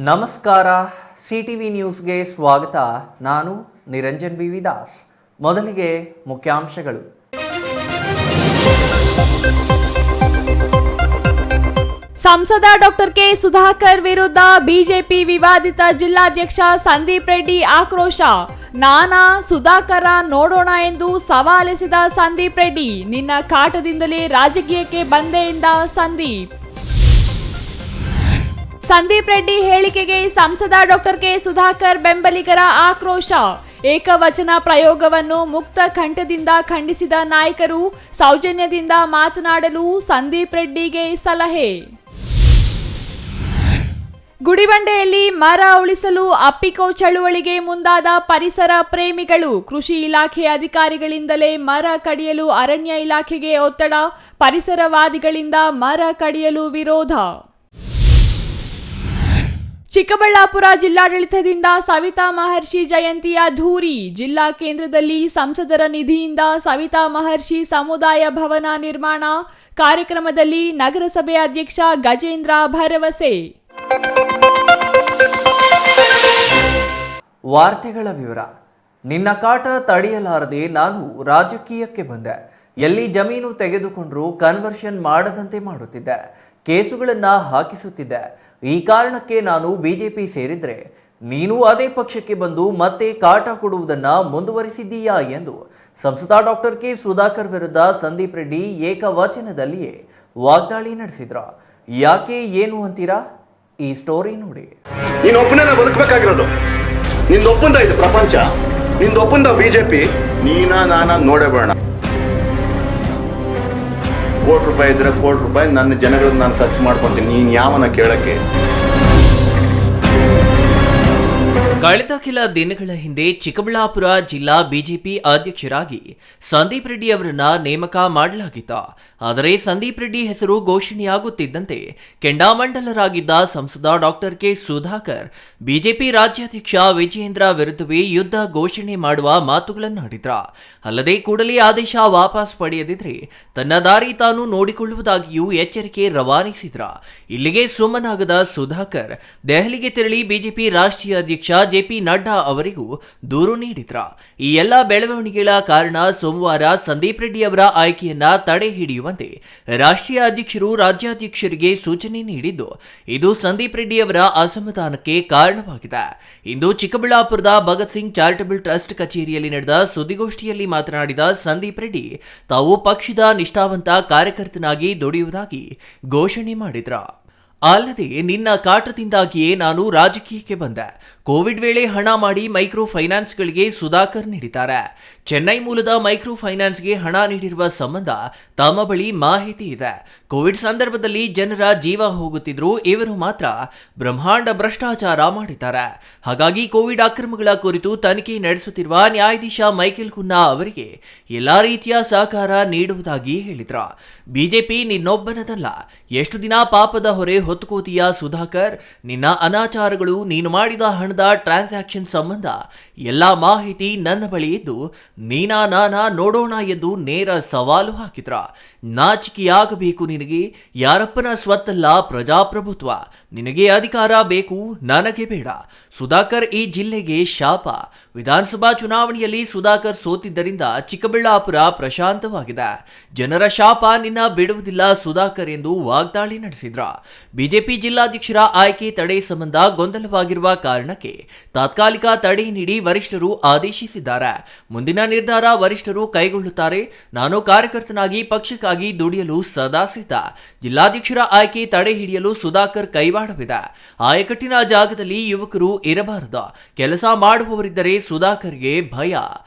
ನಮಸ್ಕಾರ. ಸಿಟಿವಿ ನ್ಯೂಸ್ಗೆ ಸ್ವಾಗತ. ನಾನು ನಿರಂಜನ್ ಬಿ ವಿದಾಸ್. ಮೊದಲಿಗೆ ಮುಖ್ಯಾಂಶಗಳು. ಸಂಸದ ಡಾಕ್ಟರ್ ಕೆ ಸುಧಾಕರ್ ವಿರುದ್ಧ ಬಿಜೆಪಿ ವಿವಾದಿತ ಜಿಲ್ಲಾಧ್ಯಕ್ಷ ಸಂದೀಪ್ ರೆಡ್ಡಿ ಆಕ್ರೋಶ. ನಾನಾ ಸುಧಾಕರ ನೋಡೋಣ ಎಂದು ಸವಾಲೆಸೆದ ಸಂದೀಪ್ ರೆಡ್ಡಿ. ನಿನ್ನ ಕಾಟದಿಂದಲೇ ರಾಜಕೀಯಕ್ಕೆ ಬಂದೆ ಎಂದ ಸಂದೀಪ್ ರೆಡ್ಡಿ ಹೇಳಿಕೆಗೆ ಸಂಸದ ಡಾಕ್ಟರ್ ಕೆ ಸುಧಾಕರ್ ಬೆಂಬಲಿಗರ ಆಕ್ರೋಶ. ಏಕವಚನ ಪ್ರಯೋಗವನ್ನು ಮುಕ್ತ ಕಂಠದಿಂದ ಖಂಡಿಸಿದ ನಾಯಕರು. ಸೌಜನ್ಯದಿಂದ ಮಾತನಾಡಲು ಸಂದೀಪ್ ರೆಡ್ಡಿಗೆ ಸಲಹೆ. ಗುಡಿಬಂಡೆಯಲ್ಲಿ ಮರ ಉಳಿಸಲು ಅಪ್ಪಿಕೋ ಚಳುವಳಿಗೆ ಮುಂದಾದ ಪರಿಸರ ಪ್ರೇಮಿಗಳು. ಕೃಷಿ ಇಲಾಖೆ ಅಧಿಕಾರಿಗಳಿಂದಲೇ ಮರ ಕಡಿಯಲು ಅರಣ್ಯ ಇಲಾಖೆಗೆ ಒತ್ತಡ. ಪರಿಸರವಾದಿಗಳಿಂದ ಮರ ಕಡಿಯಲು ವಿರೋಧ. ಚಿಕ್ಕಬಳ್ಳಾಪುರ ಜಿಲ್ಲಾಡಳಿತದಿಂದ ಸವಿತಾ ಮಹರ್ಷಿ ಜಯಂತಿಯ ಧೂರಿ. ಜಿಲ್ಲಾ ಕೇಂದ್ರದಲ್ಲಿ ಸಂಸದರ ನಿಧಿಯಿಂದ ಸವಿತಾ ಮಹರ್ಷಿ ಸಮುದಾಯ ಭವನ ನಿರ್ಮಾಣ. ಕಾರ್ಯಕ್ರಮದಲ್ಲಿ ನಗರಸಭೆ ಅಧ್ಯಕ್ಷ ಗಜೇಂದ್ರ ಭರವಸೆ. ವಾರ್ತೆಗಳ ವಿವರ. ನಿನ್ನ ಕಾಟ ತಡೆಯಲಾರದೆ ನಾನು ರಾಜಕೀಯಕ್ಕೆ ಬಂದೆ. ಎಲ್ಲಿ ಜಮೀನು ತೆಗೆದುಕೊಂಡ್ರೂ ಕನ್ವರ್ಷನ್ ಮಾಡದಂತೆ ಮಾಡುತ್ತಿದ್ದೆ. ಕೇಸುಗಳನ್ನ ಹಾಕಿಸುತ್ತಿದ್ದೆ. ಈ ಕಾರಣಕ್ಕೆ ನಾನು ಬಿಜೆಪಿ ಸೇರಿದ್ರೆ ನೀನು ಅದೇ ಪಕ್ಷಕ್ಕೆ ಬಂದು ಮತ್ತೆ ಕಾಟ ಕೊಡುವುದನ್ನ ಮುಂದುವರಿಸಿದ್ದೀಯಾ ಎಂದು ಸಂಸದ ಡಾಕ್ಟರ್ ಕೆ ಸುಧಾಕರ್ ವಿರುದ್ಧ ಸಂದೀಪ್ ರೆಡ್ಡಿ ಏಕವಚನದಲ್ಲಿಯೇ ವಾಗ್ದಾಳಿ ನಡೆಸಿದ್ರ. ಯಾಕೆ ಏನು ಅಂತೀರಾ? ಈ ಸ್ಟೋರಿ ನೋಡಿ. ನೀನೊಬ್ಬನೇ ಬದುಕಬೇಕಾಗಿರೋದು. ನಿಂದೊಬ್ಬಂದ ಇದು ಪ್ರಪಂಚ, ನಿಂದೊಬ್ಬಂದ ಬಿಜೆಪಿ. ನಾನ ನೋಡೇ ಬೇಡ. ಕೋಟಿ ರೂಪಾಯಿ ಇದ್ರೆ ಕೋಟಿ ರೂಪಾಯಿ ನನ್ನ ಜನಗಳನ್ನ ನಾನು ಖರ್ಚು ಮಾಡ್ಕೊಂತೀನಿ. ನೀನ್ ಯಾವನ ಕೇಳಕ್ಕೆ? ಕಳೆದ ಕೆಲ ದಿನಗಳ ಹಿಂದೆ ಚಿಕ್ಕಬಳ್ಳಾಪುರ ಜಿಲ್ಲಾ ಬಿಜೆಪಿ ಅಧ್ಯಕ್ಷರಾಗಿ ಸಂದೀಪ್ ರೆಡ್ಡಿ ಅವರನ್ನ ನೇಮಕ ಮಾಡಲಾಗಿತ್ತು. ಆದರೆ ಸಂದೀಪ್ ರೆಡ್ಡಿ ಹೆಸರು ಘೋಷಣೆಯಾಗುತ್ತಿದ್ದಂತೆ ಕೆಂಡಾಮಂಡಲರಾಗಿದ್ದ ಸಂಸದ ಡಾಕ್ಟರ್ ಕೆ ಸುಧಾಕರ್ ಬಿಜೆಪಿ ರಾಜ್ಯಾಧ್ಯಕ್ಷ ವಿಜಯೇಂದ್ರ ವಿರುದ್ಧವೇ ಯುದ್ಧ ಘೋಷಣೆ ಮಾಡುವ ಮಾತುಗಳನ್ನಾಡಿದ್ರ. ಅಲ್ಲದೆ ಕೂಡಲೇ ಆದೇಶ ವಾಪಸ್ ಪಡೆಯದಿದ್ರೆ ತನ್ನ ದಾರಿ ತಾನು ನೋಡಿಕೊಳ್ಳುವುದಾಗಿಯೂ ಎಚ್ಚರಿಕೆ ರವಾನಿಸಿದ್ರ. ಇಲ್ಲಿಗೆ ಸುಮ್ಮನಾಗದ ಸುಧಾಕರ್ ದೆಹಲಿಗೆ ತೆರಳಿ ಬಿಜೆಪಿ ರಾಷ್ಟ್ರೀಯ ಅಧ್ಯಕ್ಷ ಜೆಪಿ ನಡ್ಡಾ ಅವರಿಗೂ ದೂರು ನೀಡಿದ್ರ. ಈ ಎಲ್ಲ ಬೆಳವಣಿಗೆಗಳ ಕಾರಣ ಸೋಮವಾರ ಸಂದೀಪ್ ರೆಡ್ಡಿ ಅವರ ಆಯ್ಕೆಯನ್ನ ತಡೆ ಹಿಡಿಯುವಂತೆ ರಾಷ್ಟ್ರೀಯ ಅಧ್ಯಕ್ಷರು ರಾಜ್ಯಾಧ್ಯಕ್ಷರಿಗೆ ಸೂಚನೆ ನೀಡಿದ್ದು, ಇದು ಸಂದೀಪ್ ರೆಡ್ಡಿ ಅವರ ಅಸಮಾಧಾನಕ್ಕೆ ಕಾರಣವಾಗಿದೆ. ಇಂದು ಚಿಕ್ಕಬಳ್ಳಾಪುರದ ಭಗತ್ ಸಿಂಗ್ ಚಾರಿಟಬಲ್ ಟ್ರಸ್ಟ್ ಕಚೇರಿಯಲ್ಲಿ ನಡೆದ ಸುದ್ದಿಗೋಷ್ಠಿಯಲ್ಲಿ ಮಾತನಾಡಿದ ಸಂದೀಪ್ ರೆಡ್ಡಿ, ತಾವು ಪಕ್ಷದ ನಿಷ್ಠಾವಂತ ಕಾರ್ಯಕರ್ತನಾಗಿ ದುಡಿಯುವುದಾಗಿ ಘೋಷಣೆ ಮಾಡಿದ್ರ. ಅಲ್ಲದೆ ನಿನ್ನ ಕಾಟದಿಂದಾಗಿಯೇ ನಾನು ರಾಜಕೀಯಕ್ಕೆ ಬಂದೆ. ಕೋವಿಡ್ ವೇಳೆ ಹಣ ಮಾಡಿ ಮೈಕ್ರೋ ಫೈನಾನ್ಸ್ಗಳಿಗೆ ಸುಧಾಕರ್ ನೀಡಿದ್ದಾರೆ. ಚೆನ್ನೈ ಮೂಲದ ಮೈಕ್ರೋ ಫೈನಾನ್ಸ್ಗೆ ಹಣ ನೀಡಿರುವ ಸಂಬಂಧ ತಮ್ಮ ಬಳಿ ಮಾಹಿತಿ ಇದೆ. ಕೋವಿಡ್ ಸಂದರ್ಭದಲ್ಲಿ ಜನರ ಜೀವ ಹೋಗುತ್ತಿದ್ರು, ಇವರು ಮಾತ್ರ ಬ್ರಹ್ಮಾಂಡ ಭ್ರಷ್ಟಾಚಾರ ಮಾಡಿದ್ದಾರೆ. ಹಾಗಾಗಿ ಕೋವಿಡ್ ಅಕ್ರಮಗಳ ಕುರಿತು ತನಿಖೆ ನಡೆಸುತ್ತಿರುವ ನ್ಯಾಯಾಧೀಶ ಮೈಕೆಲ್ ಕುನ್ನಾ ಅವರಿಗೆ ಎಲ್ಲಾ ರೀತಿಯ ಸಹಕಾರ ನೀಡುವುದಾಗಿ ಹೇಳಿದ್ರ. ಬಿಜೆಪಿ ನಿನ್ನೊಬ್ಬನದಲ್ಲ. ಎಷ್ಟು ದಿನ ಪಾಪದ ಹೊರೆ ಹೊತ್ತುಕೋತೀಯ ಸುಧಾಕರ್? ನಿನ್ನ ಅನಾಚಾರಗಳು, ನೀನು ಮಾಡಿದ ಹಣದ ಟ್ರಾನ್ಸಾಕ್ಷನ್ ಸಂಬಂಧ ಎಲ್ಲಾ ಮಾಹಿತಿ ನನ್ನ ಬಳಿ ಇದ್ದು ನಾನಾ ನೋಡೋಣ ಎಂದು ನೇರ ಸವಾಲು ಹಾಕಿದ್ರ. ನಾಚಿಕೆಯಾಗಬೇಕು ನಿನಗೆ. ಯಾರಪ್ಪನ ಸ್ವತ್ತಲ್ಲ ಪ್ರಜಾಪ್ರಭುತ್ವ. ನಿನಗೆ ಅಧಿಕಾರ ಬೇಕು, ನನಗೆ ಬೇಡ. ಸುಧಾಕರ್ ಈ ಜಿಲ್ಲೆಗೆ ಶಾಪ. ವಿಧಾನಸಭಾ ಚುನಾವಣೆಯಲ್ಲಿ ಸುಧಾಕರ್ ಸೋತಿದ್ದರಿಂದ ಚಿಕ್ಕಬಳ್ಳಾಪುರ ಪ್ರಶಾಂತವಾಗಿದೆ. ಜನರ ಶಾಪ ನಿನ್ನ ಬಿಡುವುದಿಲ್ಲ ಸುಧಾಕರ್ ಎಂದು ವಾಗ್ದಾಳಿ ನಡೆಸಿದ್ರ. ಬಿಜೆಪಿ ಜಿಲ್ಲಾಧ್ಯಕ್ಷರ ಆಯ್ಕೆ ತಡೆ ಸಂಬಂಧ ಗೊಂದಲವಾಗಿರುವ ಕಾರಣಕ್ಕೆ ತಾತ್ಕಾಲಿಕ ತಡೆ ನೀಡಿ ವರಿಷ್ಠರು ಆದೇಶಿಸಿದ್ದಾರೆ. ಮುಂದಿನ ನಿರ್ಧಾರ ವರಿಷ್ಠರು ಕೈಗೊಳ್ಳುತ್ತಾರೆ. ನಾನು ಕಾರ್ಯಕರ್ತನಾಗಿ ಪಕ್ಷಕ್ಕಾಗಿ ದುಡಿಯಲು ಸದಾ ಸಿದ್ಧ. ಜಿಲ್ಲಾಧ್ಯಕ್ಷರ ಆಯ್ಕೆ ತಡೆ ಹಿಡಿಯಲು ಸುಧಾಕರ್ ಕೈವಾಡವಿದೆ. ಆಯಕಟ್ಟಿನ ಜಾಗದಲ್ಲಿ ಯುವಕರು ಇರಬಾರದು. ಕೆಲಸ ಮಾಡುವವರಿದ್ದರೆ ಸುಧಾಕರ್ಗೆ ಭಯ,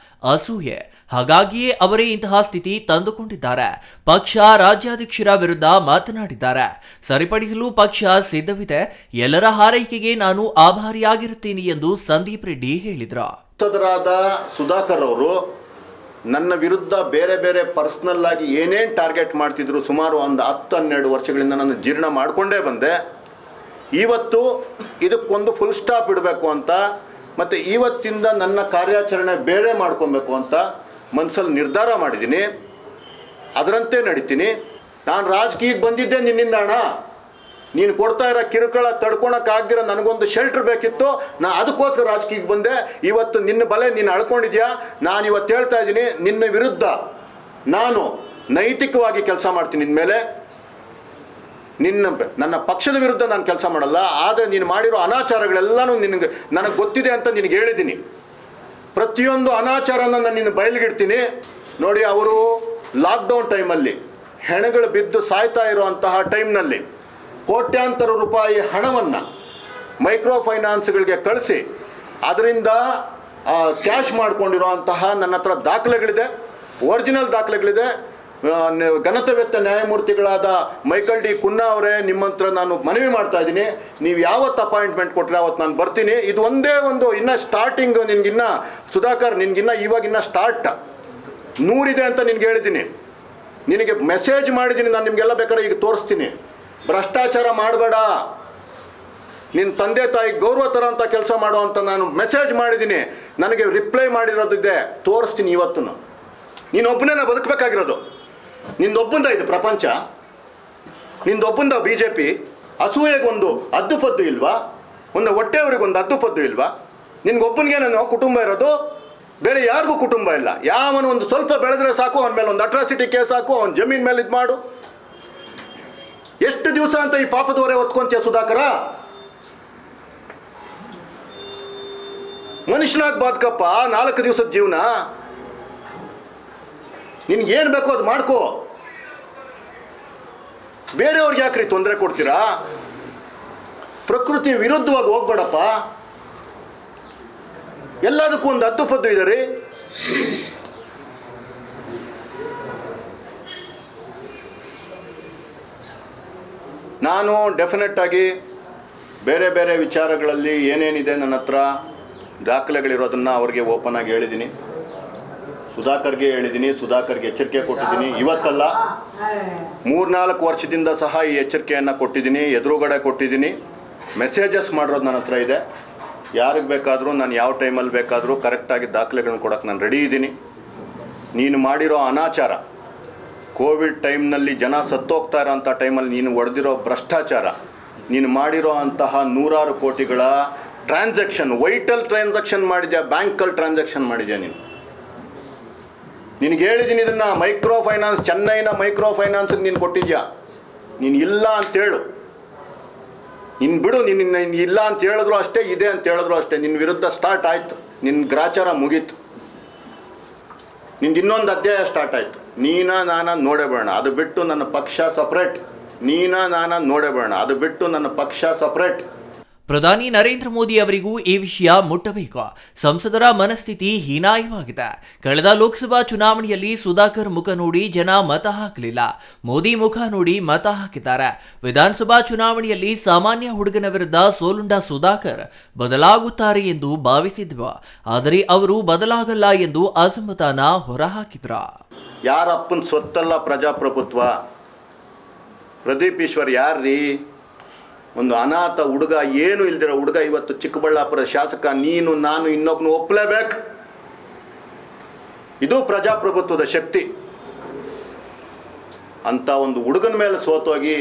ಅಸೂಯೆ. ಹಾಗಾಗಿಯೇ ಅವರೇ ಇಂತಹ ಸ್ಥಿತಿ ತಂದುಕೊಂಡಿದ್ದಾರೆ. ಪಕ್ಷ ರಾಜ್ಯಾಧ್ಯಕ್ಷರ ವಿರುದ್ಧ ಮಾತನಾಡಿದ್ದಾರೆ. ಸರಿಪಡಿಸಲು ಪಕ್ಷ ಸಿದ್ಧವಿದೆ. ಎಲ್ಲರ ಹಾರೈಕೆಗೆ ನಾನು ಆಭಾರಿಯಾಗಿರುತ್ತೇನೆ ಎಂದು ಸಂದೀಪ್ ರೆಡ್ಡಿ ಹೇಳಿದ್ರ. ಸಂಸದರಾದ ಸುಧಾಕರ್ ಅವರು ನನ್ನ ವಿರುದ್ಧ ಬೇರೆ ಬೇರೆ ಪರ್ಸನಲ್ ಆಗಿ ಏನೇನು ಟಾರ್ಗೆಟ್ ಮಾಡ್ತಿದ್ರು ಸುಮಾರು ಒಂದು 10-12 ವರ್ಷಗಳಿಂದ ನಾನು ಜೀರ್ಣ ಮಾಡಿಕೊಂಡೇ ಬಂದೆ. ಇವತ್ತು ಇದಕ್ಕೊಂದು ಫುಲ್ ಸ್ಟಾಪ್ ಇಡಬೇಕು ಅಂತ, ಮತ್ತು ಇವತ್ತಿಂದ ನನ್ನ ಕಾರ್ಯಾಚರಣೆ ಬೇರೆ ಮಾಡ್ಕೊಬೇಕು ಅಂತ ಮನಸ್ಸಲ್ಲಿ ನಿರ್ಧಾರ ಮಾಡಿದ್ದೀನಿ. ಅದರಂತೆ ನಡೀತೀನಿ. ನಾನು ರಾಜಕೀಯಕ್ಕೆ ಬಂದಿದ್ದೆ ನಿನ್ನಿಂದ ಅಣ್ಣ. ನೀನು ಕೊಡ್ತಾ ಇರೋ ಕಿರುಕುಳ ತಡ್ಕೊಳಕ್ಕಾಗ್ದಿರ ನನಗೊಂದು ಶೆಲ್ಟರ್ ಬೇಕಿತ್ತು, ನಾ ಅದಕ್ಕೋಸ್ಕರ ರಾಜಕೀಯಕ್ಕೆ ಬಂದೆ. ಇವತ್ತು ನಿನ್ನ ಬಲೆ ನೀನು ಅಳ್ಕೊಂಡಿದ್ಯಾ. ನಾನು ಇವತ್ತು ಹೇಳ್ತಾ ಇದ್ದೀನಿ, ನಿನ್ನ ವಿರುದ್ಧ ನಾನು ನೈತಿಕವಾಗಿ ಕೆಲಸ ಮಾಡ್ತೀನಿ. ಇನ್ಮೇಲೆ ನನ್ನ ಪಕ್ಷದ ವಿರುದ್ಧ ನಾನು ಕೆಲಸ ಮಾಡಲ್ಲ. ಆದರೆ ನೀನು ಮಾಡಿರೋ ಅನಾಚಾರಗಳೆಲ್ಲನೂ ನನಗೆ ಗೊತ್ತಿದೆ ಅಂತ ನಿನಗೆ ಹೇಳಿದ್ದೀನಿ. ಪ್ರತಿಯೊಂದು ಅನಾಚಾರನ ನಾನು ನಿನ್ನ ಬಯಲಿಗಿಡ್ತೀನಿ. ನೋಡಿ, ಅವರು ಲಾಕ್ಡೌನ್ ಟೈಮಲ್ಲಿ ಹೆಣಗಳು ಬಿದ್ದು ಸಾಯ್ತಾ ಇರುವಂತಹ ಟೈಮ್ನಲ್ಲಿ ಕೋಟ್ಯಾಂತರ ರೂಪಾಯಿ ಹಣವನ್ನು ಮೈಕ್ರೋ ಫೈನಾನ್ಸ್ಗಳಿಗೆ ಕಳಿಸಿ ಅದರಿಂದ ಕ್ಯಾಶ್ ಮಾಡ್ಕೊಂಡಿರೋಂತಹ ನನ್ನ ಹತ್ರ ದಾಖಲೆಗಳಿದೆ, ಒರಿಜಿನಲ್ ದಾಖಲೆಗಳಿದೆ. ಘನತೆವೆತ್ತ ನ್ಯಾಯಮೂರ್ತಿಗಳಾದ ಮೈಕಲ್ ಡಿ ಕುನ್ನಾ ಅವರೇ, ನಿಮ್ಮ ಹತ್ರ ನಾನು ಮನವಿ ಮಾಡ್ತಾ ಇದ್ದೀನಿ, ನೀವು ಯಾವತ್ತು ಅಪಾಯಿಂಟ್ಮೆಂಟ್ ಕೊಟ್ಟರೆ ಅವತ್ತು ನಾನು ಬರ್ತೀನಿ. ಇದು ಒಂದೇ ಒಂದು ಇನ್ನೂ ಸ್ಟಾರ್ಟಿಂಗ್. ನಿನ್ಗಿನ್ನ ಸುಧಾಕರ್, ನಿನ್ಗಿನ್ನ ಇವಾಗಿನ್ನ ಸ್ಟಾರ್ಟ್ 100 ಇದೆ ಅಂತ ನಿನ್ಗೆ ಹೇಳಿದ್ದೀನಿ. ನಿನಗೆ ಮೆಸೇಜ್ ಮಾಡಿದ್ದೀನಿ ನಾನು, ನಿಮಗೆಲ್ಲ ಬೇಕಾದ್ರೆ ಈಗ ತೋರಿಸ್ತೀನಿ. ಭ್ರಷ್ಟಾಚಾರ ಮಾಡಬೇಡ, ನಿನ್ನ ತಂದೆ ತಾಯಿ ಗೌರವ ಥರ ಅಂತ ಕೆಲಸ ಮಾಡೋ ಅಂತ ನಾನು ಮೆಸೇಜ್ ಮಾಡಿದ್ದೀನಿ. ನನಗೆ ರಿಪ್ಲೈ ಮಾಡಿರೋದಿದೆ, ತೋರಿಸ್ತೀನಿ ಇವತ್ತು. ನೀನೊಬ್ಬನೇ ನಾ ಬದುಕಬೇಕಾಗಿರೋದು. ನಿಂದೊಬ್ಬಂದ ಇದು ಪ್ರಪಂಚ, ನಿಂದೊಬ್ಬಂದ BJP. ಅಸೂಯೆಗೊಂದು ಹದ್ದುಪದ್ದು ಇಲ್ವಾ? ಒಂದು ಹೊಟ್ಟೆಯವರಿಗೊಂದು ಹದ್ದುಪದ್ದು ಇಲ್ವಾ? ನಿನ್ಗೊಬ್ಬನಿಗೆ ನಾನು ಕುಟುಂಬ ಇರೋದು, ಬೇರೆ ಯಾರಿಗೂ ಕುಟುಂಬ ಇಲ್ಲ. ಯಾವನು ಒಂದು ಸ್ವಲ್ಪ ಬೆಳೆದ್ರೆ ಸಾಕು, ಅವನ ಮೇಲೆ ಒಂದು ಅಟ್ರಾಸಿಟಿ ಕೇಸ್ ಹಾಕು, ಅವನ ಜಮೀನ್ ಮೇಲೆ ಇದು ಮಾಡು. ಎಷ್ಟು ದಿವಸ ಅಂತ ಈ ಪಾಪದವರೇ ಹೊತ್ಕೊಂತೀಯ ಸುಧಾಕರ? ಮನುಷ್ಯನಾಗಿ ಬದುಕಪ್ಪ, 4 ದಿವಸದ ಜೀವನ. ನಿನ್ಗೇನು ಬೇಕೋ ಅದು ಮಾಡ್ಕೋ. ಬೇರೆಯವ್ರಿಗೆ ಯಾಕ್ರಿ ತೊಂದರೆ ಕೊಡ್ತೀರಾ? ಪ್ರಕೃತಿ ವಿರುದ್ಧವಾಗಿ ಹೋಗ್ಬೇಡಪ್ಪ. ಎಲ್ಲದಕ್ಕೂ ಒಂದು ಹದ್ದುಪದ್ದು ಇದೆ ರೀ. ನಾನು ಡೆಫಿನೆಟ್ ಆಗಿ ಬೇರೆ ಬೇರೆ ವಿಚಾರಗಳಲ್ಲಿ ಏನೇನಿದೆ ನನ್ನ ಹತ್ರ ದಾಖಲೆಗಳಿರೋದನ್ನು ಅವ್ರಿಗೆ ಓಪನ್ ಆಗಿ ಹೇಳಿದ್ದೀನಿ. ಸುಧಾಕರ್ಗೆ ಹೇಳಿದ್ದೀನಿ, ಸುಧಾಕರ್ಗೆ ಎಚ್ಚರಿಕೆ ಕೊಟ್ಟಿದ್ದೀನಿ. ಇವತ್ತಲ್ಲ, 3-4 ವರ್ಷದಿಂದ ಸಹ ಈ ಎಚ್ಚರಿಕೆಯನ್ನು ಕೊಟ್ಟಿದ್ದೀನಿ, ಎದುರುಗಡೆ ಕೊಟ್ಟಿದ್ದೀನಿ. ಮೆಸೇಜಸ್ ಮಾಡಿರೋದು ನನ್ನ ಹತ್ರ ಇದೆ. ಯಾರಿಗೆ ಬೇಕಾದರೂ ನಾನು ಯಾವ ಟೈಮಲ್ಲಿ ಬೇಕಾದರೂ ಕರೆಕ್ಟಾಗಿ ದಾಖಲೆಗಳನ್ನ ಕೊಡೋಕ್ಕೆ ನಾನು ರೆಡಿ ಇದ್ದೀನಿ. ನೀನು ಮಾಡಿರೋ ಅನಾಚಾರ, ಕೋವಿಡ್ ಟೈಮ್ನಲ್ಲಿ ಜನ ಸತ್ತೋಗ್ತಾ ಇರೋಂಥ ಟೈಮಲ್ಲಿ ನೀನು ಹೊಡೆದಿರೋ ಭ್ರಷ್ಟಾಚಾರ, ನೀನು ಮಾಡಿರೋ ಅಂತಹ 100 ಕೋಟಿಗಳ ಟ್ರಾನ್ಸಾಕ್ಷನ್, ವೈಟಲ್ ಟ್ರಾನ್ಸಾಕ್ಷನ್ ಮಾಡಿದ್ಯಾ, ಬ್ಯಾಂಕಲ್ಲಿ ಟ್ರಾನ್ಸಾಕ್ಷನ್ ಮಾಡಿದ್ಯಾ ನೀನು. ನಿನಗೆ ಹೇಳಿದ್ದೀನಿ ಇದನ್ನು. ಮೈಕ್ರೋ ಫೈನಾನ್ಸ್, ಚೆನ್ನೈನ ಮೈಕ್ರೋ ಫೈನಾನ್ಸ್ಗೆ ನೀನು ಕೊಟ್ಟಿದ್ಯಾ. ನೀನು ಇಲ್ಲ ಅಂತೇಳು, ನೀನು ಬಿಡು. ನಿನ್ನ ಇಲ್ಲ ಅಂತ ಹೇಳಿದ್ರು ಅಷ್ಟೇ, ಇದೆ ಅಂತ ಹೇಳಿದ್ರು ಅಷ್ಟೇ. ನಿನ್ನ ವಿರುದ್ಧ ಸ್ಟಾರ್ಟ್ ಆಯಿತು, ನಿನ್ನ ಗ್ರಾಚಾರ ಮುಗೀತು. ನಿಂದು ಇನ್ನೊಂದು ಅಧ್ಯಾಯ ಸ್ಟಾರ್ಟ್ ಆಯಿತು. ನಾನ ನೋಡೇ ಬೇಡ, ಅದು ಬಿಟ್ಟು ನನ್ನ ಪಕ್ಷ ಸಪ್ರೇಟ್. ನಾನ ನೋಡೇ ಬೇಡ, ಅದು ಬಿಟ್ಟು ನನ್ನ ಪಕ್ಷ ಸಪ್ರೇಟ್. ಪ್ರಧಾನಿ ನರೇಂದ್ರ ಮೋದಿ ಅವರಿಗೂ ಈ ವಿಷಯ ಮುಟ್ಟಬೇಕು. ಸಂಸದರ ಮನಸ್ಥಿತಿ ಹೀನಾಯವಾಗಿದೆ. ಕಳೆದ ಲೋಕಸಭಾ ಚುನಾವಣೆಯಲ್ಲಿ ಸುಧಾಕರ್ ಮುಖ ನೋಡಿ ಜನ ಮತ ಹಾಕಲಿಲ್ಲ, ಮೋದಿ ಮುಖ ನೋಡಿ ಮತ ಹಾಕಿದ್ದಾರೆ. ವಿಧಾನಸಭಾ ಚುನಾವಣೆಯಲ್ಲಿ ಸಾಮಾನ್ಯ ಹುಡುಗನ ವಿರುದ್ಧ ಸೋಲುಂಡ ಸುಧಾಕರ್ ಬದಲಾಗುತ್ತಾರೆ ಎಂದು ಭಾವಿಸಿದ್ವು. ಆದರೆ ಅವರು ಬದಲಾಗಲ್ಲ ಎಂದು ಅಸಮಾಧಾನ ಹೊರಹಾಕಿದ್ರ. ಯಾರಪ್ಪನ ಸ್ವತ್ತಲ್ಲ ಪ್ರಜಾಪ್ರಭುತ್ವ. ಪ್ರದೀಪ್ ಈಶ್ವರ್ ಯಾರ್ರೀ? ಒಂದು ಅನಾಥ ಹುಡುಗ, ಏನು ಇಲ್ದಿರೋ ಹುಡುಗ ಇವತ್ತು ಚಿಕ್ಕಬಳ್ಳಾಪುರ ಶಾಸಕ. ನೀನು ನಾನು ಇನ್ನೊಬ್ಬನು ಒಪ್ಪಲೇಬೇಕು. ಇದು ಪ್ರಜಾಪ್ರಭುತ್ವದ ಶಕ್ತಿ. ಅಂತ ಒಂದು ಹುಡುಗನ ಮೇಲೆ ಸೋತೋಗಿ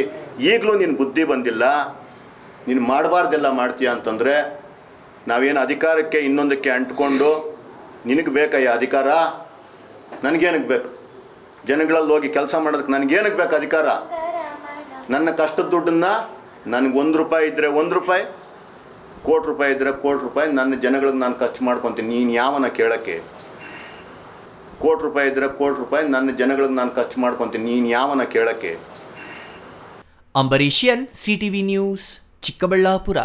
ಈಗಲೂ ನಿನ್ನ ಬುದ್ಧಿ ಬಂದಿಲ್ಲ, ನೀನು ಮಾಡಬಾರ್ದೆಲ್ಲ ಮಾಡ್ತೀಯ ಅಂತಂದರೆ, ನಾವೇನು ಅಧಿಕಾರಕ್ಕೆ ಇನ್ನೊಂದಕ್ಕೆ ಅಂಟ್ಕೊಂಡು ನಿನಗೆ ಬೇಕಯ್ಯ ಅಧಿಕಾರ? ನನಗೇನಕ್ಕೆ ಬೇಕು? ಜನಗಳಲ್ಲಿ ಹೋಗಿ ಕೆಲಸ ಮಾಡೋದಕ್ಕೆ ನನಗೇನಕ್ಕೆ ಬೇಕು ಅಧಿಕಾರ? ನನ್ನ ಕಷ್ಟದ ದುಡ್ಡನ್ನು ನನಗೆ ₹1 ಇದ್ದರೆ ₹1, ಕೋಟಿ ರೂಪಾಯಿ ಇದ್ದರೆ ಕೋಟಿ ರೂಪಾಯಿ ನನ್ನ ಜನಗಳಿಗೆ ನಾನು ಖರ್ಚು ಮಾಡ್ಕೊತೀನಿ. ನೀನು ಯಾವನ ಕೇಳೋಕ್ಕೆ? ಕೋಟಿ ರೂಪಾಯಿ ಇದ್ದರೆ ಕೋಟಿ ರೂಪಾಯಿ ನನ್ನ ಜನಗಳಿಗೆ ನಾನು ಖರ್ಚು ಮಾಡ್ಕೊತೀನಿ. ನೀನು ಯಾವನ ಕೇಳೋಕ್ಕೆ? ಅಂಬರೀಷಿಯನ್, ಸಿಟಿವಿ ನ್ಯೂಸ್, ಚಿಕ್ಕಬಳ್ಳಾಪುರ.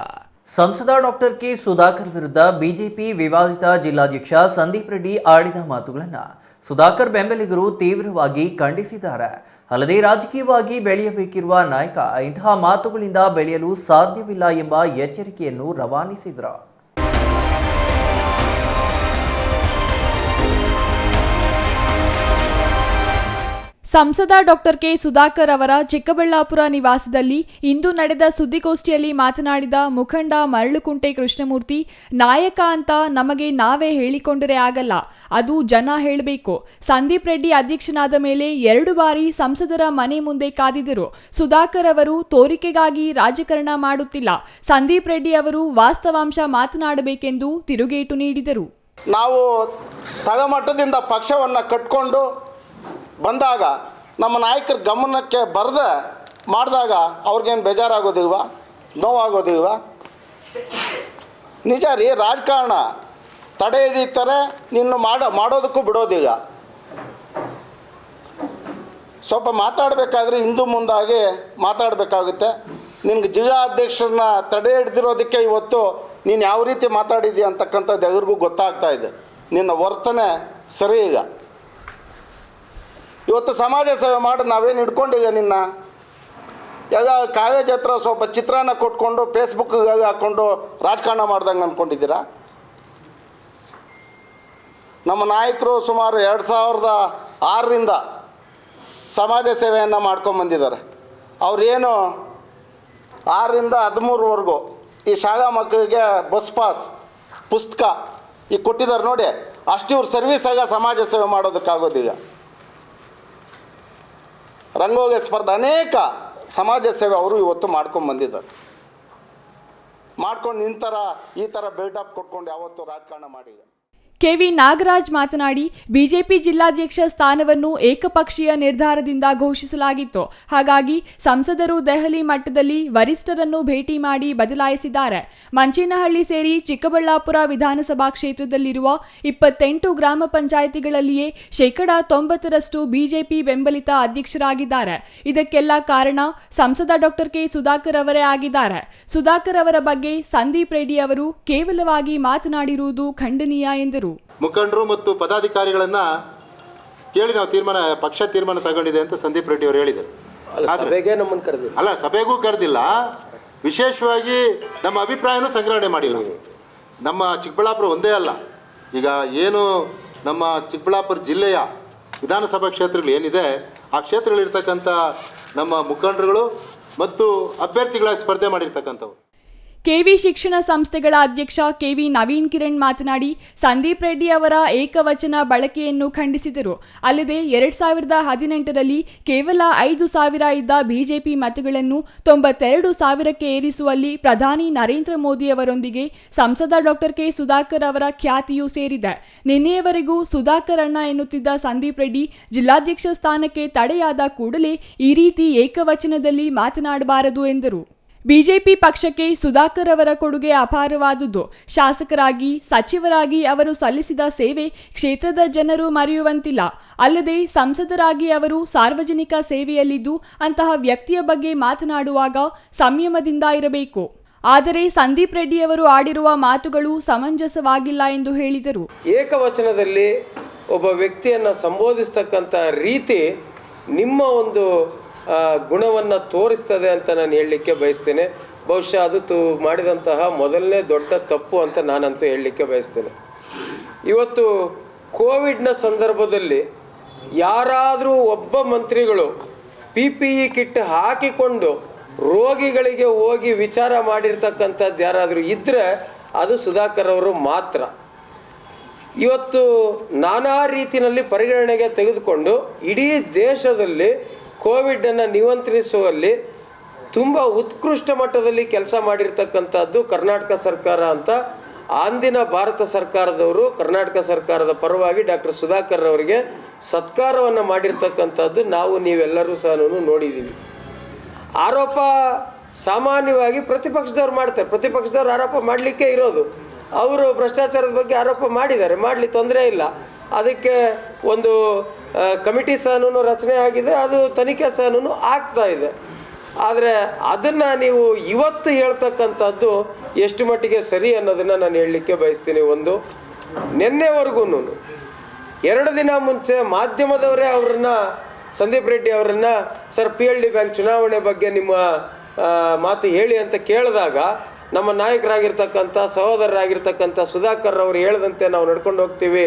ಸಂಸದ ಡಾಕ್ಟರ್ ಕೆ ಸುಧಾಕರ್ ವಿರುದ್ಧ ಬಿಜೆಪಿ ವಿವಾದಿತ ಜಿಲ್ಲಾಧ್ಯಕ್ಷ ಸಂದೀಪ್ ರೆಡ್ಡಿ ಆಡಿದ ಮಾತುಗಳನ್ನು ಸುಧಾಕರ್ ಬೆಂಬಲಿಗರು ತೀವ್ರವಾಗಿ ಖಂಡಿಸಿದ್ದಾರೆ. ಅಲ್ಲದೆ ರಾಜಕೀಯವಾಗಿ ಬೆಳೆಯಬೇಕಿರುವ ನಾಯಕ ಇಂತಹ ಮಾತುಗಳಿಂದ ಬೆಳೆಯಲು ಸಾಧ್ಯವಿಲ್ಲ ಎಂಬ ಎಚ್ಚರಿಕೆಯನ್ನು ರವಾನಿಸಿದರು. ಸಂಸದ ಡಾಕ್ಟರ್ ಕೆ ಸುಧಾಕರ್ ಅವರ ಚಿಕ್ಕಬಳ್ಳಾಪುರ ನಿವಾಸದಲ್ಲಿ ಇಂದು ನಡೆದ ಸುದ್ದಿಗೋಷ್ಠಿಯಲ್ಲಿ ಮಾತನಾಡಿದ ಮುಖಂಡ ಮರಳುಕುಂಟೆ ಕೃಷ್ಣಮೂರ್ತಿ, ನಾಯಕ ಅಂತ ನಮಗೆ ನಾವೇ ಹೇಳಿಕೊಂಡರೆ ಆಗಲ್ಲ, ಅದು ಜನ ಹೇಳಬೇಕು. ಸಂದೀಪ್ ರೆಡ್ಡಿ ಅಧ್ಯಕ್ಷನಾದ ಮೇಲೆ 2 ಬಾರಿ ಸಂಸದರ ಮನೆ ಮುಂದೆ ಕಾದಿದ್ದರು. ಸುಧಾಕರ್ ಅವರು ತೋರಿಕೆಗಾಗಿ ರಾಜಕಾರಣ ಮಾಡುತ್ತಿಲ್ಲ. ಸಂದೀಪ್ ರೆಡ್ಡಿ ಅವರು ವಾಸ್ತವಾಂಶ ಮಾತನಾಡಬೇಕೆಂದು ತಿರುಗೇಟು ನೀಡಿದರು. ನಾವು ತಳಮಟ್ಟದಿಂದ ಪಕ್ಷವನ್ನು ಕಟ್ಕೊಂಡು ಬಂದಾಗ ನಮ್ಮ ನಾಯಕರ ಗಮನಕ್ಕೆ ಬರದೆ ಮಾಡಿದಾಗ ಅವ್ರಿಗೇನು ಬೇಜಾರಾಗೋದಿಲ್ವ, ನೋವಾಗೋದಿಲ್ವ? ನಿಜ ರೀ, ರಾಜಕಾರಣ ತಡೆ ಹಿಡಿತಾರೆ, ನಿನ್ನ ಮಾಡೋದಕ್ಕೂ ಬಿಡೋದಿಲ್ಲ. ಸ್ವಲ್ಪ ಮಾತಾಡಬೇಕಾದ್ರೆ ಹಿಂದು ಮುಂದಾಗಿ ಮಾತಾಡಬೇಕಾಗುತ್ತೆ. ನಿನಗೆ ಜಿಲ್ಲಾ ಅಧ್ಯಕ್ಷರನ್ನ ತಡೆ ಹಿಡ್ದಿರೋದಕ್ಕೆ ಇವತ್ತು ನೀನು ಯಾವ ರೀತಿ ಮಾತಾಡಿದ್ದೀಯ ಅಂತಕ್ಕಂಥದ್ದು ಎಲ್ರಿಗೂ ಗೊತ್ತಾಗ್ತಾ ಇದೆ. ನಿನ್ನ ವರ್ತನೆ ಸರಿ ಇಲ್ಲ. ಇವತ್ತು ಸಮಾಜ ಸೇವೆ ಮಾಡಿ ನಾವೇನು ಹಿಡ್ಕೊಂಡಿಲ್ಲ ನಿನ್ನ. ಎಲ್ಲ ಕಾಲೇಜ್ ಹತ್ರ ಸ್ವಲ್ಪ ಚಿತ್ರಾನ್ನ ಕೊಟ್ಕೊಂಡು ಫೇಸ್ಬುಕ್ಗೆ ಹಾಕ್ಕೊಂಡು ರಾಜಕಾರಣ ಮಾಡ್ದಂಗೆ ಅಂದ್ಕೊಂಡಿದ್ದೀರಾ? ನಮ್ಮ ನಾಯಕರು ಸುಮಾರು 2006ರಿಂದ ಸಮಾಜ ಸೇವೆಯನ್ನು ಮಾಡ್ಕೊಂಬಂದಿದ್ದಾರೆ. ಅವ್ರೇನು 6ರಿಂದ 13ವರೆಗೂ ಈ ಶಾಲಾ ಮಕ್ಕಳಿಗೆ ಬಸ್ ಪಾಸ್, ಪುಸ್ತಕ ಈಗ ಕೊಟ್ಟಿದ್ದಾರೆ ನೋಡಿ. ಅಷ್ಟು ಇವ್ರು ಸರ್ವೀಸಾಗ ಸಮಾಜ ಸೇವೆ ಮಾಡೋದಕ್ಕಾಗೋದಿಲ್ಲ. ರಂಗೋಲಿ ಸ್ಪರ್ಧೆ, ಅನೇಕ ಸಮಾಜ ಸೇವೆ ಅವರು ಇವತ್ತು ಮಾಡ್ಕೊಂಬಂದಿದ್ದಾರೆ. ಮಾಡ್ಕೊಂಡು ಈ ಥರ ಬಿಲ್ಡಪ್ ಕೊಟ್ಕೊಂಡು ಯಾವತ್ತೂ ರಾಜಕಾರಣ ಮಾಡಿಲ್ಲ. ಕೆವಿ ನಾಗರಾಜ್ ಮಾತನಾಡಿ, ಬಿಜೆಪಿ ಜಿಲ್ಲಾಧ್ಯಕ್ಷ ಸ್ಥಾನವನ್ನು ಏಕಪಕ್ಷೀಯ ನಿರ್ಧಾರದಿಂದ ಘೋಷಿಸಲಾಗಿತ್ತು. ಹಾಗಾಗಿ ಸಂಸದರು ದೆಹಲಿ ಮಟ್ಟದಲ್ಲಿ ವರಿಷ್ಠರನ್ನು ಭೇಟಿ ಮಾಡಿ ಬದಲಾಯಿಸಿದ್ದಾರೆ. ಮಂಚೇನಹಳ್ಳಿ ಸೇರಿ ಚಿಕ್ಕಬಳ್ಳಾಪುರ ವಿಧಾನಸಭಾ ಕ್ಷೇತ್ರದಲ್ಲಿರುವ 28 ಗ್ರಾಮ ಪಂಚಾಯಿತಿಗಳಲ್ಲಿಯೇ 90% ಬಿಜೆಪಿ ಬೆಂಬಲಿತ ಅಧ್ಯಕ್ಷರಾಗಿದ್ದಾರೆ. ಇದಕ್ಕೆಲ್ಲ ಕಾರಣ ಸಂಸದ ಡಾಕ್ಟರ್ ಕೆ ಸುಧಾಕರ್ ಅವರೇ ಆಗಿದ್ದಾರೆ. ಸುಧಾಕರ್ ಅವರ ಬಗ್ಗೆ ಸಂದೀಪ್ ರೆಡ್ಡಿ ಅವರು ಕೇವಲವಾಗಿ ಮಾತನಾಡಿರುವುದು ಖಂಡನೀಯ ಎಂದರು. ಮುಖಂಡರು ಮತ್ತು ಪದಾಧಿಕಾರಿಗಳನ್ನ ಕೇಳಿ ನಾವು ಪಕ್ಷ ತೀರ್ಮಾನ ತಗೊಂಡಿದೆ ಅಂತ ಸಂದೀಪ್ ರೆಡ್ಡಿ ಅವರು ಹೇಳಿದರು. ಅಲ್ಲ, ಸಭೆಗೂ ಕರೆದಿಲ್ಲ. ವಿಶೇಷವಾಗಿ ನಮ್ಮ ಅಭಿಪ್ರಾಯನೂ ಸಂಗ್ರಹಣೆ ಮಾಡಿಲ್ಲ. ನಮ್ಮ ಚಿಕ್ಕಬಳ್ಳಾಪುರ ಒಂದೇ ಅಲ್ಲ, ಈಗ ಏನು ನಮ್ಮ ಚಿಕ್ಕಬಳ್ಳಾಪುರ ಜಿಲ್ಲೆಯ ವಿಧಾನಸಭಾ ಕ್ಷೇತ್ರಗಳು ಏನಿದೆ, ಆ ಕ್ಷೇತ್ರಗಳಿರ್ತಕ್ಕಂಥ ನಮ್ಮ ಮುಖಂಡರುಗಳು ಮತ್ತು ಅಭ್ಯರ್ಥಿಗಳಾಗಿ ಸ್ಪರ್ಧೆ ಮಾಡಿರ್ತಕ್ಕಂಥವ್ರು. ಕೆವಿ ಶಿಕ್ಷಣ ಸಂಸ್ಥೆಗಳ ಅಧ್ಯಕ್ಷ ಕೆವಿ ನವೀನ್ ಕಿರಣ್ ಮಾತನಾಡಿ, ಸಂದೀಪ್ ರೆಡ್ಡಿ ಅವರ ಏಕವಚನ ಬಳಕೆಯನ್ನು ಖಂಡಿಸಿದರು. ಅಲ್ಲದೆ 2018ರಲ್ಲಿ ಕೇವಲ 5,000 ಇದ್ದ ಬಿಜೆಪಿ ಮತಗಳನ್ನು 92,000ಕ್ಕೆ ಏರಿಸುವಲ್ಲಿ ಪ್ರಧಾನಿ ನರೇಂದ್ರ ಮೋದಿ ಅವರೊಂದಿಗೆ ಸಂಸದ ಡಾಕ್ಟರ್ ಕೆ ಸುಧಾಕರ್ ಅವರ ಖ್ಯಾತಿಯೂ ಸೇರಿದೆ. ನಿನ್ನೆಯವರೆಗೂ ಸುಧಾಕರ್ ಅಣ್ಣ ಎನ್ನುತ್ತಿದ್ದ ಸಂದೀಪ್ ರೆಡ್ಡಿ ಜಿಲ್ಲಾಧ್ಯಕ್ಷ ಸ್ಥಾನಕ್ಕೆ ತಡೆಯಾದ ಕೂಡಲೇ ಈ ರೀತಿ ಏಕವಚನದಲ್ಲಿ ಮಾತನಾಡಬಾರದು ಎಂದರು. ಬಿಜೆಪಿ ಪಕ್ಷಕ್ಕೆ ಸುಧಾಕರ್ ಅವರ ಕೊಡುಗೆ ಅಪಾರವಾದುದು. ಶಾಸಕರಾಗಿ, ಸಚಿವರಾಗಿ ಅವರು ಸಲ್ಲಿಸಿದ ಸೇವೆ ಕ್ಷೇತ್ರದ ಜನರು ಮರೆಯುವಂತಿಲ್ಲ. ಅಲ್ಲದೆ ಸಂಸದರಾಗಿ ಅವರು ಸಾರ್ವಜನಿಕ ಸೇವೆಯಲ್ಲಿದ್ದು ಅಂತಹ ವ್ಯಕ್ತಿಯ ಬಗ್ಗೆ ಮಾತನಾಡುವಾಗ ಸಂಯಮದಿಂದ ಇರಬೇಕು. ಆದರೆ ಸಂದೀಪ್ ರೆಡ್ಡಿ ಅವರು ಆಡಿರುವ ಮಾತುಗಳು ಸಮಂಜಸವಾಗಿಲ್ಲ ಎಂದು ಹೇಳಿದರು. ಏಕವಚನದಲ್ಲಿ ಒಬ್ಬ ವ್ಯಕ್ತಿಯನ್ನು ಸಂಬೋಧಿಸ್ತಕ್ಕಂಥ ರೀತಿ ನಿಮ್ಮ ಒಂದು ಗುಣವನ್ನು ತೋರಿಸ್ತದೆ ಅಂತ ನಾನು ಹೇಳಲಿಕ್ಕೆ ಬಯಸ್ತೇನೆ. ಬಹುಶಃ ಅದು ಮಾಡಿದಂತಹ ಮೊದಲನೇ ದೊಡ್ಡ ತಪ್ಪು ಅಂತ ನಾನಂತೂ ಹೇಳಲಿಕ್ಕೆ ಬಯಸ್ತೇನೆ. ಇವತ್ತು ಕೋವಿಡ್ನ ಸಂದರ್ಭದಲ್ಲಿ ಯಾರಾದರೂ ಒಬ್ಬ ಮಂತ್ರಿಗಳು PPE ಕಿಟ್ ಹಾಕಿಕೊಂಡು ರೋಗಿಗಳಿಗೆ ಹೋಗಿ ವಿಚಾರ ಮಾಡಿರ್ತಕ್ಕಂಥದ್ದು ಯಾರಾದರೂ ಇದ್ದರೆ ಅದು ಸುಧಾಕರ್ ಅವರು ಮಾತ್ರ. ಇವತ್ತು ನಾನಾ ರೀತಿಯಲ್ಲಿ ಪರಿಗಣನೆಗೆ ತೆಗೆದುಕೊಂಡು ಇಡೀ ದೇಶದಲ್ಲಿ ಕೋವಿಡನ್ನು ನಿಯಂತ್ರಿಸುವಲ್ಲಿ ತುಂಬ ಉತ್ಕೃಷ್ಟ ಮಟ್ಟದಲ್ಲಿ ಕೆಲಸ ಮಾಡಿರ್ತಕ್ಕಂಥದ್ದು ಕರ್ನಾಟಕ ಸರ್ಕಾರ ಅಂತ ಅಂದಿನ ಭಾರತ ಸರ್ಕಾರದವರು ಕರ್ನಾಟಕ ಸರ್ಕಾರದ ಪರವಾಗಿ ಡಾಕ್ಟರ್ ಸುಧಾಕರ್ ಅವರಿಗೆ ಸತ್ಕಾರವನ್ನು ಮಾಡಿರ್ತಕ್ಕಂಥದ್ದು ನಾವು ನೀವೆಲ್ಲರೂ ಸಹ ನೋಡಿದ್ದೀವಿ. ಆರೋಪ ಸಾಮಾನ್ಯವಾಗಿ ಪ್ರತಿಪಕ್ಷದವ್ರು ಮಾಡ್ತಾರೆ. ಪ್ರತಿಪಕ್ಷದವ್ರು ಆರೋಪ ಮಾಡಲಿಕ್ಕೆ ಇರೋದು. ಅವರು ಭ್ರಷ್ಟಾಚಾರದ ಬಗ್ಗೆ ಆರೋಪ ಮಾಡಿದ್ದಾರೆ, ಮಾಡಲಿ ತೊಂದರೆ ಇಲ್ಲ. ಅದಕ್ಕೆ ಒಂದು ಕಮಿಟಿ ಸಹ ರಚನೆ ಆಗಿದೆ, ಅದು ತನಿಖೆ ಸಹ ಆಗ್ತಾ ಇದೆ. ಆದರೆ ಅದನ್ನು ನೀವು ಇವತ್ತು ಹೇಳ್ತಕ್ಕಂಥದ್ದು ಎಷ್ಟು ಮಟ್ಟಿಗೆ ಸರಿ ಅನ್ನೋದನ್ನು ನಾನು ಹೇಳಲಿಕ್ಕೆ ಬಯಸ್ತೀನಿ. ಒಂದು, ನಿನ್ನೆವರೆಗೂ 2 ದಿನ ಮುಂಚೆ ಮಾಧ್ಯಮದವರೇ ಅವರನ್ನು, ಸಂದೀಪ್ ರೆಡ್ಡಿ ಅವರನ್ನು, ಸರ್ PLD ಬ್ಯಾಂಕ್ ಚುನಾವಣೆ ಬಗ್ಗೆ ನಿಮ್ಮ ಮಾತು ಹೇಳಿ ಅಂತ ಕೇಳಿದಾಗ ನಮ್ಮ ನಾಯಕರಾಗಿರ್ತಕ್ಕಂಥ ಸಹೋದರರಾಗಿರ್ತಕ್ಕಂಥ ಸುಧಾಕರ್ ಅವರು ಹೇಳಿದಂತೆ ನಾವು ನಡ್ಕೊಂಡು ಹೋಗ್ತೀವಿ,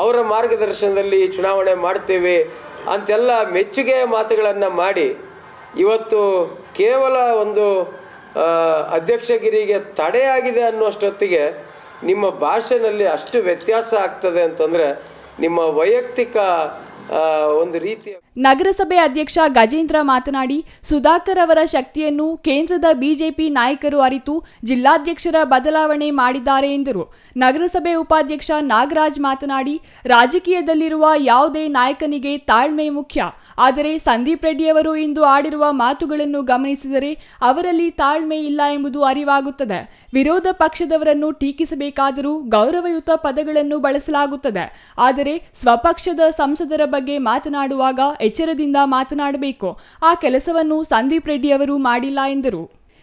ಅವರ ಮಾರ್ಗದರ್ಶನದಲ್ಲಿ ಚುನಾವಣೆ ಮಾಡ್ತೀವಿ ಅಂತೆಲ್ಲ ಮೆಚ್ಚುಗೆಯ ಮಾತುಗಳನ್ನು ಮಾಡಿ ಇವತ್ತು ಕೇವಲ ಒಂದು ಅಧ್ಯಕ್ಷಗಿರಿಗೆ ತಡೆಯಾಗಿದೆ ಅನ್ನೋಷ್ಟೊತ್ತಿಗೆ ನಿಮ್ಮ ಭಾಷೆನಲ್ಲಿ ಅಷ್ಟು ವ್ಯತ್ಯಾಸ ಆಗ್ತದೆ ಅಂತಂದರೆ ನಿಮ್ಮ ವೈಯಕ್ತಿಕ ಒಂದು ರೀತಿಯ. ನಗರಸಭೆ ಅಧ್ಯಕ್ಷ ಗಜೇಂದ್ರ ಮಾತನಾಡಿ, ಸುಧಾಕರ್ ಅವರ ಶಕ್ತಿಯನ್ನು ಕೇಂದ್ರದ ಬಿಜೆಪಿ ನಾಯಕರು ಅರಿತು ಜಿಲ್ಲಾಧ್ಯಕ್ಷರ ಬದಲಾವಣೆ ಮಾಡಿದ್ದಾರೆ ಎಂದರು. ನಗರಸಭೆ ಉಪಾಧ್ಯಕ್ಷ ನಾಗರಾಜ್ ಮಾತನಾಡಿ, ರಾಜಕೀಯದಲ್ಲಿರುವ ಯಾವುದೇ ನಾಯಕನಿಗೆ ತಾಳ್ಮೆ ಮುಖ್ಯ. ಆದರೆ ಸಂದೀಪ್ ರೆಡ್ಡಿಯವರು ಇಂದು ಆಡಿರುವ ಮಾತುಗಳನ್ನು ಗಮನಿಸಿದರೆ ಅವರಲ್ಲಿ ತಾಳ್ಮೆ ಇಲ್ಲ ಎಂಬುದು ಅರಿವಾಗುತ್ತದೆ. ವಿರೋಧ ಪಕ್ಷದವರನ್ನು ಟೀಕಿಸಬೇಕಾದರೂ ಗೌರವಯುತ ಪದಗಳನ್ನು ಬಳಸಲಾಗುತ್ತದೆ. ಆದರೆ ಸ್ವಪಕ್ಷದ ಸಂಸದರ ಬಗ್ಗೆ ಮಾತನಾಡುವಾಗ ಎಚ್ಚರದಿಂದ ಮಾತನಾಡಬೇಕು. ಆ ಕೆಲಸವನ್ನು ಸಂದೀಪ್ ರೆಡ್ಡಿ ಅವರು ಮಾಡಿಲ್ಲ ಎಂದರು.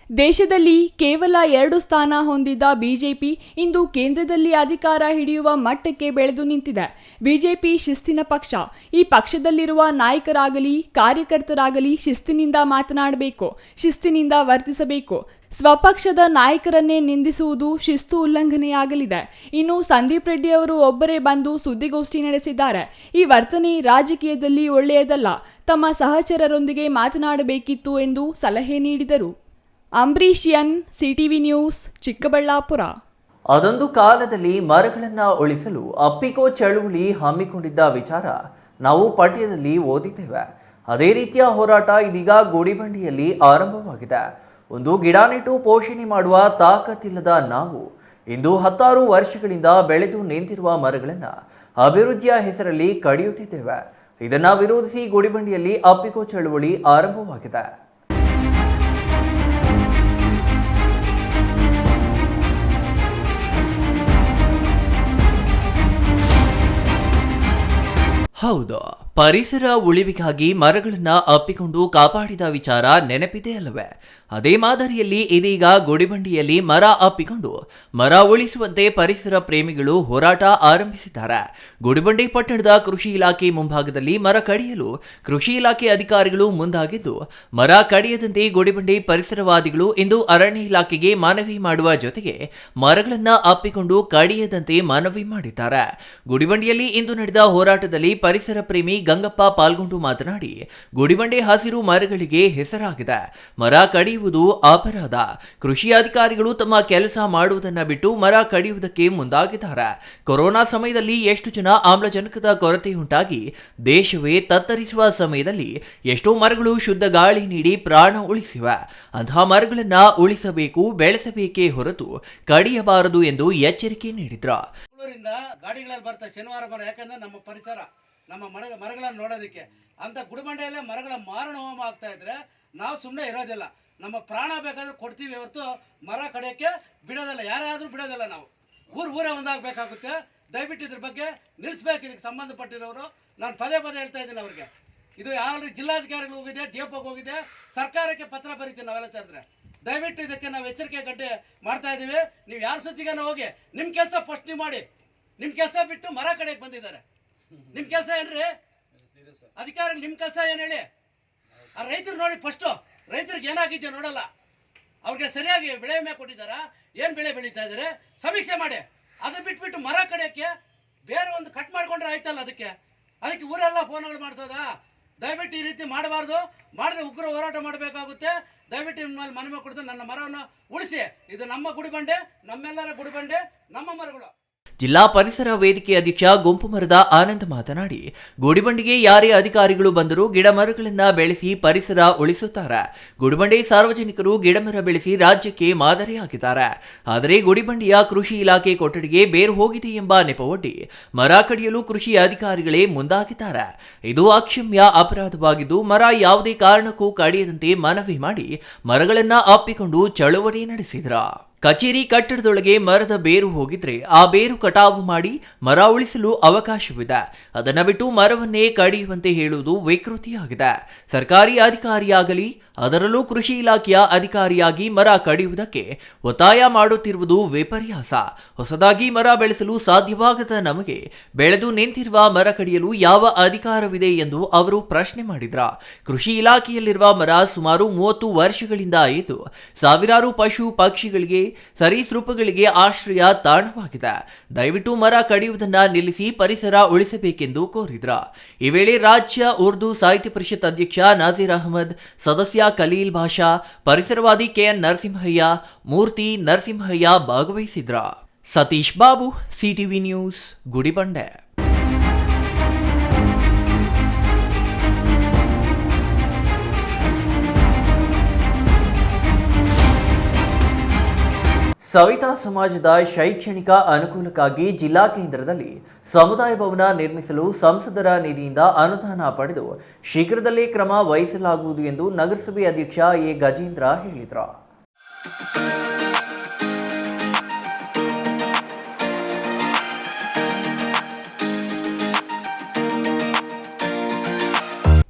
ದೇಶದಲ್ಲಿ ಕೇವಲ 2 ಸ್ಥಾನ ಹೊಂದಿದ್ದ ಬಿಜೆಪಿ ಇಂದು ಕೇಂದ್ರದಲ್ಲಿ ಅಧಿಕಾರ ಹಿಡಿಯುವ ಮಟ್ಟಕ್ಕೆ ಬೆಳೆದು ನಿಂತಿದೆ. ಬಿಜೆಪಿ ಶಿಸ್ತಿನ ಪಕ್ಷ. ಈ ಪಕ್ಷದಲ್ಲಿರುವ ನಾಯಕರಾಗಲಿ ಕಾರ್ಯಕರ್ತರಾಗಲಿ ಶಿಸ್ತಿನಿಂದ ಮಾತನಾಡಬೇಕು, ಶಿಸ್ತಿನಿಂದ ವರ್ತಿಸಬೇಕು. ಸ್ವಪಕ್ಷದ ನಾಯಕರನ್ನೇ ನಿಂದಿಸುವುದು ಶಿಸ್ತು ಉಲ್ಲಂಘನೆಯಾಗಲಿದೆ. ಇನ್ನು ಸಂದೀಪ್ ರೆಡ್ಡಿ ಅವರು ಒಬ್ಬರೇ ಬಂದು ಸುದ್ದಿಗೋಷ್ಠಿ ನಡೆಸಿದ್ದಾರೆ. ಈ ವರ್ತನೆ ರಾಜಕೀಯದಲ್ಲಿ ಒಳ್ಳೆಯದಲ್ಲ. ತಮ್ಮ ಸಹಚರರೊಂದಿಗೆ ಮಾತನಾಡಬೇಕಿತ್ತು ಎಂದು ಸಲಹೆ ನೀಡಿದರು. Ambarish N, CTV news, Chikkaballapur. ಅದೊಂದು ಕಾಲದಲ್ಲಿ ಮರಗಳನ್ನು ಉಳಿಸಲು ಅಪ್ಪಿಕೋ ಚಳುವಳಿ ಹಮ್ಮಿಕೊಂಡಿದ್ದ ವಿಚಾರ ನಾವು ಪಠ್ಯದಲ್ಲಿ ಓದಿದ್ದೇವೆ. ಅದೇ ರೀತಿಯ ಹೋರಾಟ ಇದೀಗ ಗುಡಿಬಂಡೆಯಲ್ಲಿ ಆರಂಭವಾಗಿದೆ. ಒಂದು ಗಿಡ ನೆಟ್ಟು ಪೋಷಣೆ ಮಾಡುವ ತಾಕತ್ತಿಲ್ಲದ ನಾವು ಇಂದು 10 ವರ್ಷಗಳಿಂದ ಬೆಳೆದು ನಿಂತಿರುವ ಮರಗಳನ್ನು ಅಭಿವೃದ್ಧಿಯ ಹೆಸರಲ್ಲಿ ಕಡಿಯುತ್ತಿದ್ದೇವೆ. ಇದನ್ನು ವಿರೋಧಿಸಿ ಗುಡಿಬಂಡೆಯಲ್ಲಿ ಅಪ್ಪಿಕೋ ಚಳುವಳಿ ಆರಂಭವಾಗಿದೆ. ಹೌದು, ಪರಿಸರ ಉಳಿವಿಗಾಗಿ ಮರಗಳನ್ನ ಅಪ್ಪಿಕೊಂಡು ಕಾಪಾಡಿದ ವಿಚಾರ ನೆನಪಿದೆ ಅಲ್ಲವೇ? ಅದೇ ಮಾದರಿಯಲ್ಲಿ ಇದೀಗ ಗುಡಿಬಂಡೆಯಲ್ಲಿ ಮರ ಅಪ್ಪಿಕೊಂಡು ಮರ ಉಳಿಸುವಂತೆ ಪರಿಸರ ಪ್ರೇಮಿಗಳು ಹೋರಾಟ ಆರಂಭಿಸಿದ್ದಾರೆ. ಗುಡಿಬಂಡೆ ಪಟ್ಟಣದ ಕೃಷಿ ಇಲಾಖೆ ಮುಂಭಾಗದಲ್ಲಿ ಮರ ಕಡಿಯಲು ಕೃಷಿ ಇಲಾಖೆ ಅಧಿಕಾರಿಗಳು ಮುಂದಾಗಿದ್ದು, ಮರ ಕಡಿಯದಂತೆ ಗುಡಿಬಂಡೆ ಪರಿಸರವಾದಿಗಳು ಇಂದು ಅರಣ್ಯ ಇಲಾಖೆಗೆ ಮನವಿ ಮಾಡುವ ಜೊತೆಗೆ ಮರಗಳನ್ನ ಅಪ್ಪಿಕೊಂಡು ಕಡಿಯದಂತೆ ಮನವಿ ಮಾಡಿದ್ದಾರೆ. ಗುಡಿಬಂಡೆಯಲ್ಲಿ ಇಂದು ನಡೆದ ಹೋರಾಟದಲ್ಲಿ ಪರಿಸರ ಪ್ರೇಮಿ ಗಂಗಪ್ಪ ಪಾಲ್ಗೊಂಡು ಮಾತನಾಡಿ, ಗುಡಿಬಂಡೆ ಹಸಿರು ಮರಗಳಿಗೆ ಹೆಸರಾಗಿದೆ. ಮರ ಕಡಿಯುವುದು ಅಪರಾಧ. ಕೃಷಿ ಅಧಿಕಾರಿಗಳು ತಮ್ಮ ಕೆಲಸ ಮಾಡುವುದನ್ನ ಬಿಟ್ಟು ಮರ ಕಡಿಯುವುದಕ್ಕೆ ಮುಂದಾಗಿದ್ದಾರೆ. ಕೊರೋನಾ ಸಮಯದಲ್ಲಿ ಎಷ್ಟು ಜನ ಆಮ್ಲಜನಕದ ಕೊರತೆಯುಂಟಾಗಿ ದೇಶವೇ ತತ್ತರಿಸುವ ಸಮಯದಲ್ಲಿ ಎಷ್ಟೋ ಮರಗಳು ಶುದ್ಧ ಗಾಳಿ ನೀಡಿ ಪ್ರಾಣ ಉಳಿಸಿವೆ. ಅಂತಹ ಮರಗಳನ್ನ ಉಳಿಸಬೇಕು, ಬೆಳೆಸಬೇಕೇ ಹೊರತು ಕಡಿಯಬಾರದು ಎಂದು ಎಚ್ಚರಿಕೆ ನೀಡಿದ್ರು. ಗಾಡಿಗಳಲ್ಲಿ ಬರ್ತಾರೆ ಶನಿವಾರ ಬರ, ಯಾಕಂದ್ರೆ ನಮ್ಮ ಪರಿಸರ ನಮ್ಮ ಮರಗಳನ್ನು ನೋಡೋದಕ್ಕೆ ಅಂತ ಗುಡಿಬಂಡೆಯಲ್ಲೇ ಮರಗಳ ಮಾರಣ ಹೋಮ ಆಗ್ತಾ ಇದ್ರೆ ನಾವು ಸುಮ್ಮನೆ ಇರೋದಿಲ್ಲ. ನಮ್ಮ ಪ್ರಾಣ ಬೇಕಾದ್ರೆ ಕೊಡ್ತೀವಿ ಹೊರತು ಮರ ಕಡಿಯೋಕ್ಕೆ ಬಿಡೋದಿಲ್ಲ, ಯಾರಾದ್ರೂ ಬಿಡೋದಿಲ್ಲ. ನಾವು ಊರೇ ಒಂದಾಗಬೇಕಾಗುತ್ತೆ. ದಯವಿಟ್ಟು ಇದ್ರ ಬಗ್ಗೆ ನಿಲ್ಲಿಸ್ಬೇಕು. ಇದಕ್ಕೆ ಸಂಬಂಧಪಟ್ಟಿರೋರು ನಾನು ಪದೇ ಹೇಳ್ತಾ ಇದ್ದೀನಿ ಅವ್ರಿಗೆ. ಇದು ಯಾವ ಜಿಲ್ಲಾಧಿಕಾರಿಗಳು ಹೋಗಿದೆ, ಡಿಎಫ್ಒಗೆ ಹೋಗಿದೆ, ಸರ್ಕಾರಕ್ಕೆ ಪತ್ರ ಬರೀತೀವಿ ನಾವೆಲ್ಲ ಸೇರಿದ್ರೆ. ದಯವಿಟ್ಟು ಇದಕ್ಕೆ ನಾವು ಎಚ್ಚರಿಕೆ ಗಡ್ಡೆ ಮಾಡ್ತಾ ಇದ್ದೀವಿ. ನೀವು ಯಾರ ಸುದ್ದಿಗೆ ಹೋಗಿ ನಿಮ್ಮ ಕೆಲಸ ಫಸ್ಟ್ ನೀವು ಮಾಡಿ. ನಿಮ್ಮ ಕೆಲಸ ಬಿಟ್ಟು ಮರ ಕಡೆಗೆ ಬಂದಿದ್ದಾರೆ. ನಿಮ್ಮ ಕೆಲಸ ಏನ್ರಿ ಅಧಿಕಾರಿ? ನಿಮ್ಮ ಕೆಲಸ ಏನು ಹೇಳಿ? ಆ ರೈತರು ನೋಡಿ, ಫಸ್ಟು ರೈತರಿಗೆ ಏನಾಗಿದೆಯೋ ನೋಡಲ್ಲ. ಅವ್ರಿಗೆ ಸರಿಯಾಗಿ ಬೆಳೆ ವಿಮೆ ಕೊಟ್ಟಿದ್ದಾರಾ, ಏನು ಬೆಳೆ ಬೆಳೀತಾ ಇದ್ದಾರೆ ಸಮೀಕ್ಷೆ ಮಾಡಿ. ಅದು ಬಿಟ್ಬಿಟ್ಟು ಮರ ಕಡೆಯೋಕ್ಕೆ ಬೇರೆ ಒಂದು ಕಟ್ ಮಾಡ್ಕೊಂಡ್ರೆ ಆಯ್ತಲ್ಲ. ಅದಕ್ಕೆ ಊರೆಲ್ಲ ಫೋನ್ಗಳು ಮಾಡಿಸೋದಾ? ದಯವಿಟ್ಟು ಈ ರೀತಿ ಮಾಡಬಾರ್ದು. ಮಾಡಿದ್ರೆ ಉಗ್ರ ಹೋರಾಟ ಮಾಡಬೇಕಾಗುತ್ತೆ. ದಯವಿಟ್ಟು ನಿಮ್ಮಲ್ಲಿ ಮನವಿ ಕೊಡ್ತಾರೆ, ನನ್ನ ಮರವನ್ನು ಉಳಿಸಿ. ಇದು ನಮ್ಮ ಗುಡಿಬಂಡೆ, ನಮ್ಮೆಲ್ಲರ ಗುಡಿಬಂಡೆ, ನಮ್ಮ ಮರಗಳು. ಜಿಲ್ಲಾ ಪರಿಸರ ವೇದಿಕೆ ಅಧ್ಯಕ್ಷ ಗುಂಪು ಮರದ ಆನಂದ್ ಮಾತನಾಡಿ, ಗುಡಿಬಂಡೆಗೆ ಯಾರೇ ಅಧಿಕಾರಿಗಳು ಬಂದರೂ ಗಿಡ ಮರಗಳನ್ನ ಬೆಳೆಸಿ ಪರಿಸರ ಉಳಿಸುತ್ತಾರೆ. ಗುಡಿಬಂಡೆ ಸಾರ್ವಜನಿಕರು ಗಿಡಮರ ಬೆಳೆಸಿ ರಾಜ್ಯಕ್ಕೆ ಮಾದರಿಯಾಗಿದ್ದಾರೆ. ಆದರೆ ಗುಡಿಬಂಡೆಯ ಕೃಷಿ ಇಲಾಖೆ ಕೊಠಡಿಗೆ ಬೇರು ಹೋಗಿದೆ ಎಂಬ ನೆಪವೊಡ್ಡಿ ಮರ ಕಡಿಯಲು ಕೃಷಿ ಅಧಿಕಾರಿಗಳೇ ಮುಂದಾಗಿದ್ದಾರೆ. ಇದು ಅಕ್ಷಮ್ಯ ಅಪರಾಧವಾಗಿದ್ದು, ಮರ ಯಾವುದೇ ಕಾರಣಕ್ಕೂ ಕಡಿಯದಂತೆ ಮನವಿ ಮಾಡಿ ಮರಗಳನ್ನ ಅಪ್ಪಿಕೊಂಡು ಚಳುವಳಿ ನಡೆಸಿದ್ರ. ಕಚೇರಿ ಕಟ್ಟಡದೊಳಗೆ ಮರದ ಬೇರು ಹೋಗಿದ್ರೆ ಆ ಬೇರು ಕಟಾವು ಮಾಡಿ ಮರ ಉಳಿಸಲು ಅವಕಾಶವಿದೆ. ಅದನ್ನ ಬಿಟ್ಟು ಮರವನ್ನೇ ಕಡಿಯುವಂತೆ ಹೇಳುವುದು ವಿಕೃತಿಯಾಗಿದೆ. ಸರ್ಕಾರಿ ಅಧಿಕಾರಿಯಾಗಲಿ, ಅದರಲ್ಲೂ ಕೃಷಿ ಇಲಾಖೆಯ ಅಧಿಕಾರಿಯಾಗಿ ಮರ ಕಡಿಯುವುದಕ್ಕೆ ಒತ್ತಾಯ ಮಾಡುತ್ತಿರುವುದು ವಿಪರ್ಯಾಸ. ಹೊಸದಾಗಿ ಮರ ಬೆಳೆಸಲು ಸಾಧ್ಯವಾಗದ ನಮಗೆ ಬೆಳೆದು ನಿಂತಿರುವ ಮರ ಕಡಿಯಲು ಯಾವ ಅಧಿಕಾರವಿದೆ ಎಂದು ಅವರು ಪ್ರಶ್ನೆ ಮಾಡಿದ್ರ. ಕೃಷಿ ಇಲಾಖೆಯಲ್ಲಿರುವ ಮರ ಸುಮಾರು 30 ವರ್ಷಗಳಿಂದ ಇದ್ದು ಸಾವಿರಾರು ಪಶು ಪಕ್ಷಿಗಳಿಗೆ ಸರೀಸೃಪಗಳಿಗೆ ಆಶ್ರಯ ತಾಣವಾಗಿದೆ. ದಯವಿಟ್ಟು ಮರ ಕಡಿಯುವುದನ್ನು ನಿಲ್ಲಿಸಿ ಪರಿಸರ ಉಳಿಸಬೇಕೆಂದು ಕೋರಿದ್ರ. ಈ ವೇಳೆ ರಾಜ್ಯ ಉರ್ದು ಸಾಹಿತ್ಯ ಪರಿಷತ್ ಅಧ್ಯಕ್ಷ ನಾಜೀರ್ ಅಹಮದ್, ಸದಸ್ಯ ಖಲೀಲ್ ಭಾಷಾ, ಪರಿಸರವಾದಿ ಕೆಎನ್ ನರಸಿಂಹಯ್ಯ, ಮೂರ್ತಿ ನರಸಿಂಹಯ್ಯ ಭಾಗವಹಿಸಿದ್ರ. Satish Babu, CTV news, Gudibande. ಸವಿತಾ ಸಮಾಜದ ಶೈಕ್ಷಣಿಕ ಅನುಕೂಲಕ್ಕಾಗಿ ಜಿಲ್ಲಾ ಕೇಂದ್ರದಲ್ಲಿ ಸಮುದಾಯ ಭವನ ನಿರ್ಮಿಸಲು ಸಂಸದರ ನಿಧಿಯಿಂದ ಅನುದಾನ ಪಡೆದು ಶೀಘ್ರದಲ್ಲೇ ಕ್ರಮ ವಹಿಸಲಾಗುವುದು ಎಂದು ನಗರಸಭೆ ಅಧ್ಯಕ್ಷ ಎ ಗಜೇಂದ್ರ ಹೇಳಿದರು.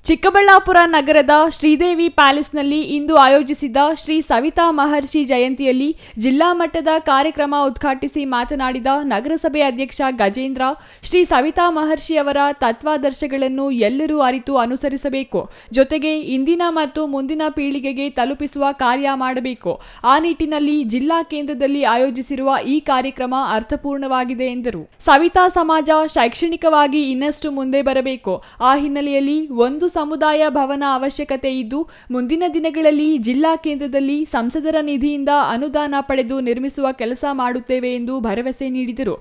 ಚಿಕ್ಕಬಳ್ಳಾಪುರ ನಗರದ ಶ್ರೀದೇವಿ ಪ್ಯಾಲೇಸ್ನಲ್ಲಿ ಇಂದು ಆಯೋಜಿಸಿದ್ದ ಶ್ರೀ ಸವಿತಾ ಮಹರ್ಷಿ ಜಯಂತಿಯಲ್ಲಿ ಜಿಲ್ಲಾ ಮಟ್ಟದ ಕಾರ್ಯಕ್ರಮ ಉದ್ಘಾಟಿಸಿ ಮಾತನಾಡಿದ ನಗರಸಭೆ ಅಧ್ಯಕ್ಷ ಗಜೇಂದ್ರ, ಶ್ರೀ ಸವಿತಾ ಮಹರ್ಷಿಯವರ ತತ್ವಾದರ್ಶಗಳನ್ನು ಎಲ್ಲರೂ ಅರಿತು ಅನುಸರಿಸಬೇಕು. ಜೊತೆಗೆ ಇಂದಿನ ಮತ್ತು ಮುಂದಿನ ಪೀಳಿಗೆಗೆ ತಲುಪಿಸುವ ಕಾರ್ಯ ಮಾಡಬೇಕು. ಆ ನಿಟ್ಟಿನಲ್ಲಿ ಜಿಲ್ಲಾ ಕೇಂದ್ರದಲ್ಲಿ ಆಯೋಜಿಸಿರುವ ಈ ಕಾರ್ಯಕ್ರಮ ಅರ್ಥಪೂರ್ಣವಾಗಿದೆ ಎಂದರು. ಸವಿತಾ ಸಮಾಜ ಶೈಕ್ಷಣಿಕವಾಗಿ ಇನ್ನಷ್ಟು ಮುಂದೆ ಬರಬೇಕು. ಆ ಹಿನ್ನೆಲೆಯಲ್ಲಿ ಒಂದು ಸಮುದಾಯ ಭವನ ಅವಶ್ಯಕತೆ ಇದ್ದು, ಮುಂದಿನ ದಿನಗಳಲ್ಲಿ ಜಿಲ್ಲಾ ಕೇಂದ್ರದಲ್ಲಿ ಸಂಸದರ ನಿಧಿಯಿಂದ ಅನುದಾನ ಪಡೆದು ನಿರ್ಮಿಸುವ ಕೆಲಸ ಮಾಡುತ್ತೇವೆ ಎಂದು ಭರವಸೆ ನೀಡಿದರು.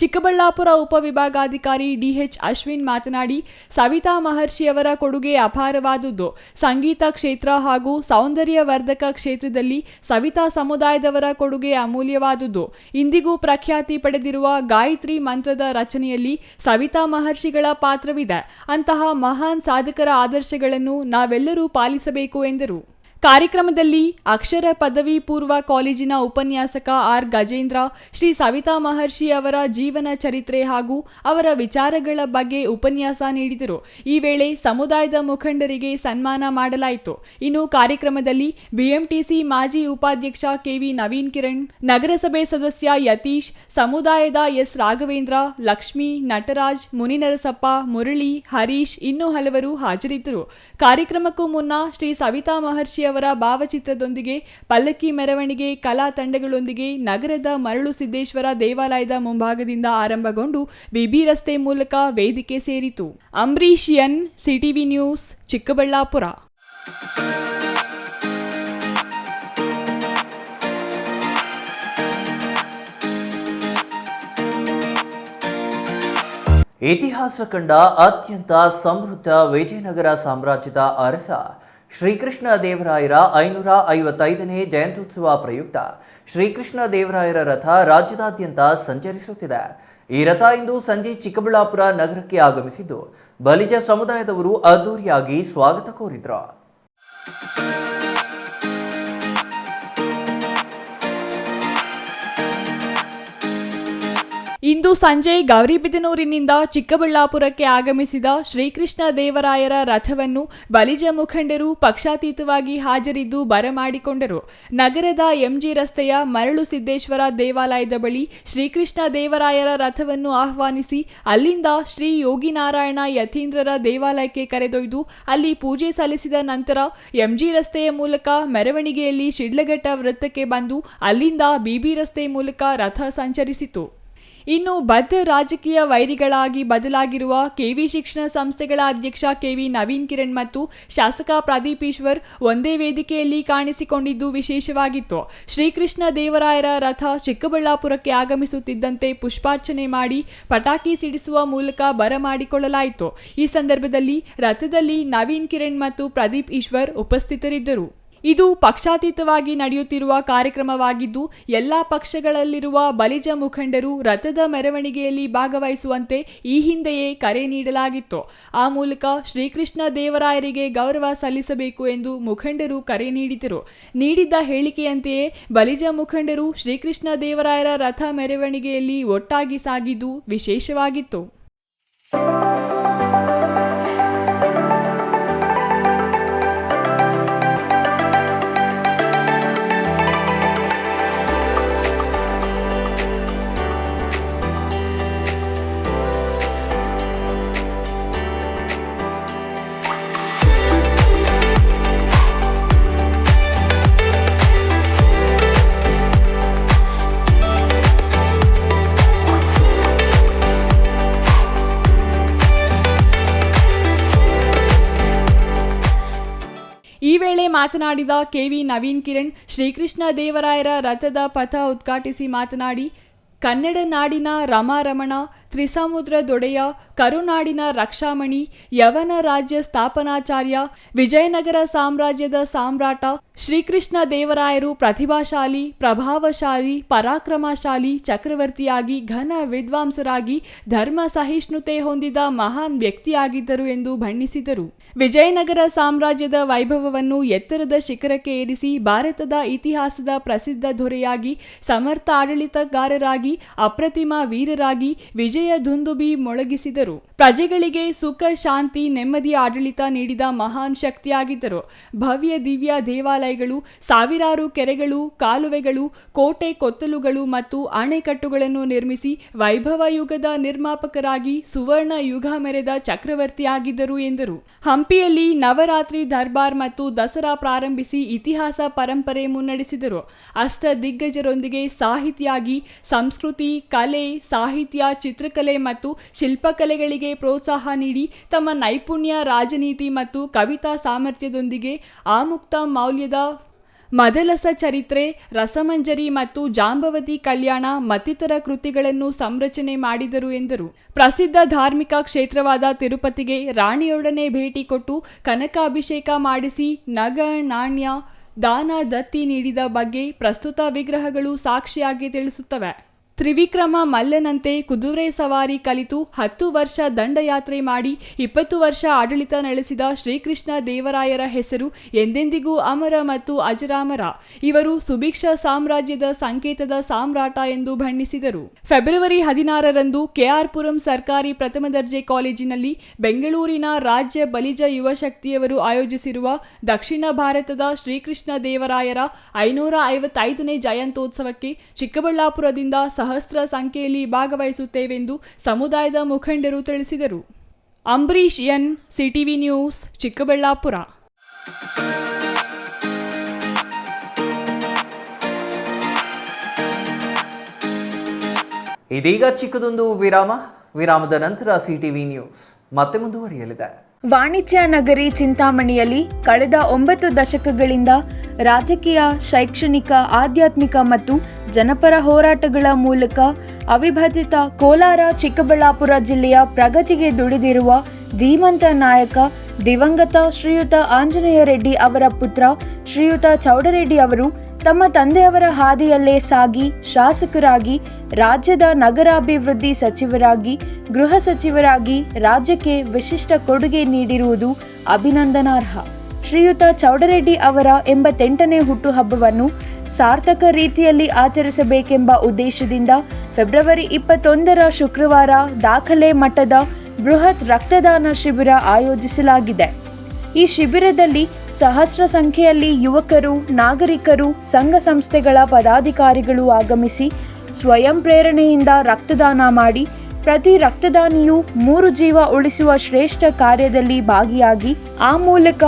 ಚಿಕ್ಕಬಳ್ಳಾಪುರ ಉಪವಿಭಾಗಾಧಿಕಾರಿ ಡಿಎಚ್ ಅಶ್ವಿನ್ ಮಾತನಾಡಿ, ಸವಿತಾ ಮಹರ್ಷಿಯವರ ಕೊಡುಗೆ ಅಪಾರವಾದುದು. ಸಂಗೀತ ಕ್ಷೇತ್ರ ಹಾಗೂ ಸೌಂದರ್ಯವರ್ಧಕ ಕ್ಷೇತ್ರದಲ್ಲಿ ಸವಿತಾ ಸಮುದಾಯದವರ ಕೊಡುಗೆ ಅಮೂಲ್ಯವಾದುದು. ಇಂದಿಗೂ ಪ್ರಖ್ಯಾತಿ ಪಡೆದಿರುವ ಗಾಯತ್ರಿ ಮಂತ್ರದ ರಚನೆಯಲ್ಲಿ ಸವಿತಾ ಮಹರ್ಷಿಗಳ ಪಾತ್ರವಿದೆ. ಅಂತಹ ಮಹಾನ್ ಸಾಧಕರ ಆದರ್ಶಗಳನ್ನು ನಾವೆಲ್ಲರೂ ಪಾಲಿಸಬೇಕು ಎಂದರು. ಕಾರ್ಯಕ್ರಮದಲ್ಲಿ ಅಕ್ಷರ ಪದವಿ ಪೂರ್ವ ಕಾಲೇಜಿನ ಉಪನ್ಯಾಸಕ ಆರ್ ಗಜೇಂದ್ರ ಶ್ರೀ ಸವಿತಾ ಮಹರ್ಷಿ ಅವರ ಜೀವನ ಚರಿತ್ರೆ ಹಾಗೂ ಅವರ ವಿಚಾರಗಳ ಬಗ್ಗೆ ಉಪನ್ಯಾಸ ನೀಡಿದರು. ಈ ವೇಳೆ ಸಮುದಾಯದ ಮುಖಂಡರಿಗೆ ಸನ್ಮಾನ ಮಾಡಲಾಯಿತು. ಇನ್ನು ಕಾರ್ಯಕ್ರಮದಲ್ಲಿ ಬಿಎಂಟಿಸಿ ಮಾಜಿ ಉಪಾಧ್ಯಕ್ಷ ಕೆವಿ ನವೀನ್ ಕಿರಣ್, ನಗರಸಭೆ ಸದಸ್ಯ ಯತೀಶ್, ಸಮುದಾಯದ ಎಸ್ ರಾಘವೇಂದ್ರ, ಲಕ್ಷ್ಮಿ, ನಟರಾಜ್, ಮುನಿನರಸಪ್ಪ, ಮುರಳಿ, ಹರೀಶ್ ಇನ್ನೂ ಹಲವರು ಹಾಜರಿದ್ದರು. ಕಾರ್ಯಕ್ರಮಕ್ಕೂ ಮುನ್ನ ಶ್ರೀ ಸವಿತಾ ಮಹರ್ಷಿ ಅವರ ಭಾವಚಿತ್ರದೊಂದಿಗೆ ಪಲ್ಲಕ್ಕಿ ಮೆರವಣಿಗೆ ಕಲಾ ತಂಡಗಳೊಂದಿಗೆ ನಗರದ ಮರಳು ಸಿದ್ದೇಶ್ವರ ದೇವಾಲಯದ ಮುಂಭಾಗದಿಂದ ಆರಂಭಗೊಂಡು ಬಿಬಿ ರಸ್ತೆ ಮೂಲಕ ವೇದಿಕೆ ಸೇರಿತು. Ambareesh N, CTV news, Chikkaballapur. ಇತಿಹಾಸ ಕಂಡ ಅತ್ಯಂತ ಸಮೃದ್ಧ ವಿಜಯನಗರ ಸಾಮ್ರಾಜ್ಯದ ಅರಸ ಶ್ರೀಕೃಷ್ಣ ದೇವರಾಯರ 555ನೇ ಜಯಂತ್ಯುತ್ಸವ ಪ್ರಯುಕ್ತ ಶ್ರೀಕೃಷ್ಣ ದೇವರಾಯರ ರಥ ರಾಜ್ಯದಾದ್ಯಂತ ಸಂಚರಿಸುತ್ತಿದೆ. ಈ ರಥ ಇಂದು ಸಂಜೆ ಚಿಕ್ಕಬಳ್ಳಾಪುರ ನಗರಕ್ಕೆ ಆಗಮಿಸಿದ್ದು ಬಲಿಜ ಸಮುದಾಯದವರು ಅದ್ದೂರಿಯಾಗಿ ಸ್ವಾಗತ ಕೋರಿದ್ರು. ಇಂದು ಸಂಜೆ ಗೌರಿಬಿದನೂರಿನಿಂದ ಚಿಕ್ಕಬಳ್ಳಾಪುರಕ್ಕೆ ಆಗಮಿಸಿದ ಶ್ರೀಕೃಷ್ಣ ದೇವರಾಯರ ರಥವನ್ನು ಬಲಿಜ ಮುಖಂಡರು ಪಕ್ಷಾತೀತವಾಗಿ ಹಾಜರಿದ್ದು ಬರಮಾಡಿಕೊಂಡರು. ನಗರದ ಎಂಜಿ ರಸ್ತೆಯ ಮರಳು ಸಿದ್ದೇಶ್ವರ ದೇವಾಲಯದ ಬಳಿ ಶ್ರೀಕೃಷ್ಣ ದೇವರಾಯರ ರಥವನ್ನು ಆಹ್ವಾನಿಸಿ ಅಲ್ಲಿಂದ ಶ್ರೀ ಯೋಗಿನಾರಾಯಣ ಯತೀಂದ್ರರ ದೇವಾಲಯಕ್ಕೆ ಕರೆದೊಯ್ದು ಅಲ್ಲಿ ಪೂಜೆ ಸಲ್ಲಿಸಿದ ನಂತರ ಎಂಜಿ ರಸ್ತೆಯ ಮೂಲಕ ಮೆರವಣಿಗೆಯಲ್ಲಿ ಶಿಡ್ಲಘಟ್ಟ ವೃತ್ತಕ್ಕೆ ಬಂದು ಅಲ್ಲಿಂದ ಬಿಬಿ ರಸ್ತೆ ಮೂಲಕ ರಥ ಸಂಚರಿಸಿತು. ಇನ್ನು ಬದ್ಧ ರಾಜಕೀಯ ವೈರಿಗಳಾಗಿ ಬದಲಾಗಿರುವ ಕೆವಿ ಶಿಕ್ಷಣ ಸಂಸ್ಥೆಗಳ ಅಧ್ಯಕ್ಷ ಕೆವಿ ನವೀನ್ ಕಿರಣ್ ಮತ್ತು ಶಾಸಕ ಪ್ರದೀಪ್ ಈಶ್ವರ್ ಒಂದೇ ವೇದಿಕೆಯಲ್ಲಿ ಕಾಣಿಸಿಕೊಂಡಿದ್ದು ವಿಶೇಷವಾಗಿತ್ತು. ಶ್ರೀಕೃಷ್ಣ ದೇವರಾಯರ ರಥ ಚಿಕ್ಕಬಳ್ಳಾಪುರಕ್ಕೆ ಆಗಮಿಸುತ್ತಿದ್ದಂತೆ ಪುಷ್ಪಾರ್ಚನೆ ಮಾಡಿ ಪಟಾಕಿ ಸಿಡಿಸುವ ಮೂಲಕ ಬರಮಾಡಿಕೊಳ್ಳಲಾಯಿತು. ಈ ಸಂದರ್ಭದಲ್ಲಿ ರಥದಲ್ಲಿ ನವೀನ್ ಕಿರಣ್ ಮತ್ತು ಪ್ರದೀಪ್ ಈಶ್ವರ್ ಉಪಸ್ಥಿತರಿದ್ದರು. ಇದು ಪಕ್ಷಾತೀತವಾಗಿ ನಡೆಯುತ್ತಿರುವ ಕಾರ್ಯಕ್ರಮವಾಗಿದ್ದು ಎಲ್ಲ ಪಕ್ಷಗಳಲ್ಲಿರುವ ಬಲಿಜ ಮುಖಂಡರು ರಥದ ಮೆರವಣಿಗೆಯಲ್ಲಿ ಭಾಗವಹಿಸುವಂತೆ ಈ ಹಿಂದೆಯೇ ಕರೆ ನೀಡಲಾಗಿತ್ತು. ಆ ಮೂಲಕ ಶ್ರೀಕೃಷ್ಣ ದೇವರಾಯರಿಗೆ ಗೌರವ ಸಲ್ಲಿಸಬೇಕು ಎಂದು ಮುಖಂಡರು ಕರೆ ನೀಡಿದರು. ನೀಡಿದ್ದ ಹೇಳಿಕೆಯಂತೆಯೇ ಬಲಿಜ ಮುಖಂಡರು ಶ್ರೀಕೃಷ್ಣ ದೇವರಾಯರ ರಥ ಮೆರವಣಿಗೆಯಲ್ಲಿ ಒಟ್ಟಾಗಿ ಸಾಗಿದ್ದು ವಿಶೇಷವಾಗಿತ್ತು. ಈ ವೇಳೆ ಮಾತನಾಡಿದ ಕೆವಿ ನವೀನ್ ಕಿರಣ್ ಶ್ರೀಕೃಷ್ಣ ದೇವರಾಯರ ರಥದ ಪಥ ಉದ್ಘಾಟಿಸಿ ಮಾತನಾಡಿ, ಕನ್ನಡ ನಾಡಿನ ರಮಾರಮಣ, ತ್ರಿಸಮುದ್ರ ದೊಡೆಯ, ಕರುನಾಡಿನ ರಕ್ಷಾಮಣಿ, ಯವನ ರಾಜ್ಯ ಸ್ಥಾಪನಾಚಾರ್ಯ, ವಿಜಯನಗರ ಸಾಮ್ರಾಜ್ಯದ ಸಾಮ್ರಾಟ ಶ್ರೀಕೃಷ್ಣ ದೇವರಾಯರು ಪ್ರತಿಭಾಶಾಲಿ, ಪ್ರಭಾವಶಾಲಿ, ಪರಾಕ್ರಮಶಾಲಿ ಚಕ್ರವರ್ತಿಯಾಗಿ ಘನ ವಿದ್ವಾಂಸರಾಗಿ ಧರ್ಮ ಸಹಿಷ್ಣುತೆ ಹೊಂದಿದ ಮಹಾನ್ ವ್ಯಕ್ತಿಯಾಗಿದ್ದರು ಎಂದು ಬಣ್ಣಿಸಿದರು. ವಿಜಯನಗರ ಸಾಮ್ರಾಜ್ಯದ ವೈಭವವನ್ನು ಎತ್ತರದ ಶಿಖರಕ್ಕೆ ಏರಿಸಿ ಭಾರತದ ಇತಿಹಾಸದ ಪ್ರಸಿದ್ಧ ದೊರೆಯಾಗಿ, ಸಮರ್ಥ ಆಡಳಿತಗಾರರಾಗಿ, ಅಪ್ರತಿಮ ವೀರರಾಗಿ ವಿಜಯ ದುಂದುಬಿ ಮೊಳಗಿಸಿದರು. ಪ್ರಜೆಗಳಿಗೆ ಸುಖ, ಶಾಂತಿ, ನೆಮ್ಮದಿ ಆಡಳಿತ ನೀಡಿದ ಮಹಾನ್ ಶಕ್ತಿಯಾಗಿದ್ದರು. ಭವ್ಯ ದಿವ್ಯ ದೇವಾಲಯಗಳು, ಸಾವಿರಾರು ಕೆರೆಗಳು, ಕಾಲುವೆಗಳು, ಕೋಟೆ ಕೊತ್ತಲುಗಳು ಮತ್ತು ಅಣೆಕಟ್ಟುಗಳನ್ನು ನಿರ್ಮಿಸಿ ವೈಭವ ಯುಗದ ನಿರ್ಮಾಪಕರಾಗಿ ಸುವರ್ಣ ಯುಗ ಮೆರೆದ ಚಕ್ರವರ್ತಿಯಾಗಿದ್ದರು ಎಂದರು. ಹಂಪಿಯಲ್ಲಿ ನವರಾತ್ರಿ ದರ್ಬಾರ್ ಮತ್ತು ದಸರಾ ಪ್ರಾರಂಭಿಸಿ ಇತಿಹಾಸ ಪರಂಪರೆ ಮುನ್ನಡೆಸಿದರು. ಅಷ್ಟ ದಿಗ್ಗಜರೊಂದಿಗೆ ಸಾಹಿತಿಯಾಗಿ ಸಂಸ್ಕೃತಿ, ಕಲೆ, ಸಾಹಿತ್ಯ, ಚಿತ್ರಕಲೆ ಮತ್ತು ಶಿಲ್ಪಕಲೆಗಳಿಗೆ ಪ್ರೋತ್ಸಾಹ ನೀಡಿ ತಮ್ಮ ನೈಪುಣ್ಯ, ರಾಜನೀತಿ ಮತ್ತು ಕವಿತಾ ಸಾಮರ್ಥ್ಯದೊಂದಿಗೆ ಆಮುಕ್ತ ಮೌಲ್ಯದ ಮದಲಸ ಚರಿತ್ರೆ, ರಸಮಂಜರಿ ಮತ್ತು ಜಾಂಬವತಿ ಕಲ್ಯಾಣ ಮತ್ತಿತರ ಕೃತಿಗಳನ್ನು ಸಂರಚನೆ ಮಾಡಿದರು ಎಂದರು. ಪ್ರಸಿದ್ಧ ಧಾರ್ಮಿಕ ಕ್ಷೇತ್ರವಾದ ತಿರುಪತಿಗೆ ರಾಣಿಯೊಡನೆ ಭೇಟಿ ಕೊಟ್ಟು ಕನಕಾಭಿಷೇಕ ಮಾಡಿಸಿ ನಗ, ನಾಣ್ಯ, ದಾನ, ದತ್ತಿ ನೀಡಿದ ಬಗ್ಗೆ ಪ್ರಸ್ತುತ ವಿಗ್ರಹಗಳು ಸಾಕ್ಷಿಯಾಗಿ ತಿಳಿಸುತ್ತವೆ. ತ್ರಿವಿಕ್ರಮ ಮಲ್ಲನಂತೆ ಕುದುರೆ ಸವಾರಿ ಕಲಿತು 10 ವರ್ಷ ದಂಡಯಾತ್ರೆ ಮಾಡಿ 20 ವರ್ಷ ಆಡಳಿತ ನಡೆಸಿದ ಶ್ರೀಕೃಷ್ಣ ದೇವರಾಯರ ಹೆಸರು ಎಂದೆಂದಿಗೂ ಅಮರ ಮತ್ತು ಅಜರಾಮರ. ಇವರು ಸುಭಿಕ್ಷ ಸಾಮ್ರಾಜ್ಯದ ಸಂಕೇತದ ಸಾಮ್ರಾಟ ಎಂದು ಬಣ್ಣಿಸಿದರು. ಫೆಬ್ರವರಿ 16ರಂದು ಕೆಆರ್ಪುರಂ ಸರ್ಕಾರಿ ಪ್ರಥಮ ದರ್ಜೆ ಕಾಲೇಜಿನಲ್ಲಿ ಬೆಂಗಳೂರಿನ ರಾಜ್ಯ ಬಲಿಜ ಯುವ ಶಕ್ತಿಯವರು ಆಯೋಜಿಸಿರುವ ದಕ್ಷಿಣ ಭಾರತದ ಶ್ರೀಕೃಷ್ಣ ದೇವರಾಯರ 555ನೇ ಜಯಂತ್ಯೋತ್ಸವಕ್ಕೆ ಚಿಕ್ಕಬಳ್ಳಾಪುರದಿಂದ ಸಹಸ್ರ ಸಂಖ್ಯೆಯಲ್ಲಿ ಭಾಗವಹಿಸುತ್ತೇವೆಂದು ಸಮುದಾಯದ ಮುಖಂಡರು ತಿಳಿಸಿದರು. Ambarish N, CTV news, Chikkaballapur. ಇದೀಗ ಚಿಕ್ಕದೊಂದು ವಿರಾಮದ ನಂತರ ಸಿಟಿವಿ ನ್ಯೂಸ್ ಮತ್ತೆ ಮುಂದುವರಿಯಲಿದೆ. ವಾಣಿಜ್ಯ ನಗರಿ ಚಿಂತಾಮಣಿಯಲ್ಲಿ ಕಳೆದ 9 ದಶಕಗಳಿಂದ ರಾಜಕೀಯ, ಶೈಕ್ಷಣಿಕ, ಆಧ್ಯಾತ್ಮಿಕ ಮತ್ತು ಜನಪರ ಹೋರಾಟಗಳ ಮೂಲಕ ಅವಿಭಜಿತ ಕೋಲಾರ, ಚಿಕ್ಕಬಳ್ಳಾಪುರ ಜಿಲ್ಲೆಯ ಪ್ರಗತಿಗೆ ದುಡಿದಿರುವ ಧೀಮಂತ ನಾಯಕ ದಿವಂಗತ ಶ್ರೀಯುತ ಆಂಜನೇಯ ರೆಡ್ಡಿ ಅವರ ಪುತ್ರ ಶ್ರೀಯುತ ಚೌಡರೆಡ್ಡಿ ಅವರು ತಮ್ಮ ತಂದೆಯವರ ಹಾದಿಯಲ್ಲೇ ಸಾಗಿ ಶಾಸಕರಾಗಿ, ರಾಜ್ಯದ ನಗರಾಭಿವೃದ್ಧಿ ಸಚಿವರಾಗಿ, ಗೃಹ ಸಚಿವರಾಗಿ ರಾಜ್ಯಕ್ಕೆ ವಿಶಿಷ್ಟ ಕೊಡುಗೆ ನೀಡಿರುವುದು ಅಭಿನಂದನಾರ್ಹ. ಶ್ರೀಯುತ ಚೌಡರೆಡ್ಡಿ ಅವರ 88ನೇ ಹುಟ್ಟುಹಬ್ಬವನ್ನು ಸಾರ್ಥಕ ರೀತಿಯಲ್ಲಿ ಆಚರಿಸಬೇಕೆಂಬ ಉದ್ದೇಶದಿಂದ ಫೆಬ್ರವರಿ 21ರ ಶುಕ್ರವಾರ ದಾಖಲೆ ಮಟ್ಟದ ಬೃಹತ್ ರಕ್ತದಾನ ಶಿಬಿರ ಆಯೋಜಿಸಲಾಗಿದೆ. ಈ ಶಿಬಿರದಲ್ಲಿ ಸಹಸ್ರ ಸಂಖ್ಯೆಯಲ್ಲಿ ಯುವಕರು, ನಾಗರಿಕರು, ಸಂಘ ಸಂಸ್ಥೆಗಳ ಪದಾಧಿಕಾರಿಗಳು ಆಗಮಿಸಿ ಸ್ವಯಂ ಪ್ರೇರಣೆಯಿಂದ ರಕ್ತದಾನ ಮಾಡಿ ಪ್ರತಿ ರಕ್ತದಾನಿಯು 3 ಜೀವ ಉಳಿಸುವ ಶ್ರೇಷ್ಠ ಕಾರ್ಯದಲ್ಲಿ ಭಾಗಿಯಾಗಿ ಆ ಮೂಲಕ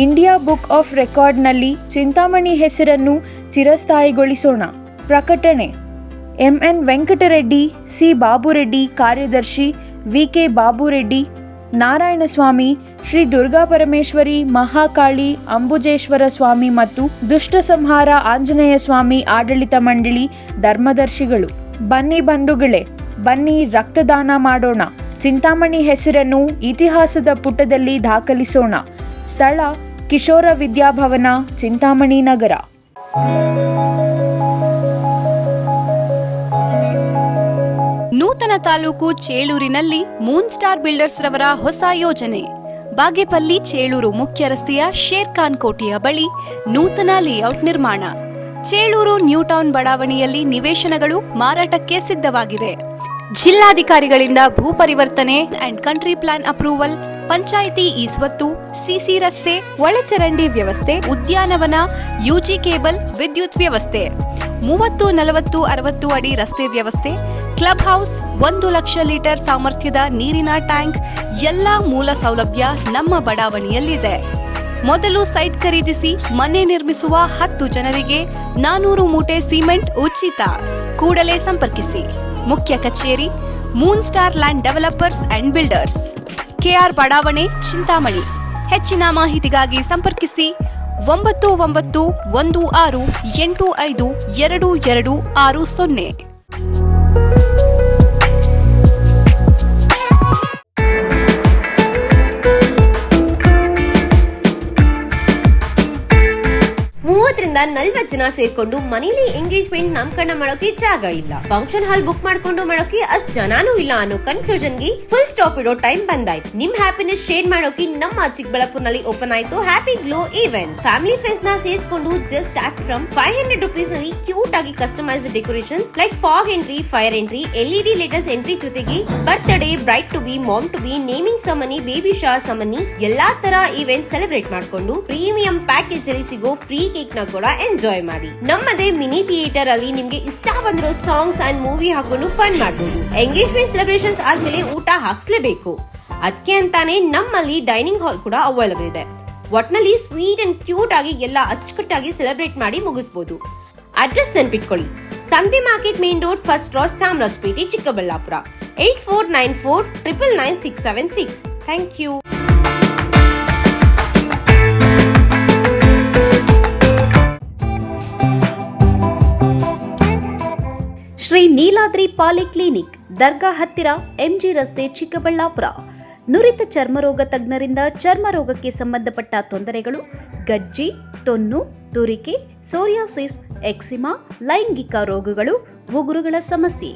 ಇಂಡಿಯಾ ಬುಕ್ ಆಫ್ ರೆಕಾರ್ಡ್ನಲ್ಲಿ ಚಿಂತಾಮಣಿ ಹೆಸರನ್ನು ಚಿರಸ್ಥಾಯಿಗೊಳಿಸೋಣ. ಪ್ರಕಟಣೆ ಎಂಎನ್ ವೆಂಕಟರೆಡ್ಡಿ, ಸಿ ಬಾಬುರೆಡ್ಡಿ ಕಾರ್ಯದರ್ಶಿ, ವಿಕೆ ಬಾಬುರೆಡ್ಡಿ, ನಾರಾಯಣಸ್ವಾಮಿ, ಶ್ರೀ ದುರ್ಗಾ ಪರಮೇಶ್ವರಿ, ಮಹಾಕಾಳಿ, ಅಂಬುಜೇಶ್ವರ ಸ್ವಾಮಿ ಮತ್ತು ದುಷ್ಟ ಸಂಹಾರ ಆಂಜನೇಯ ಸ್ವಾಮಿ ಆಡಳಿತ ಮಂಡಳಿ ಧರ್ಮದರ್ಶಿಗಳು. ಬನ್ನಿ ಬಂಧುಗಳೇ, ಬನ್ನಿ ರಕ್ತದಾನ ಮಾಡೋಣ. ಚಿಂತಾಮಣಿ ಹೆಸರನ್ನು ಇತಿಹಾಸದ ಪುಟದಲ್ಲಿ ದಾಖಲಿಸೋಣ. ಸ್ಥಳ ಕಿಶೋರ ವಿದ್ಯಾಭವನ, ಚಿಂತಾಮಣಿ ನಗರ. ನೂತನ ತಾಲೂಕು ಚೇಳೂರಿನಲ್ಲಿ ಮೂನ್ ಸ್ಟಾರ್ ಬಿಲ್ಡರ್ಸ್ ರವರ ಹೊಸ ಯೋಜನೆ. ಬಾಗೇಪಲ್ಲಿ ಚೇಳೂರು ಮುಖ್ಯ ರಸ್ತೆಯ ಶೇರ್ ಖಾನ್ ಕೋಟೆಯ ಬಳಿ ನೂತನ ಲೇಔಟ್ ನಿರ್ಮಾಣ. ಚೇಳೂರು ನ್ಯೂ ಟೌನ್ ಬಡಾವಣೆಯಲ್ಲಿ ನಿವೇಶನಗಳು ಮಾರಾಟಕ್ಕೆ ಸಿದ್ಧವಾಗಿವೆ. ಜಿಲ್ಲಾಧಿಕಾರಿಗಳಿಂದ ಭೂ ಪರಿವರ್ತನೆ and country plan approval, panchayat ಈಸ್ವತ್ತು, ಸಿಸಿ ರಸ್ತೆ, ಒಳಚರಂಡಿ ವ್ಯವಸ್ಥೆ, ಉದ್ಯಾನವನ, ಯುಜಿ ಕೇಬಲ್, ವಿದ್ಯುತ್ ವ್ಯವಸ್ಥೆ, 30, 40, 60 ಅಡಿ ರಸ್ತೆ ವ್ಯವಸ್ಥೆ, ಕ್ಲಬ್ ಹೌಸ್, 1 ಲಕ್ಷ ಲೀಟರ್ ಸಾಮರ್ಥ್ಯದ ನೀರಿನ ಟ್ಯಾಂಕ್, ಎಲ್ಲಾ ಮೂಲ ಸೌಲಭ್ಯ ನಮ್ಮ ಬಡಾವಣೆಯಲ್ಲಿದೆ. ಮೊದಲು ಸೈಟ್ ಖರೀದಿಸಿ ಮನೆ ನಿರ್ಮಿಸುವ 10 ಜನರಿಗೆ 400 ಮೂಟೆ ಸಿಮೆಂಟ್ ಉಚಿತ. ಕೂಡಲೇ ಸಂಪರ್ಕಿಸಿ. ಮುಖ್ಯ ಕಚೇರಿ, moon star land developers and builders, KR ಬಡಾವಣೆ, ಚಿಂತಾಮಣಿ. ಹೆಚ್ಚಿನ ಮಾಹಿತಿಗಾಗಿ ಸಂಪರ್ಕಿಸಿ 9916852260. ರಿಂದ 40 ಜನ ಸೇರ್ಕೊಂಡು ಮನೇಲಿ ಎಂಗೇಜ್ಮೆಂಟ್ ನಾಮಕರಣ ಮಾಡೋಕೆ ಜಾಗ ಇಲ್ಲ, ಫಂಕ್ಷನ್ ಹಾಲ್ ಬುಕ್ ಮಾಡ್ಕೊಂಡು ಮಾಡೋಕೆ ಅಷ್ಟ್ ಜನಾನೂ ಇಲ್ಲ ಅನ್ನೋ ಕನ್ಫ್ಯೂಷನ್ ಗೆ ಫುಲ್ ಸ್ಟಾಪ್ ಇಡೋ ಟೈಮ್ ಬಂದಾಯ್ತು. ನಿಮ್ ಹ್ಯಾಪಿನೆಸ್ ಶೇರ್ ಮಾಡೋಕೆ ನಮ್ಮ ಚಿಕ್ಕಬಳ್ಳಾಪುರನಲ್ಲಿ ಓಪನ್ ಆಯ್ತು happy glow event. Family friends ನ ಸೇರಿಸಿಕೊಂಡು ಜಸ್ಟ್ ಸ್ಟಾರ್ಟ್ ಫ್ರಮ್ 500 rupees ನಲ್ಲಿ ಕ್ಯೂಟ್ ಆಗಿ customised decorations like fog entry, fire entry, LED latest entry ಜೊತೆಗೆ birthday, bride to be, mom to be, naming ceremony, baby shower ceremony ಎಲ್ಲಾ ತರ event celebrate ಮಾಡ್ಕೊಂಡು premium package ಅಲ್ಲಿ ಸಿಗೋ free cake ನ ಕೂಡ ಎಂಜಾಯ್ ಮಾಡಿ. ನಮ್ಮದೇ ಮಿನಿ ಥಿಯೇಟರ್ ಅಲ್ಲಿ ನಿಮ್ಗೆ ಇಷ್ಟ ಬಂದಿರೋ ಸಾಂಗ್ಸ್ ಅಂಡ್ ಮೂವಿ ಹಾಕೊಂಡು ಫನ್ ಮಾಡಬಹುದು. ಎಂಗೇಜ್ಮೆಂಟ್ ಸೆಲೆಬ್ರೇಷನ್ಸ್ ಆದ್ಮೇಲೆ ಊಟ ಹಾಕ್ಸ್ಲೇಬೇಕು. ಅದಕ್ಕೆ ಅಂತಾನೆ ನಮ್ಮಲ್ಲಿ ಡೈನಿಂಗ್ ಹಾಲ್ ಕೂಡ ಅವೈಲೇಬಲ್ ಇದೆ. ಒಟ್ನಲ್ಲಿ ಸ್ವೀಟ್ ಅಂಡ್ ಕ್ಯೂಟ್ ಆಗಿ ಎಲ್ಲ ಅಚ್ಚುಕಟ್ಟಾಗಿ ಸೆಲೆಬ್ರೇಟ್ ಮಾಡಿ ಮುಗಿಸಬಹುದು. ಅಡ್ರೆಸ್ ನೆನ್ಪಿಟ್ಕೊಳ್ಳಿ, ಸಂತೆ market main road, first cross, Chamarajpet, Chikkaballapur. 8494999676. Thank you. Shri Neeladri polyclinic, ದರ್ಗಾ ಹತ್ತಿರ, ಎಂಜಿ ರಸ್ತೆ, ಚಿಕ್ಕಬಳ್ಳಾಪುರ. ನುರಿತ ಚರ್ಮರೋಗ ತಜ್ಞರಿಂದ ಚರ್ಮರೋಗಕ್ಕೆ ಸಂಬಂಧಪಟ್ಟ ತೊಂದರೆಗಳು, ಗಜ್ಜಿ, ತೊನ್ನು, ತುರಿಕೆ, ಸೋರಿಯಾಸಿಸ್, ಎಕ್ಸಿಮಾ, ಲೈಂಗಿಕ ರೋಗಗಳು, ಉಗುರುಗಳ ಸಮಸ್ಯೆ,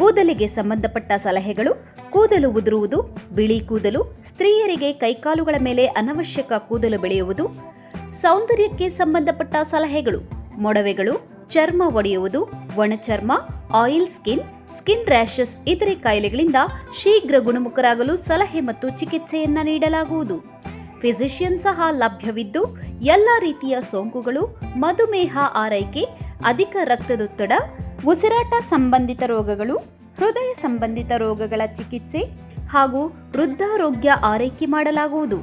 ಕೂದಲಿಗೆ ಸಂಬಂಧಪಟ್ಟ ಸಲಹೆಗಳು, ಕೂದಲು ಉದುರುವುದು, ಬಿಳಿ ಕೂದಲು, ಸ್ತ್ರೀಯರಿಗೆ ಕೈಕಾಲುಗಳ ಮೇಲೆ ಅನವಶ್ಯಕ ಕೂದಲು ಬೆಳೆಯುವುದು, ಸೌಂದರ್ಯಕ್ಕೆ ಸಂಬಂಧಪಟ್ಟ ಸಲಹೆಗಳು, ಮೊಡವೆಗಳು, ಚರ್ಮ ಒಡೆಯುವುದು, ಒಣಚರ್ಮ, ಆಯಿಲ್ ಸ್ಕಿನ್, ಸ್ಕಿನ್ ರ್ಯಾಷಸ್ ಇತರೆ ಕಾಯಿಲೆಗಳಿಂದ ಶೀಘ್ರ ಗುಣಮುಖರಾಗಲು ಸಲಹೆ ಮತ್ತು ಚಿಕಿತ್ಸೆಯನ್ನ ನೀಡಲಾಗುವುದು. ಫಿಸಿಷಿಯನ್ ಸಹ ಲಭ್ಯವಿದ್ದು ಎಲ್ಲ ರೀತಿಯ ಸೋಂಕುಗಳು, ಮಧುಮೇಹ ಆರೈಕೆ, ಅಧಿಕ ರಕ್ತದೊತ್ತಡ, ಉಸಿರಾಟ ಸಂಬಂಧಿತ ರೋಗಗಳು, ಹೃದಯ ಸಂಬಂಧಿತ ರೋಗಗಳ ಚಿಕಿತ್ಸೆ ಹಾಗೂ ವೃದ್ಧಾರೋಗ್ಯ ಆರೈಕೆ ಮಾಡಲಾಗುವುದು.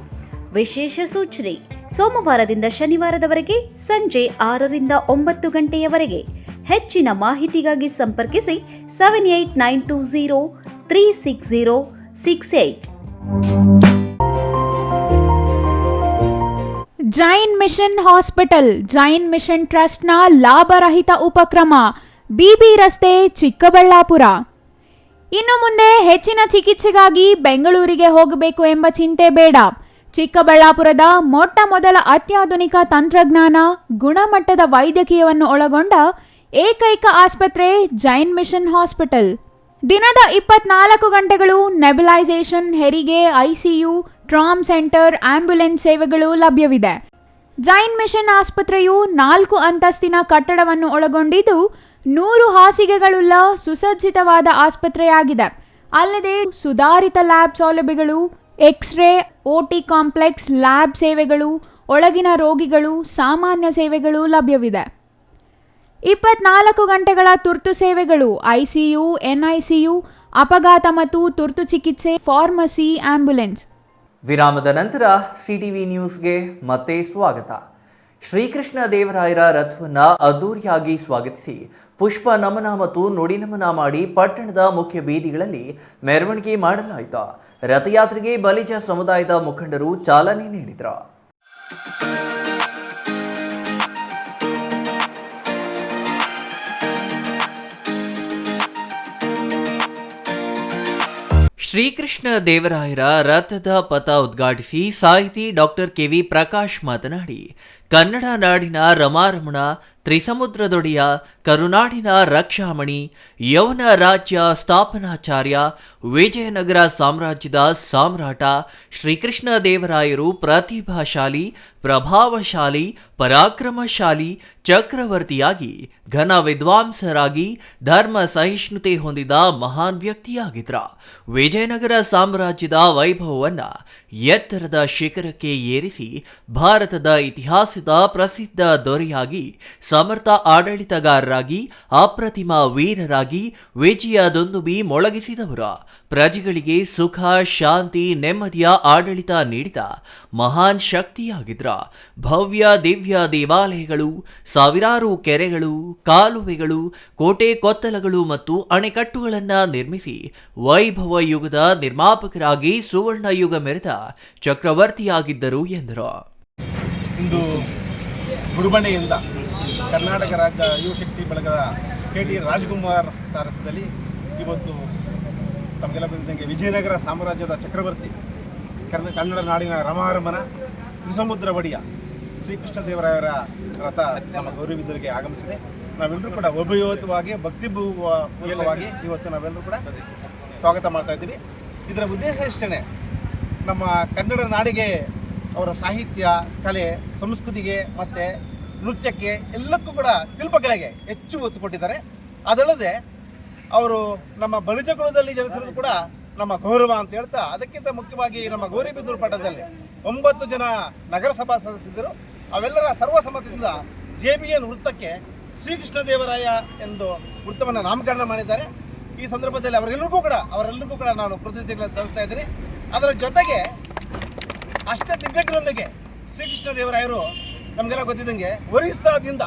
ವಿಶೇಷ ಸೂಚನೆ: ಸೋಮವಾರದಿಂದ ಶನಿವಾರದವರೆಗೆ ಸಂಜೆ 6 ರಿಂದ 9 ಗಂಟೆಯವರೆಗೆ. ಹೆಚ್ಚಿನ ಮಾಹಿತಿಗಾಗಿ ಸಂಪರ್ಕಿಸಿ 7892036068. Jain mission hospital, Jain mission ಟ್ರಸ್ಟ್ನ ಲಾಭರಹಿತ ಉಪಕ್ರಮ, ಬಿಬಿ ರಸ್ತೆ, ಚಿಕ್ಕಬಳ್ಳಾಪುರ. ಇನ್ನು ಮುಂದೆ ಹೆಚ್ಚಿನ ಚಿಕಿತ್ಸೆಗಾಗಿ ಬೆಂಗಳೂರಿಗೆ ಹೋಗಬೇಕು ಎಂಬ ಚಿಂತೆ ಬೇಡ. ಚಿಕ್ಕಬಳ್ಳಾಪುರದ ಮೊಟ್ಟ ಮೊದಲ ಅತ್ಯಾಧುನಿಕ ತಂತ್ರಜ್ಞಾನ, ಗುಣಮಟ್ಟದ ವೈದ್ಯಕೀಯವನ್ನು ಒಳಗೊಂಡ ಏಕೈಕ ಆಸ್ಪತ್ರೆ ಜೈನ್ ಮಿಷನ್ ಹಾಸ್ಪಿಟಲ್. ದಿನದ 24 ಗಂಟೆಗಳು ನೆಬುಲೈಸೇಷನ್, ಹೆರಿಗೆ, ಐಸಿಯು, ಟ್ರಾಮ್ ಸೆಂಟರ್, ಆಂಬ್ಯುಲೆನ್ಸ್ ಸೇವೆಗಳು ಲಭ್ಯವಿದೆ. ಜೈನ್ ಮಿಷನ್ ಆಸ್ಪತ್ರೆಯು 4 ಅಂತಸ್ತಿನ ಕಟ್ಟಡವನ್ನು ಒಳಗೊಂಡಿದ್ದು 100 ಹಾಸಿಗೆಗಳುಳ್ಳ ಸುಸಜ್ಜಿತವಾದ ಆಸ್ಪತ್ರೆಯಾಗಿದೆ. ಅಲ್ಲದೆ ಸುಧಾರಿತ ಲ್ಯಾಬ್ ಸೌಲಭ್ಯಗಳು, ಎಕ್ಸ್ರೇ, ಓಟಿ ಕಾಂಪ್ಲೆಕ್ಸ್, ಲ್ಯಾಬ್ ಸೇವೆಗಳು, ಒಳಗಿನ ರೋಗಿಗಳು, ಸಾಮಾನ್ಯ ಸೇವೆಗಳು ಲಭ್ಯವಿದೆ. 24 ಗಂಟೆಗಳ ತುರ್ತು ಸೇವೆಗಳು, ಐಸಿಯು, ಎನ್ಐಸಿಯು, ಅಪಘಾತ ಮತ್ತು ತುರ್ತು ಚಿಕಿತ್ಸೆ, ಫಾರ್ಮಸಿ, ಆಂಬ್ಯುಲೆನ್ಸ್. ವಿರಾಮದ ನಂತರ ಸಿಟಿವಿ ನ್ಯೂಸ್ಗೆ ಮತ್ತೆ ಸ್ವಾಗತ. ಶ್ರೀಕೃಷ್ಣ ದೇವರಾಯರ ರಥವನ್ನು ಅದ್ದೂರಿಯಾಗಿ ಸ್ವಾಗತಿಸಿ ಪುಷ್ಪ ನಮನ ಮತ್ತು ನುಡಿ ನಮನ ಮಾಡಿ ಪಟ್ಟಣದ ಮುಖ್ಯ ಬೀದಿಗಳಲ್ಲಿ ಮೆರವಣಿಗೆ ಮಾಡಲಾಯಿತು. ರಥಯಾತ್ರೆಗೆ ಬಲಿಜ ಸಮುದಾಯದ ಮುಖಂಡರು ಚಾಲನೆ ನೀಡಿದರು. ಶ್ರೀಕೃಷ್ಣ ದೇವರಾಯರ ರಥದ ಪಥ ಉದ್ಘಾಟಿಸಿ ಸಾಹಿತಿ ಡಾಕ್ಟರ್ ಕೆ.ವಿ. ಪ್ರಕಾಶ್ ಮಾತನಾಡಿ, ಕನ್ನಡ ನಾಡಿನ ರಮಾರಮಣ, ತ್ರಿಸಮುದ್ರದೊಡೆಯ, ಕರುನಾಡಿನ ರಕ್ಷಾಮಣಿ, ಯೌವನ ರಾಜ್ಯ ಸ್ಥಾಪನಾಚಾರ್ಯ, ವಿಜಯನಗರ ಸಾಮ್ರಾಜ್ಯದ ಸಾಮ್ರಾಟ ಶ್ರೀಕೃಷ್ಣ ದೇವರಾಯರು ಪ್ರತಿಭಾಶಾಲಿ, ಪ್ರಭಾವಶಾಲಿ, ಪರಾಕ್ರಮಶಾಲಿ, ಚಕ್ರವರ್ತಿಯಾಗಿ, ಘನ ವಿದ್ವಾಂಸರಾಗಿ, ಧರ್ಮ ಸಹಿಷ್ಣುತೆ ಹೊಂದಿದ ಮಹಾನ್ ವ್ಯಕ್ತಿಯಾಗಿದ್ರ. ವಿಜಯನಗರ ಸಾಮ್ರಾಜ್ಯದ ವೈಭವವನ್ನ ಎತ್ತರದ ಶಿಖರಕ್ಕೆ ಏರಿಸಿ ಭಾರತದ ಇತಿಹಾಸದ ಪ್ರಸಿದ್ಧ ದೊರೆಯಾಗಿ, ಸಮರ್ಥ ಆಡಳಿತಗಾರರಾಗಿ, ಅಪ್ರತಿಮ ವೀರರಾಗಿ ವಿಜಯದೊಂದುಬಿ ಮೊಳಗಿಸಿದವರು. ಪ್ರಜೆಗಳಿಗೆ ಸುಖ, ಶಾಂತಿ, ನೆಮ್ಮದಿಯ ಆಡಳಿತ ನೀಡಿದ ಮಹಾನ್ ಶಕ್ತಿಯಾಗಿದ್ರ. ಭವ್ಯ ದಿವ್ಯ ದೇವಾಲಯಗಳು, ಸಾವಿರಾರು ಕೆರೆಗಳು, ಕಾಲುವೆಗಳು, ಕೋಟೆ ಕೊತ್ತಲಗಳು ಮತ್ತು ಅಣೆಕಟ್ಟುಗಳನ್ನು ನಿರ್ಮಿಸಿ ವೈಭವ ಯುಗದ ನಿರ್ಮಾಪಕರಾಗಿ ಸುವರ್ಣ ಯುಗ ಮೆರೆದ ಚಕ್ರವರ್ತಿಯಾಗಿದ್ದರು ಎಂದರು. ಇಂದು ಗುಡುಬಂಡೆಯಿಂದ ಕರ್ನಾಟಕ ರಾಜ್ಯ ಯುವಶಕ್ತಿ ಬಳಗದ ಕೆ.ಟಿ. ರಾಜ್ಕುಮಾರ್ ಸಾರಥ್ಯದಲ್ಲಿ ಇವತ್ತು ತಮಗೆಲ್ಲ ಬಂದಿದ್ದಂಗೆ ವಿಜಯನಗರ ಸಾಮ್ರಾಜ್ಯದ ಚಕ್ರವರ್ತಿ, ಕನ್ನಡ ನಾಡಿನ ರಮಾರಮನ, ತ್ರಿಸಮುದ್ರ ಒಡೆಯ ಶ್ರೀಕೃಷ್ಣ ದೇವರಾಯರ ರಥ ನಮ್ಮ ಗೌರಿಬಿದರಿಗೆ ಆಗಮಿಸಿದೆ. ನಾವೆಲ್ಲರೂ ಕೂಡ ಒಬ್ಬಯುತವಾಗಿ ಭಕ್ತಿಪೂರ್ವಕವಾಗಿ ಇವತ್ತು ನಾವೆಲ್ಲರೂ ಕೂಡ ಸ್ವಾಗತ ಮಾಡ್ತಾ ಇದ್ದೀವಿ. ಇದರ ಉದ್ದೇಶ ಇಷ್ಟೇ, ನಮ್ಮ ಕನ್ನಡ ನಾಡಿಗೆ ಅವರ ಸಾಹಿತ್ಯ, ಕಲೆ, ಸಂಸ್ಕೃತಿಗೆ ಮತ್ತು ನೃತ್ಯಕ್ಕೆ ಎಲ್ಲಕ್ಕೂ ಕೂಡ ಶಿಲ್ಪಕಲೆಗೆ ಹೆಚ್ಚು ಒತ್ತು ಕೊಟ್ಟಿದ್ದಾರೆ. ಅದಲ್ಲದೆ ಅವರು ನಮ್ಮ ಬಲಿಜ ಕುಲದಲ್ಲಿ ಜನಿಸಿರೋದು ಕೂಡ ನಮ್ಮ ಗೌರವ ಅಂತ ಹೇಳ್ತಾ, ಅದಕ್ಕಿಂತ ಮುಖ್ಯವಾಗಿ ನಮ್ಮ ಗೌರಿಬಿದೂರು ಪಟ್ಟಣದಲ್ಲಿ 9 ಜನ ನಗರಸಭಾ ಸದಸ್ಯರು ಅವೆಲ್ಲರ ಸರ್ವಸಮ್ಮತದಿಂದ JBN ವೃತ್ತಕ್ಕೆ ಶ್ರೀಕೃಷ್ಣ ದೇವರಾಯ ಎಂದು ವೃತ್ತವನ್ನು ನಾಮಕರಣ ಮಾಡಿದ್ದಾರೆ. ಈ ಸಂದರ್ಭದಲ್ಲಿ ಅವರೆಲ್ಲರಿಗೂ ಕೂಡ ನಾನು ಕೃತಜ್ಞತೆಗಳನ್ನು ಸಲ್ಲಿಸ್ತಾ ಇದ್ದೀನಿ. ಅದರ ಜೊತೆಗೆ ಅಷ್ಟೇ ದಿಗ್ಗಜರೊಂದಿಗೆ ಶ್ರೀಕೃಷ್ಣ ದೇವರಾಯರು ನಮಗೆಲ್ಲ ಗೊತ್ತಿದ್ದಂಗೆ ಒರಿಸ್ಸಾದಿಂದ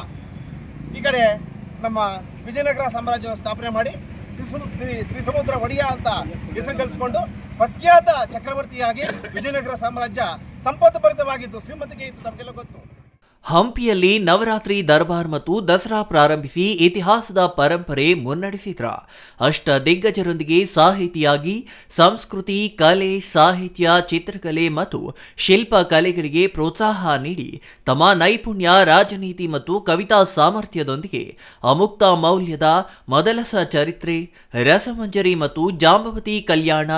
ಈ ಕಡೆ ನಮ್ಮ ವಿಜಯನಗರ ಸಾಮ್ರಾಜ್ಯವನ್ನು ಸ್ಥಾಪನೆ ಮಾಡಿ ತ್ರಿಸಮುದ್ರ ಒಡೆಯ ಅಂತ ಹೆಸರು ಗಳಿಸಿಕೊಂಡು ಪ್ರಖ್ಯಾತ ಚಕ್ರವರ್ತಿಯಾಗಿ ವಿಜಯನಗರ ಸಾಮ್ರಾಜ್ಯ ಸಂಪದ್ಭರಿತವಾಗಿತ್ತು, ಶ್ರೀಮಂತಿಕೆ ಇತ್ತು, ನಮಗೆಲ್ಲ ಗೊತ್ತು. ಹಂಪಿಯಲ್ಲಿ ನವರಾತ್ರಿ ದರ್ಬಾರ್ ಮತ್ತು ದಸರಾ ಪ್ರಾರಂಭಿಸಿ ಇತಿಹಾಸದ ಪರಂಪರೆ ಮುನ್ನಡೆಸಿದ್ರ. ಅಷ್ಟ ದಿಗ್ಗಜರೊಂದಿಗೆ ಸಾಹಿತಿಯಾಗಿ ಸಂಸ್ಕೃತಿ, ಕಲೆ, ಸಾಹಿತ್ಯ, ಚಿತ್ರಕಲೆ ಮತ್ತು ಶಿಲ್ಪ ಕಲೆಗಳಿಗೆ ಪ್ರೋತ್ಸಾಹ ನೀಡಿ ತಮ್ಮ ನೈಪುಣ್ಯ, ರಾಜನೀತಿ ಮತ್ತು ಕವಿತಾ ಸಾಮರ್ಥ್ಯದೊಂದಿಗೆ ಅಮುಕ್ತ ಮೌಲ್ಯದ ಮೊದಲಸ ಚರಿತ್ರೆ, ರಸಮಂಜರಿ ಮತ್ತು ಜಾಂಬವತಿ ಕಲ್ಯಾಣ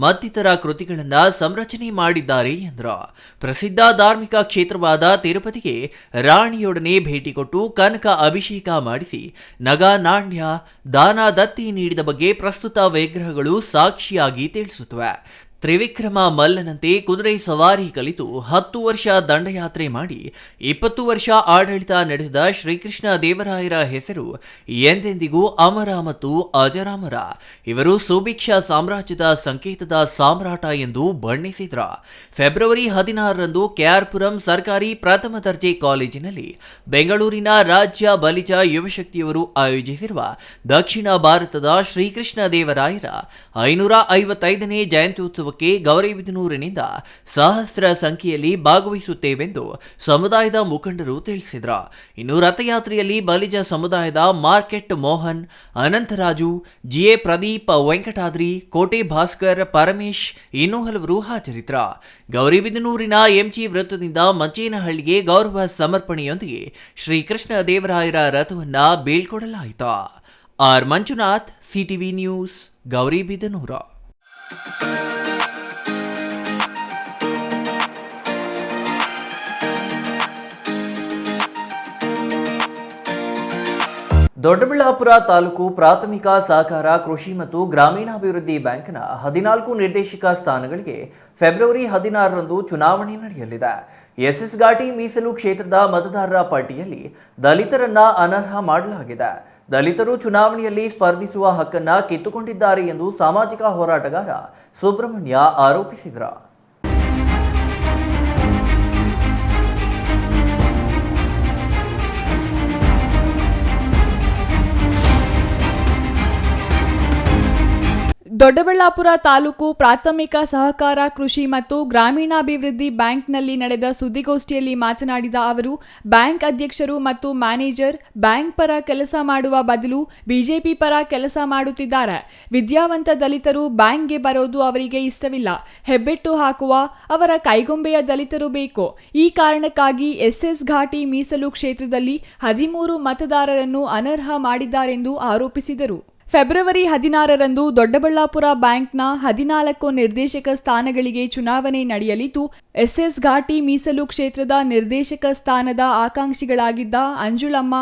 ಮತ್ತಿತರ ಕೃತಿಗಳನ್ನು ಸಂರಚನೆ ಮಾಡಿದ್ದಾರೆ ಎಂದರು. ಪ್ರಸಿದ್ಧ ಧಾರ್ಮಿಕ ಕ್ಷೇತ್ರವಾದ ತಿರುಪತಿಗೆ ರಾಣಿಯೊಡನೆ ಭೇಟಿ ಕೊಟ್ಟು ಕನಕ ಅಭಿಷೇಕ ಮಾಡಿಸಿ ನಗ, ನಾಣ್ಯ, ದಾನ, ದತ್ತಿ ನೀಡಿದ ಬಗ್ಗೆ ಪ್ರಸ್ತುತ ವಿಗ್ರಹಗಳು ಸಾಕ್ಷಿಯಾಗಿ ತಿಳಿಸುತ್ತವೆ. ತ್ರಿವಿಕ್ರಮ ಮಲ್ಲನಂತೆ ಕುದುರೆ ಸವಾರಿ ಕಲಿತು 10 ವರ್ಷ ದಂಡಯಾತ್ರೆ ಮಾಡಿ 20 ವರ್ಷ ಆಡಳಿತ ನಡೆಸಿದ ಶ್ರೀಕೃಷ್ಣ ದೇವರಾಯರ ಹೆಸರು ಎಂದೆಂದಿಗೂ ಅಮರ ಮತ್ತು ಅಜರಾಮರ. ಇವರು ಸುಭಿಕ್ಷ ಸಾಮ್ರಾಜ್ಯದ ಸಂಕೇತದ ಸಾಮ್ರಾಟ ಎಂದು ಬಣ್ಣಿಸಿದ್ರ. ಫೆಬ್ರವರಿ 16ರಂದು ಕೆಆರ್ಪುರಂ ಸರ್ಕಾರಿ ಪ್ರಥಮ ದರ್ಜೆ ಕಾಲೇಜಿನಲ್ಲಿ ಬೆಂಗಳೂರಿನ ರಾಜ್ಯ ಬಲಿಜ ಯುವಶಕ್ತಿಯವರು ಆಯೋಜಿಸಿರುವ ದಕ್ಷಿಣ ಭಾರತದ ಶ್ರೀಕೃಷ್ಣ ದೇವರಾಯರ 555ನೇ ಜಯಂತ್ಯೋತ್ಸವ ಗೌರಿಬಿದನೂರಿನಿಂದ ಸಹಸ್ರ ಸಂಖ್ಯೆಯಲ್ಲಿ ಭಾಗವಹಿಸುತ್ತೇವೆಂದು ಸಮುದಾಯದ ಮುಖಂಡರು ತಿಳಿಸಿದರು. ಇನ್ನು ರಥಯಾತ್ರೆಯಲ್ಲಿ ಬಲಿಜ ಸಮುದಾಯದ ಮಾರ್ಕೆಟ್ ಮೋಹನ್, ಅನಂತರಾಜು, ಜಿಎ ಪ್ರದೀಪ್, ವೆಂಕಟಾದ್ರಿ, ಕೋಟೆ ಭಾಸ್ಕರ್, ಪರಮೇಶ್ ಇನ್ನೂ ಹಲವರು ಹಾಜರಿದ್ದರು. ಗೌರಿಬಿದನೂರಿನ ಎಂಜಿ ವೃತ್ತದಿಂದ ಮಂಚೇನಹಳ್ಳಿಗೆ ಗೌರವ ಸಮರ್ಪಣೆಯೊಂದಿಗೆ ಶ್ರೀಕೃಷ್ಣ ದೇವರಾಯರ ರಥವನ್ನು ಬೀಳ್ಕೊಡಲಾಯಿತು. R Manjunath, CTV news, Gauribidanur. Doddaballapur taluk ಪ್ರಾಥಮಿಕ ಸಹಕಾರ ಕೃಷಿ ಮತ್ತು ಗ್ರಾಮೀಣಾಭಿವೃದ್ಧಿ ಬ್ಯಾಂಕ್ನ 14 ನಿರ್ದೇಶಕ ಸ್ಥಾನಗಳಿಗೆ ಫೆಬ್ರವರಿ 16ರಂದು ಚುನಾವಣೆ ನಡೆಯಲಿದೆ. ಎಸ್ಎಸ್ ಘಾಟಿ ಮೀಸಲು ಕ್ಷೇತ್ರದ ಮತದಾರರ ಪಟ್ಟಿಯಲ್ಲಿ ದಲಿತರನ್ನ ಅನರ್ಹ ಮಾಡಲಾಗಿದೆ. ದಲಿತರು ಚುನಾವಣೆಯಲ್ಲಿ ಸ್ಪರ್ಧಿಸುವ ಹಕ್ಕನ್ನು ಕಿತ್ತುಕೊಂಡಿದ್ದಾರೆ ಎಂದು ಸಾಮಾಜಿಕ ಹೋರಾಟಗಾರ ಸುಬ್ರಹ್ಮಣ್ಯ ಆರೋಪಿಸಿದರು. ದೊಡ್ಡಬಳ್ಳಾಪುರ ತಾಲೂಕು ಪ್ರಾಥಮಿಕ ಸಹಕಾರ ಕೃಷಿ ಮತ್ತು ಗ್ರಾಮೀಣಾಭಿವೃದ್ಧಿ ಬ್ಯಾಂಕ್ನಲ್ಲಿ ನಡೆದ ಸುದ್ದಿಗೋಷ್ಠಿಯಲ್ಲಿ ಮಾತನಾಡಿದ ಅವರು, ಬ್ಯಾಂಕ್ ಅಧ್ಯಕ್ಷರು ಮತ್ತು ಮ್ಯಾನೇಜರ್ ಬ್ಯಾಂಕ್ ಪರ ಕೆಲಸ ಮಾಡುವ ಬದಲು ಬಿಜೆಪಿ ಪರ ಕೆಲಸ ಮಾಡುತ್ತಿದ್ದಾರೆ. ವಿದ್ಯಾವಂತ ದಲಿತರು ಬ್ಯಾಂಕ್ಗೆ ಬರೋದು ಅವರಿಗೆ ಇಷ್ಟವಿಲ್ಲ. ಹೆಬ್ಬೆಟ್ಟು ಹಾಕುವ ಅವರ ಕೈಗೊಂಬೆಯ ದಲಿತರು ಬೇಕು. ಈ ಕಾರಣಕ್ಕಾಗಿ ಎಸ್ಎಸ್ ಘಾಟಿ ಮೀಸಲು ಕ್ಷೇತ್ರದಲ್ಲಿ 13 ಮತದಾರರನ್ನು ಅನರ್ಹ ಮಾಡಿದ್ದಾರೆಂದು ಆರೋಪಿಸಿದರು. ಫೆಬ್ರವರಿ 16ರಂದು ದೊಡ್ಡಬಳ್ಳಾಪುರ ಬ್ಯಾಂಕ್ನ 14 ನಿರ್ದೇಶಕ ಸ್ಥಾನಗಳಿಗೆ ಚುನಾವಣೆ ನಡೆಯಲಿದ್ದು, ಎಸ್ಎಸ್ ಘಾಟಿ ಮೀಸಲು ಕ್ಷೇತ್ರದ ನಿರ್ದೇಶಕ ಸ್ಥಾನದ ಆಕಾಂಕ್ಷಿಗಳಾಗಿದ್ದ ಅಂಜುಳಮ್ಮ,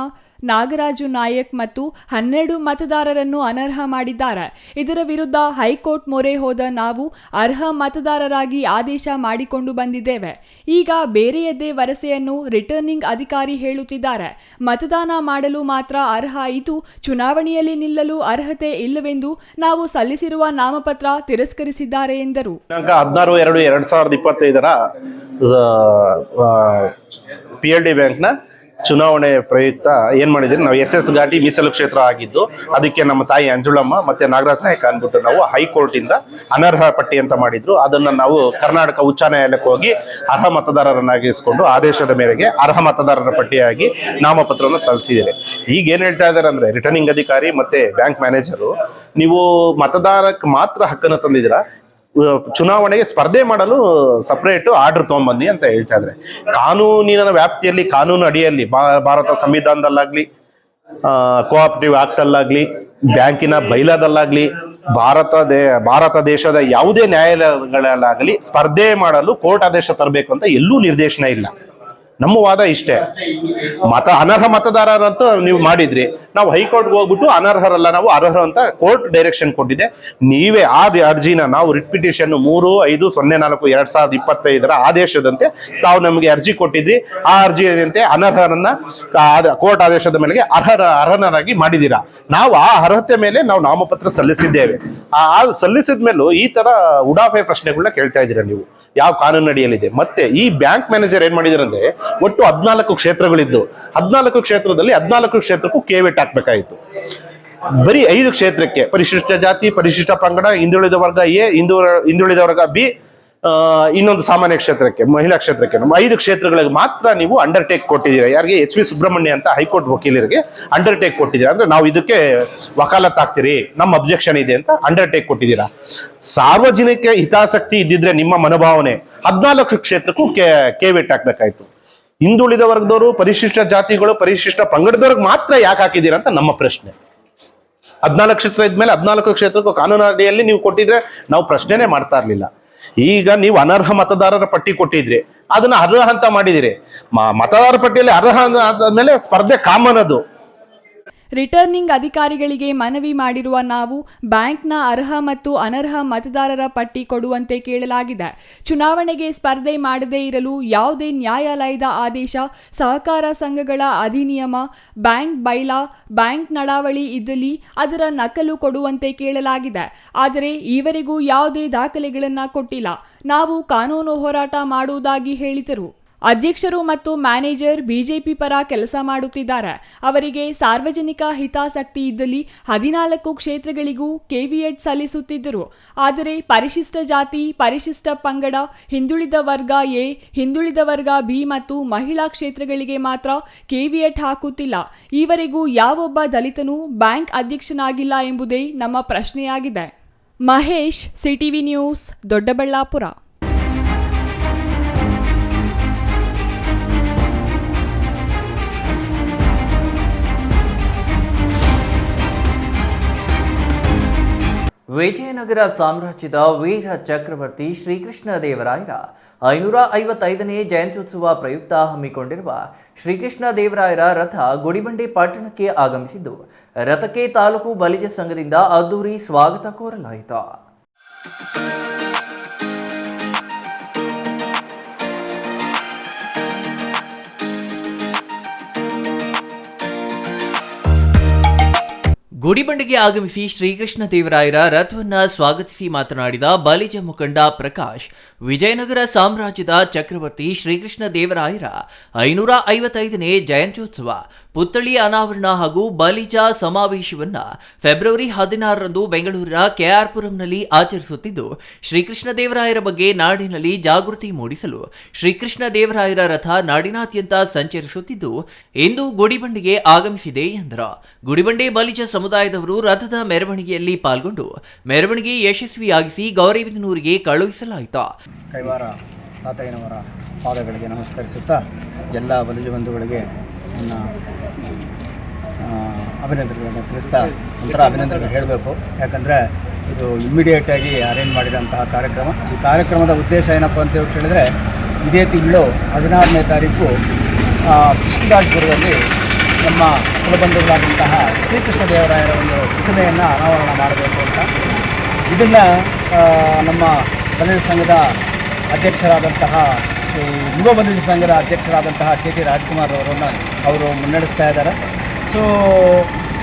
ನಾಗರಾಜು ನಾಯಕ್ ಮತ್ತು 12 ಮತದಾರರನ್ನು ಅನರ್ಹ ಮಾಡಿದ್ದಾರೆ. ಇದರ ವಿರುದ್ಧ ಹೈಕೋರ್ಟ್ ಮೊರೆ ಹೋದ ನಾವು ಅರ್ಹ ಮತದಾರರಾಗಿ ಆದೇಶ ಮಾಡಿಕೊಂಡು ಬಂದಿದ್ದೇವೆ. ಈಗ ಬೇರೆಯದ್ದೇ ವರಸೆಯನ್ನು ರಿಟರ್ನಿಂಗ್ ಅಧಿಕಾರಿ ಹೇಳುತ್ತಿದ್ದಾರೆ. ಮತದಾನ ಮಾಡಲು ಮಾತ್ರ ಅರ್ಹ ಇದ್ದು, ಚುನಾವಣೆಯಲ್ಲಿ ನಿಲ್ಲಲು ಅರ್ಹತೆ ಇಲ್ಲವೆಂದು ನಾವು ಸಲ್ಲಿಸಿರುವ ನಾಮಪತ್ರ ತಿರಸ್ಕರಿಸಿದ್ದಾರೆ ಎಂದರು. 16/2/2025 PLD ಬ್ಯಾಂಕ್ನ ಚುನಾವಣೆ ಪ್ರಯುಕ್ತ ಏನ್ ಮಾಡಿದ್ರೆ, ನಾವು ಎಸ್ಎಸ್ ಘಾಟಿ ಮೀಸಲು ಕ್ಷೇತ್ರ ಆಗಿದ್ದು, ಅದಕ್ಕೆ ನಮ್ಮ ತಾಯಿ ಅಂಜುಳಮ್ಮ ಮತ್ತೆ ನಾಗರಾಜ್ ನಾಯಕ್ ಅಂದ್ಬಿಟ್ಟು ನಾವು ಹೈಕೋರ್ಟ್ ಇಂದ ಅನರ್ಹ ಪಟ್ಟಿ ಅಂತ ಮಾಡಿದ್ರು. ಅದನ್ನ ನಾವು ಕರ್ನಾಟಕ ಉಚ್ಚ ನ್ಯಾಯಾಲಯಕ್ಕೆ ಹೋಗಿ ಅರ್ಹ ಮತದಾರರನ್ನಾಗಿರಿಸಿಕೊಂಡು ಆದೇಶದ ಮೇರೆಗೆ ಅರ್ಹ ಮತದಾರರ ಪಟ್ಟಿಯಾಗಿ ನಾಮಪತ್ರವನ್ನು ಸಲ್ಲಿಸಿದ್ದೇವೆ. ಈಗ ಏನ್ ಹೇಳ್ತಾ ಇದ್ದಾರೆ ಅಂದ್ರೆ, ರಿಟರ್ನಿಂಗ್ ಅಧಿಕಾರಿ ಮತ್ತೆ ಬ್ಯಾಂಕ್ ಮ್ಯಾನೇಜರು, ನೀವು ಮತದಾರಕ್ಕೆ ಮಾತ್ರ ಹಕ್ಕನ್ನು ತಂದಿದ್ದೀರಾ, ಚುನಾವಣೆಗೆ ಸ್ಪರ್ಧೆ ಮಾಡಲು ಸಪರೇಟ್ ಆರ್ಡರ್ ತಗೊಂಬನ್ನಿ ಅಂತ ಹೇಳ್ತಾ ಇದ್ದಾರೆ. ಕಾನೂನಿನ ವ್ಯಾಪ್ತಿಯಲ್ಲಿ, ಕಾನೂನು ಅಡಿಯಲ್ಲಿ, ಭಾರತ ಸಂವಿಧಾನದಲ್ಲಾಗ್ಲಿ, ಕೋಆಪರೇಟಿವ್ ಆಕ್ಟ್ ಅಲ್ಲಾಗ್ಲಿ, ಬ್ಯಾಂಕಿನ ಬೈಲಾದಲ್ಲಾಗ್ಲಿ, ಭಾರತ ದೇಶದ ಯಾವುದೇ ನ್ಯಾಯಾಲಯಗಳಲ್ಲಾಗಲಿ ಸ್ಪರ್ಧೆ ಮಾಡಲು ಕೋರ್ಟ್ ಆದೇಶ ತರಬೇಕು ಅಂತ ಎಲ್ಲೂ ನಿರ್ದೇಶನ ಇಲ್ಲ. ನಮ್ಮ ವಾದ ಇಷ್ಟೇ, ಅನರ್ಹ ಮತದಾರರಂತೂ ನೀವು ಮಾಡಿದ್ರಿ, ನಾವು ಹೈಕೋರ್ಟ್ಗೆ ಹೋಗ್ಬಿಟ್ಟು ಅನರ್ಹರಲ್ಲ, ನಾವು ಅರ್ಹ ಅಂತ ಕೋರ್ಟ್ ಡೈರೆಕ್ಷನ್ ಕೊಟ್ಟಿದೆ. ನೀವೇ ಆ ಅರ್ಜಿನ, ನಾವು ರಿಟ್ ಪಿಟಿಷನ್ 3504/2025 ಆದೇಶದಂತೆ ತಾವು ನಮಗೆ ಅರ್ಜಿ ಕೊಟ್ಟಿದ್ರಿ. ಆ ಅರ್ಜಿಯಂತೆ ಅನರ್ಹರನ್ನ ಕೋರ್ಟ್ ಆದೇಶದ ಮೇಲೆ ಅರ್ಹರಾಗಿ ಮಾಡಿದ್ದೀರಾ. ನಾವು ಆ ಅರ್ಹತೆ ಮೇಲೆ ನಾವು ನಾಮಪತ್ರ ಸಲ್ಲಿಸಿದ್ದೇವೆ. ಸಲ್ಲಿಸಿದ ಮೇಲೂ ಈ ತರ ಉಡಾಫೆ ಪ್ರಶ್ನೆಗಳನ್ನ ಕೇಳ್ತಾ ಇದ್ದೀರಾ ನೀವು, ಯಾವ ಕಾನೂನು ಅಡಿಯಲ್ಲಿದೆ? ಮತ್ತೆ ಈ ಬ್ಯಾಂಕ್ ಮ್ಯಾನೇಜರ್ ಏನ್ ಮಾಡಿದಾರಂದ್ರೆ, ಒಟ್ಟು 14 ಕ್ಷೇತ್ರಗಳಿದ್ದು, 14 ಕ್ಷೇತ್ರದಲ್ಲಿ 14 ಕ್ಷೇತ್ರಕ್ಕೂ ಕೇವೆಟ್ ಹಾಕ್ಬೇಕಾಯಿತು. ಬರೀ 5 ಕ್ಷೇತ್ರಕ್ಕೆ, ಪರಿಶಿಷ್ಟ ಜಾತಿ, ಪರಿಶಿಷ್ಟ ಪಂಗಡ, ಹಿಂದುಳಿದ ವರ್ಗ ಎ, ಹಿಂದುಳಿದ ವರ್ಗ ಬಿ, ಇನ್ನೊಂದು ಸಾಮಾನ್ಯ ಕ್ಷೇತ್ರಕ್ಕೆ, ಮಹಿಳಾ ಕ್ಷೇತ್ರಕ್ಕೆ, ನಮ್ಮ 5 ಕ್ಷೇತ್ರಗಳಿಗೆ ಮಾತ್ರ ನೀವು ಅಂಡರ್ಟೇಕ್ ಕೊಟ್ಟಿದ್ದೀರಾ. ಯಾರಿಗೆ? HV ಸುಬ್ರಹ್ಮಣ್ಯ ಅಂತ ಹೈಕೋರ್ಟ್ ವಕೀಲರಿಗೆ ಅಂಡರ್ಟೇಕ್ ಕೊಟ್ಟಿದ್ದೀರಾ. ಅಂದ್ರೆ ನಾವು ಇದಕ್ಕೆ ವಕಾಲತ್ ಆಗ್ತೀರಿ, ನಮ್ಮ ಅಬ್ಜೆಕ್ಷನ್ ಇದೆ ಅಂತ ಅಂಡರ್ಟೇಕ್ ಕೊಟ್ಟಿದ್ದೀರಾ. ಸಾರ್ವಜನಿಕ ಹಿತಾಸಕ್ತಿ ಇದ್ದಿದ್ರೆ ನಿಮ್ಮ ಮನೋಭಾವನೆ 14 ಕ್ಷೇತ್ರಕ್ಕೂ ಕೇವೆಟ್ ಹಾಕ್ಬೇಕಾಯ್ತು. ಹಿಂದುಳಿದ ವರ್ಗದವರು, ಪರಿಶಿಷ್ಟ ಜಾತಿಗಳು, ಪರಿಶಿಷ್ಟ ಪಂಗಡದವ್ರಿಗೆ ಮಾತ್ರ ಯಾಕೆ ಹಾಕಿದ್ದೀರಾ ಅಂತ ನಮ್ಮ ಪ್ರಶ್ನೆ. 14 ಕ್ಷೇತ್ರ ಇದ್ಮೇಲೆ 14 ಕ್ಷೇತ್ರಕ್ಕೂ ಕಾನೂನು ಅಡಿಯಲ್ಲಿ ನೀವು ಕೊಟ್ಟಿದ್ರೆ ನಾವು ಪ್ರಶ್ನೆನೇ ಮಾಡ್ತಾ ಇರ್ಲಿಲ್ಲ. ಈಗ ನೀವು ಅನರ್ಹ ಮತದಾರರ ಪಟ್ಟಿ ಕೊಟ್ಟಿದ್ರಿ, ಅದನ್ನ ಅರ್ಹ ಅಂತ ಮಾಡಿದಿರಿ. ಮತದಾರರ ಪಟ್ಟಿಯಲ್ಲಿ ಅರ್ಹ ಆದ್ಮೇಲೆ ಸ್ಪರ್ಧೆ ಕಾಮನ್ ಅದು. ರಿಟರ್ನಿಂಗ್ ಅಧಿಕಾರಿಗಳಿಗೆ ಮನವಿ ಮಾಡಿರುವ ನಾವು ಬ್ಯಾಂಕ್ನ ಅರ್ಹ ಮತ್ತು ಅನರ್ಹ ಮತದಾರರ ಪಟ್ಟಿ ಕೊಡುವಂತೆ ಕೇಳಲಾಗಿದೆ. ಚುನಾವಣೆಗೆ ಸ್ಪರ್ಧೆ ಮಾಡದೇ ಇರಲು ಯಾವುದೇ ನ್ಯಾಯಾಲಯದ ಆದೇಶ, ಸಹಕಾರ ಸಂಘಗಳ ಅಧಿನಿಯಮ, ಬ್ಯಾಂಕ್ ಬೈಲಾ, ಬ್ಯಾಂಕ್ ನಡಾವಳಿ ಇದ್ದಲ್ಲಿ ಅದರ ನಕಲು ಕೊಡುವಂತೆ ಕೇಳಲಾಗಿದೆ. ಆದರೆ ಈವರೆಗೂ ಯಾವುದೇ ದಾಖಲೆಗಳನ್ನು ಕೊಟ್ಟಿಲ್ಲ. ನಾವು ಕಾನೂನು ಹೋರಾಟ ಮಾಡುವುದಾಗಿ ಹೇಳಿದರು. ಅಧ್ಯಕ್ಷರು ಮತ್ತು ಮ್ಯಾನೇಜರ್ ಬಿಜೆಪಿ ಪರ ಕೆಲಸ ಮಾಡುತ್ತಿದ್ದಾರೆ. ಅವರಿಗೆ ಸಾರ್ವಜನಿಕ ಹಿತಾಸಕ್ತಿ ಇದ್ದಲ್ಲಿ 14 ಕ್ಷೇತ್ರಗಳಿಗೂ ಕೆವಿಎಟ್ ಸಲ್ಲಿಸುತ್ತಿದ್ದರು. ಆದರೆ ಪರಿಶಿಷ್ಟ ಜಾತಿ, ಪರಿಶಿಷ್ಟ ಪಂಗಡ, ಹಿಂದುಳಿದ ವರ್ಗ ಎ, ಹಿಂದುಳಿದ ವರ್ಗ ಬಿ ಮತ್ತು ಮಹಿಳಾ ಕ್ಷೇತ್ರಗಳಿಗೆ ಮಾತ್ರ ಕೆವಿಎಟ್ ಹಾಕುತ್ತಿಲ್ಲ. ಈವರೆಗೂ ಯಾವೊಬ್ಬ ದಲಿತನೂ ಬ್ಯಾಂಕ್ ಅಧ್ಯಕ್ಷನಾಗಿಲ್ಲ ಎಂಬುದೇ ನಮ್ಮ ಪ್ರಶ್ನೆಯಾಗಿದೆ. Mahesh, CTV news, Doddaballapur. ವಿಜಯನಗರ ಸಾಮ್ರಾಜ್ಯದ ವೀರ ಚಕ್ರವರ್ತಿ ಶ್ರೀಕೃಷ್ಣ ದೇವರಾಯರ 555ನೇ ಜಯಂತ್ಯುತ್ಸವ ಪ್ರಯುಕ್ತ ಹಮ್ಮಿಕೊಂಡಿರುವ ಶ್ರೀಕೃಷ್ಣ ದೇವರಾಯರ ರಥ ಗುಡಿಬಂಡೆ ಪಟ್ಟಣಕ್ಕೆ ಆಗಮಿಸಿದ್ದು, ರಥಕ್ಕೆ ತಾಲೂಕು ಬಲಿಜ ಸಂಘದಿಂದ ಅದ್ದೂರಿ ಸ್ವಾಗತ ಕೋರಲಾಯಿತು. ಗುಡಿಬಂಡೆಗೆ ಆಗಮಿಸಿ ಶ್ರೀಕೃಷ್ಣ ದೇವರಾಯರ ರಥವನ್ನು ಸ್ವಾಗತಿಸಿ ಮಾತನಾಡಿದ ಬಲಿಜ ಮುಖಂಡ ಪ್ರಕಾಶ್, ವಿಜಯನಗರ ಸಾಮ್ರಾಜ್ಯದ ಚಕ್ರವರ್ತಿ ಶ್ರೀಕೃಷ್ಣ ದೇವರಾಯರ 555ನೇ ಜಯಂತ್ಯೋತ್ಸವ ಪುತ್ಥಳಿ ಅನಾವರಣ ಹಾಗೂ ಬಲಿಜ ಸಮಾವೇಶವನ್ನ ಫೆಬ್ರವರಿ 16ರಂದು ಬೆಂಗಳೂರಿನ ಕೆಆರ್ಪುರಂನಲ್ಲಿ ಆಚರಿಸುತ್ತಿದ್ದು, ಶ್ರೀಕೃಷ್ಣದೇವರಾಯರ ಬಗ್ಗೆ ನಾಡಿನಲ್ಲಿ ಜಾಗೃತಿ ಮೂಡಿಸಲು ಶ್ರೀಕೃಷ್ಣದೇವರಾಯರ ರಥ ನಾಡಿನಾದ್ಯಂತ ಸಂಚರಿಸುತ್ತಿದ್ದು, ಇಂದು ಗುಡಿಬಂಡೆಗೆ ಆಗಮಿಸಿದೆ ಎಂದರು. ಗುಡಿಬಂಡೆ ಬಲಿಜ ಸಮುದಾಯದವರು ರಥದ ಮೆರವಣಿಗೆಯಲ್ಲಿ ಪಾಲ್ಗೊಂಡು ಮೆರವಣಿಗೆ ಯಶಸ್ವಿಯಾಗಿಸಿ ಗೌರಿಬಿದನೂರಿಗೆ ಕಳುಹಿಸಲಾಯಿತು. ಕೈವಾರ ತಾತಯ್ಯನವರ ಪಾದಗಳಿಗೆ ನಮಸ್ಕರಿಸುತ್ತಾ ಎಲ್ಲ ಬಲಿಜ ಬಂಧುಗಳಿಗೆ ನನ್ನ ಅಭಿನಂದನೆಗಳನ್ನು ತಿಳಿಸ್ತಾ ಒಂಥರ ಅಭಿನಂದನೆ ಹೇಳಬೇಕು. ಯಾಕಂದರೆ ಇದು ಇಮ್ಮಿಡಿಯೇಟಾಗಿ ಅರೇಂಜ್ ಮಾಡಿದಂತಹ ಕಾರ್ಯಕ್ರಮ. ಈ ಕಾರ್ಯಕ್ರಮದ ಉದ್ದೇಶ ಏನಪ್ಪ ಅಂತ ಹೇಳಿದ್ರೆ, ಇದೇ ತಿಂಗಳು 16ನೇ ತಾರೀಕು ಕೃಷ್ಣರಾಜಪುರದಲ್ಲಿ ನಮ್ಮ ಕುಲಬಂಧುಗಳಾದಂತಹ ಶ್ರೀಕೃಷ್ಣದೇವರಾಯರ ಒಂದು ಪ್ರತಿಮೆಯನ್ನು ಅನಾವರಣ ಮಾಡಬೇಕು ಅಂತ. ಇದನ್ನು ನಮ್ಮ ಬಲಿಜ ಸಂಘದ ಅಧ್ಯಕ್ಷರಾದಂತಹ ಯುವ ಬಲಿಜ ಸಂಘದ ಅಧ್ಯಕ್ಷರಾದಂತಹ KT ರಾಜ್ಕುಮಾರ್ ಅವರು ಮುನ್ನಡೆಸ್ತಾ ಇದ್ದಾರೆ. ಸೊ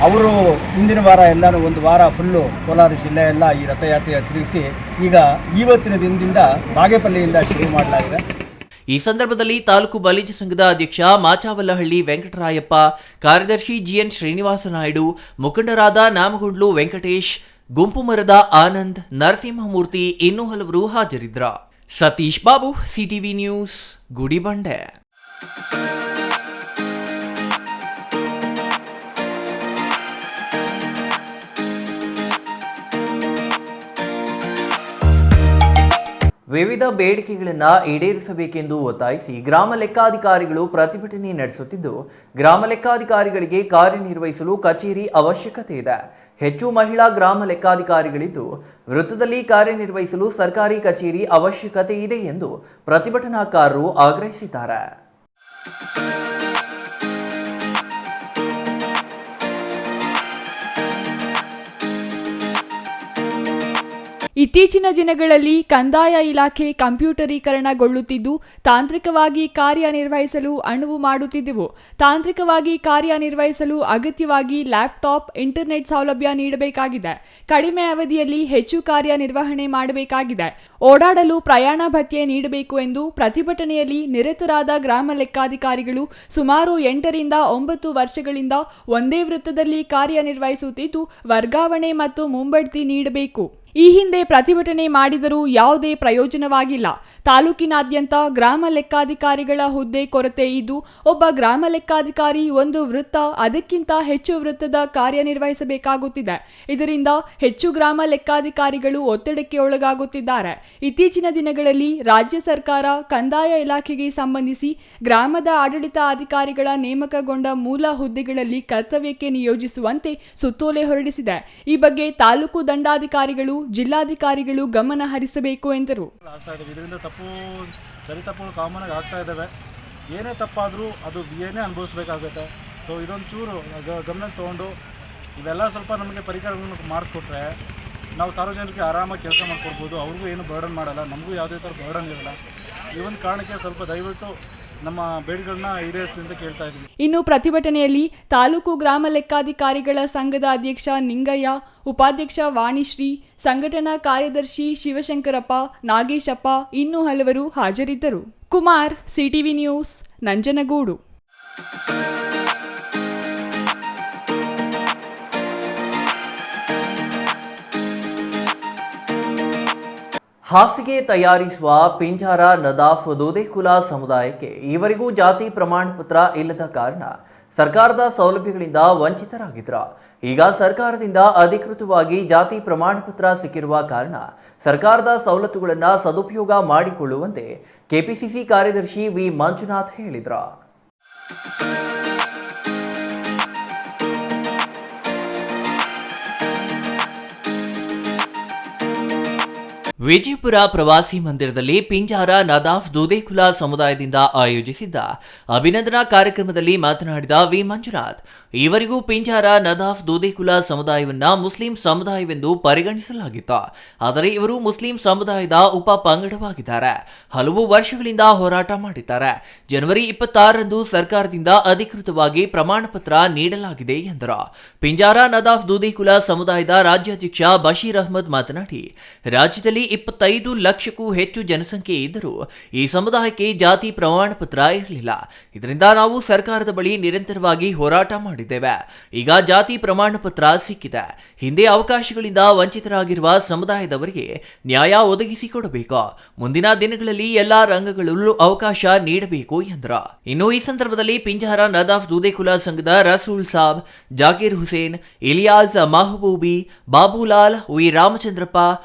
ಅವರು ಹಿಂದಿನ ವಾರ ಎಲ್ಲನೂ ಒಂದು ವಾರ ಫುಲ್ಲು ಕೋಲಾರ ಜಿಲ್ಲೆ ಎಲ್ಲ ಈ ರಥಯಾತ್ರೆ ತಿರುಗಿಸಿ ಈಗ ಇವತ್ತಿನ ದಿನದಿಂದ ಬಾಗೇಪಲ್ಲಿಯಿಂದ ಶುರು ಮಾಡಲಾಗಿದೆ. ಈ ಸಂದರ್ಭದಲ್ಲಿ ತಾಲೂಕು ಬಲಿಜ ಸಂಘದ ಅಧ್ಯಕ್ಷ ಮಾಚಾವಲ್ಲಹಳ್ಳಿ ವೆಂಕಟರಾಯಪ್ಪ, ಕಾರ್ಯದರ್ಶಿ GN ಶ್ರೀನಿವಾಸ ನಾಯ್ಡು, ಮುಖಂಡರಾದ ನಾಮಗುಂಡ್ಲು ವೆಂಕಟೇಶ್, ಗುಂಪು ಮರದ ಆನಂದ್, ನರಸಿಂಹಮೂರ್ತಿ ಇನ್ನೂ ಹಲವರು ಹಾಜರಿದ್ದರು. Satish Babu, CTV news, Gudibande. ವಿವಿಧ ಬೇಡಿಕೆಗಳನ್ನು ಈಡೇರಿಸಬೇಕೆಂದು ಒತ್ತಾಯಿಸಿ ಗ್ರಾಮ ಲೆಕ್ಕಾಧಿಕಾರಿಗಳು ಪ್ರತಿಭಟನೆ ನಡೆಸುತ್ತಿದ್ದು, ಗ್ರಾಮ ಲೆಕ್ಕಾಧಿಕಾರಿಗಳಿಗೆ ಕಾರ್ಯನಿರ್ವಹಿಸಲು ಕಚೇರಿ ಅವಶ್ಯಕತೆ ಇದೆ. ಹೆಚ್ಚು ಮಹಿಳಾ ಗ್ರಾಮ ಲೆಕ್ಕಾಧಿಕಾರಿಗಳಿದ್ದು, ವೃತ್ತದಲ್ಲಿ ಕಾರ್ಯನಿರ್ವಹಿಸಲು ಸರ್ಕಾರಿ ಕಚೇರಿ ಅವಶ್ಯಕತೆ ಇದೆ ಎಂದು ಪ್ರತಿಭಟನಾಕಾರರು ಆಗ್ರಹಿಸಿದ್ದಾರೆ. ಇತ್ತೀಚಿನ ದಿನಗಳಲ್ಲಿ ಕಂದಾಯ ಇಲಾಖೆ ಕಂಪ್ಯೂಟರೀಕರಣಗೊಳ್ಳುತ್ತಿದ್ದು, ತಾಂತ್ರಿಕವಾಗಿ ಕಾರ್ಯನಿರ್ವಹಿಸಲು ಅನುವು ಮಾಡುತ್ತಿದ್ದೆವು. ತಾಂತ್ರಿಕವಾಗಿ ಕಾರ್ಯನಿರ್ವಹಿಸಲು ಅಗತ್ಯವಾಗಿ ಲ್ಯಾಪ್ಟಾಪ್, ಇಂಟರ್ನೆಟ್ ಸೌಲಭ್ಯ ನೀಡಬೇಕಾಗಿದೆ. ಕಡಿಮೆ ಅವಧಿಯಲ್ಲಿ ಹೆಚ್ಚು ಕಾರ್ಯನಿರ್ವಹಣೆ ಮಾಡಬೇಕಾಗಿದೆ. ಓಡಾಡಲು ಪ್ರಯಾಣ ಭತ್ಯೆ ನೀಡಬೇಕು ಎಂದು ಪ್ರತಿಭಟನೆಯಲ್ಲಿ ನಿರತರಾದ ಗ್ರಾಮ ಲೆಕ್ಕಾಧಿಕಾರಿಗಳು ಸುಮಾರು 8 ರಿಂದ 9 ವರ್ಷಗಳಿಂದ ಒಂದೇ ವೃತ್ತದಲ್ಲಿ ಕಾರ್ಯನಿರ್ವಹಿಸುತ್ತಿದ್ದು, ವರ್ಗಾವಣೆ ಮತ್ತು ಮುಂಬಡ್ತಿ ನೀಡಬೇಕು. ಈ ಹಿಂದೆ ಪ್ರತಿಭಟನೆ ಮಾಡಿದರೂ ಯಾವುದೇ ಪ್ರಯೋಜನವಾಗಿಲ್ಲ. ತಾಲೂಕಿನಾದ್ಯಂತ ಗ್ರಾಮ ಲೆಕ್ಕಾಧಿಕಾರಿಗಳ ಹುದ್ದೆ ಕೊರತೆ ಇದ್ದು, ಒಬ್ಬ ಗ್ರಾಮ ಲೆಕ್ಕಾಧಿಕಾರಿ ಒಂದು ವೃತ್ತ, ಅದಕ್ಕಿಂತ ಹೆಚ್ಚು ವೃತ್ತದ ಕಾರ್ಯನಿರ್ವಹಿಸಬೇಕಾಗುತ್ತಿದೆ. ಇದರಿಂದ ಹೆಚ್ಚು ಗ್ರಾಮ ಲೆಕ್ಕಾಧಿಕಾರಿಗಳು ಒತ್ತಡಕ್ಕೆ ಒಳಗಾಗುತ್ತಿದ್ದಾರೆ. ಇತ್ತೀಚಿನ ದಿನಗಳಲ್ಲಿ ರಾಜ್ಯ ಸರ್ಕಾರ ಕಂದಾಯ ಇಲಾಖೆಗೆ ಸಂಬಂಧಿಸಿ ಗ್ರಾಮದ ಆಡಳಿತ ಅಧಿಕಾರಿಗಳ ನೇಮಕಗೊಂಡ ಮೂಲ ಹುದ್ದೆಗಳಲ್ಲಿ ಕರ್ತವ್ಯಕ್ಕೆ ನಿಯೋಜಿಸುವಂತೆ ಸುತ್ತೋಲೆ ಹೊರಡಿಸಿದೆ. ಈ ಬಗ್ಗೆ ತಾಲೂಕು ದಂಡಾಧಿಕಾರಿಗಳು, ಜಿಲ್ಲಾಧಿಕಾರಿಗಳು ಗಮನ ಹರಿಸಬೇಕು ಎಂದರು. ಇದರಿಂದ ಸರಿ ತಪ್ಪುಗಳು ಕಾಮನ್ ಆಗಿ ಆಗ್ತಾ ಇದ್ದಾವೆ. ಏನೇ ತಪ್ಪಾದರೂ ಅದು ಏನೇ ಅನುಭವಿಸ್ಬೇಕಾಗುತ್ತೆ. ಸೊ ಇದೊಂದು ಚೂರು ಗಮನ ತೊಗೊಂಡು ಇವೆಲ್ಲ ಸ್ವಲ್ಪ ನಮಗೆ ಪರಿಕರಗಳನ್ನು ಮಾಡಿಸ್ಕೊಟ್ರೆ ನಾವು ಸಾರ್ವಜನಿಕರಿಗೆ ಆರಾಮಾಗಿ ಕೆಲಸ ಮಾಡ್ಕೊಡ್ಬೋದು. ಅವ್ರಿಗೂ ಏನು ಬರ್ಡನ್ ಮಾಡಲ್ಲ, ನಮಗೂ ಯಾವುದೇ ಥರ ಬರ್ಡನ್ ಇರಲ್ಲ. ಈ ಒಂದು ಕಾರಣಕ್ಕೆ ಸ್ವಲ್ಪ ದಯವಿಟ್ಟು ನಮ್ಮ ಬೇಡಿಕೆಗಳನ್ನ ಈಡೇರಿಸಿ ಅಂತ ಕೇಳ್ತಾ ಇದ್ದೀವಿ. ಇನ್ನು ಪ್ರತಿಭಟನೆಯಲ್ಲಿ ತಾಲೂಕು ಗ್ರಾಮ ಲೆಕ್ಕಾಧಿಕಾರಿಗಳ ಸಂಘದ ಅಧ್ಯಕ್ಷ ನಿಂಗಯ್ಯ, ಉಪಾಧ್ಯಕ್ಷ ವಾಣಿಶ್ರೀ, ಸಂಘಟನಾ ಕಾರ್ಯದರ್ಶಿ ಶಿವಶಂಕರಪ್ಪ, ನಾಗೇಶಪ್ಪ ಇನ್ನೂ ಹಲವರು ಹಾಜರಿದ್ದರು. Kumar, CTV news, Nanjangud. ಹಾಸಿಗೆ ತಯಾರಿಸುವ ಪಿಂಜಾರ ನದಾಫ್ ದೂದೇಕುಲ ಸಮುದಾಯಕ್ಕೆ ಈವರೆಗೂ ಜಾತಿ ಪ್ರಮಾಣ ಪತ್ರ ಇಲ್ಲದ ಕಾರಣ ಸರ್ಕಾರದ ಸೌಲಭ್ಯಗಳಿಂದ ವಂಚಿತರಾಗಿದ್ರು. ಈಗ ಸರ್ಕಾರದಿಂದ ಅಧಿಕೃತವಾಗಿ ಜಾತಿ ಪ್ರಮಾಣ ಪತ್ರ ಸಿಕ್ಕಿರುವ ಕಾರಣ ಸರ್ಕಾರದ ಸವಲತ್ತುಗಳನ್ನು ಸದುಪಯೋಗ ಮಾಡಿಕೊಳ್ಳುವಂತೆ ಕೆಪಿಸಿಸಿ ಕಾರ್ಯದರ್ಶಿ ವಿ ಮಂಜುನಾಥ್ ಹೇಳಿದರು. ವಿಜಯಪುರ ಪ್ರವಾಸಿ ಮಂದಿರದಲ್ಲಿ ಪಿಂಜಾರ ನದಾಫ್ ದೂದೇಕುಲ ಸಮುದಾಯದಿಂದ ಆಯೋಜಿಸಿದ್ದ ಅಭಿನಂದನಾ ಕಾರ್ಯಕ್ರಮದಲ್ಲಿ ಮಾತನಾಡಿದ ವಿ ಮಂಜುನಾಥ್, ಈವರೆಗೂ ಪಿಂಜಾರ, ನದಾಫ್, ದೂದೇಕುಲ ಸಮುದಾಯವನ್ನ ಮುಸ್ಲಿಂ ಸಮುದಾಯವೆಂದು ಪರಿಗಣಿಸಲಾಗಿತ್ತು. ಆದರೆ ಇವರು ಮುಸ್ಲಿಂ ಸಮುದಾಯದ ಉಪ ಪಂಗಡವಾಗಿದ್ದಾರೆ. ಹಲವು ವರ್ಷಗಳಿಂದ ಹೋರಾಟ ಮಾಡಿದ್ದಾರೆ. ಜನವರಿ 26ರಂದು ಸರ್ಕಾರದಿಂದ ಅಧಿಕೃತವಾಗಿ ಪ್ರಮಾಣ ಪತ್ರ ನೀಡಲಾಗಿದೆ ಎಂದರು. ಪಿಂಜಾರ, ನದಾಫ್, ದೂದೇಕುಲ ಸಮುದಾಯದ ರಾಜ್ಯಾಧ್ಯಕ್ಷ ಬಶೀರ್ ಅಹ್ಮದ್ ಮಾತನಾಡಿ, ರಾಜ್ಯದಲ್ಲಿ 25 ಲಕ್ಷಕ್ಕೂ ಹೆಚ್ಚು ಜನಸಂಖ್ಯೆ ಇದ್ದರೂ ಈ ಸಮುದಾಯಕ್ಕೆ ಜಾತಿ ಪ್ರಮಾಣ ಪತ್ರ ಇರಲಿಲ್ಲ. ಇದರಿಂದ ನಾವು ಸರ್ಕಾರದ ಬಳಿ ನಿರಂತರವಾಗಿ ಹೋರಾಟ ಮಾಡಿದ್ದೇವೆ. ಈಗ ಜಾತಿ ಪ್ರಮಾಣ ಪತ್ರ ಸಿಕ್ಕಿದೆ. ಹಿಂದೆ ಅವಕಾಶಗಳಿಂದ ವಂಚಿತರಾಗಿರುವ ಸಮುದಾಯದವರಿಗೆ ನ್ಯಾಯ ಒದಗಿಸಿಕೊಡಬೇಕು. ಮುಂದಿನ ದಿನಗಳಲ್ಲಿ ಎಲ್ಲಾ ರಂಗಗಳಲ್ಲೂ ಅವಕಾಶ ನೀಡಬೇಕು ಎಂದರು. ಇನ್ನು ಈ ಸಂದರ್ಭದಲ್ಲಿ ಪಿಂಜಾರ, ನದಾಫ್, ದೂದೇಕುಲ ಸಂಘದ ರಸೂಲ್ ಸಾಬ್, ಜಾಕೀರ್ ಹುಸೇನ್, ಇಲಿಯಾಸ್ ಮಹಬೂಬಿ, ಬಾಬುಲಾಲ್, ವಿ ರಾಮಚಂದ್ರಪ್ಪ,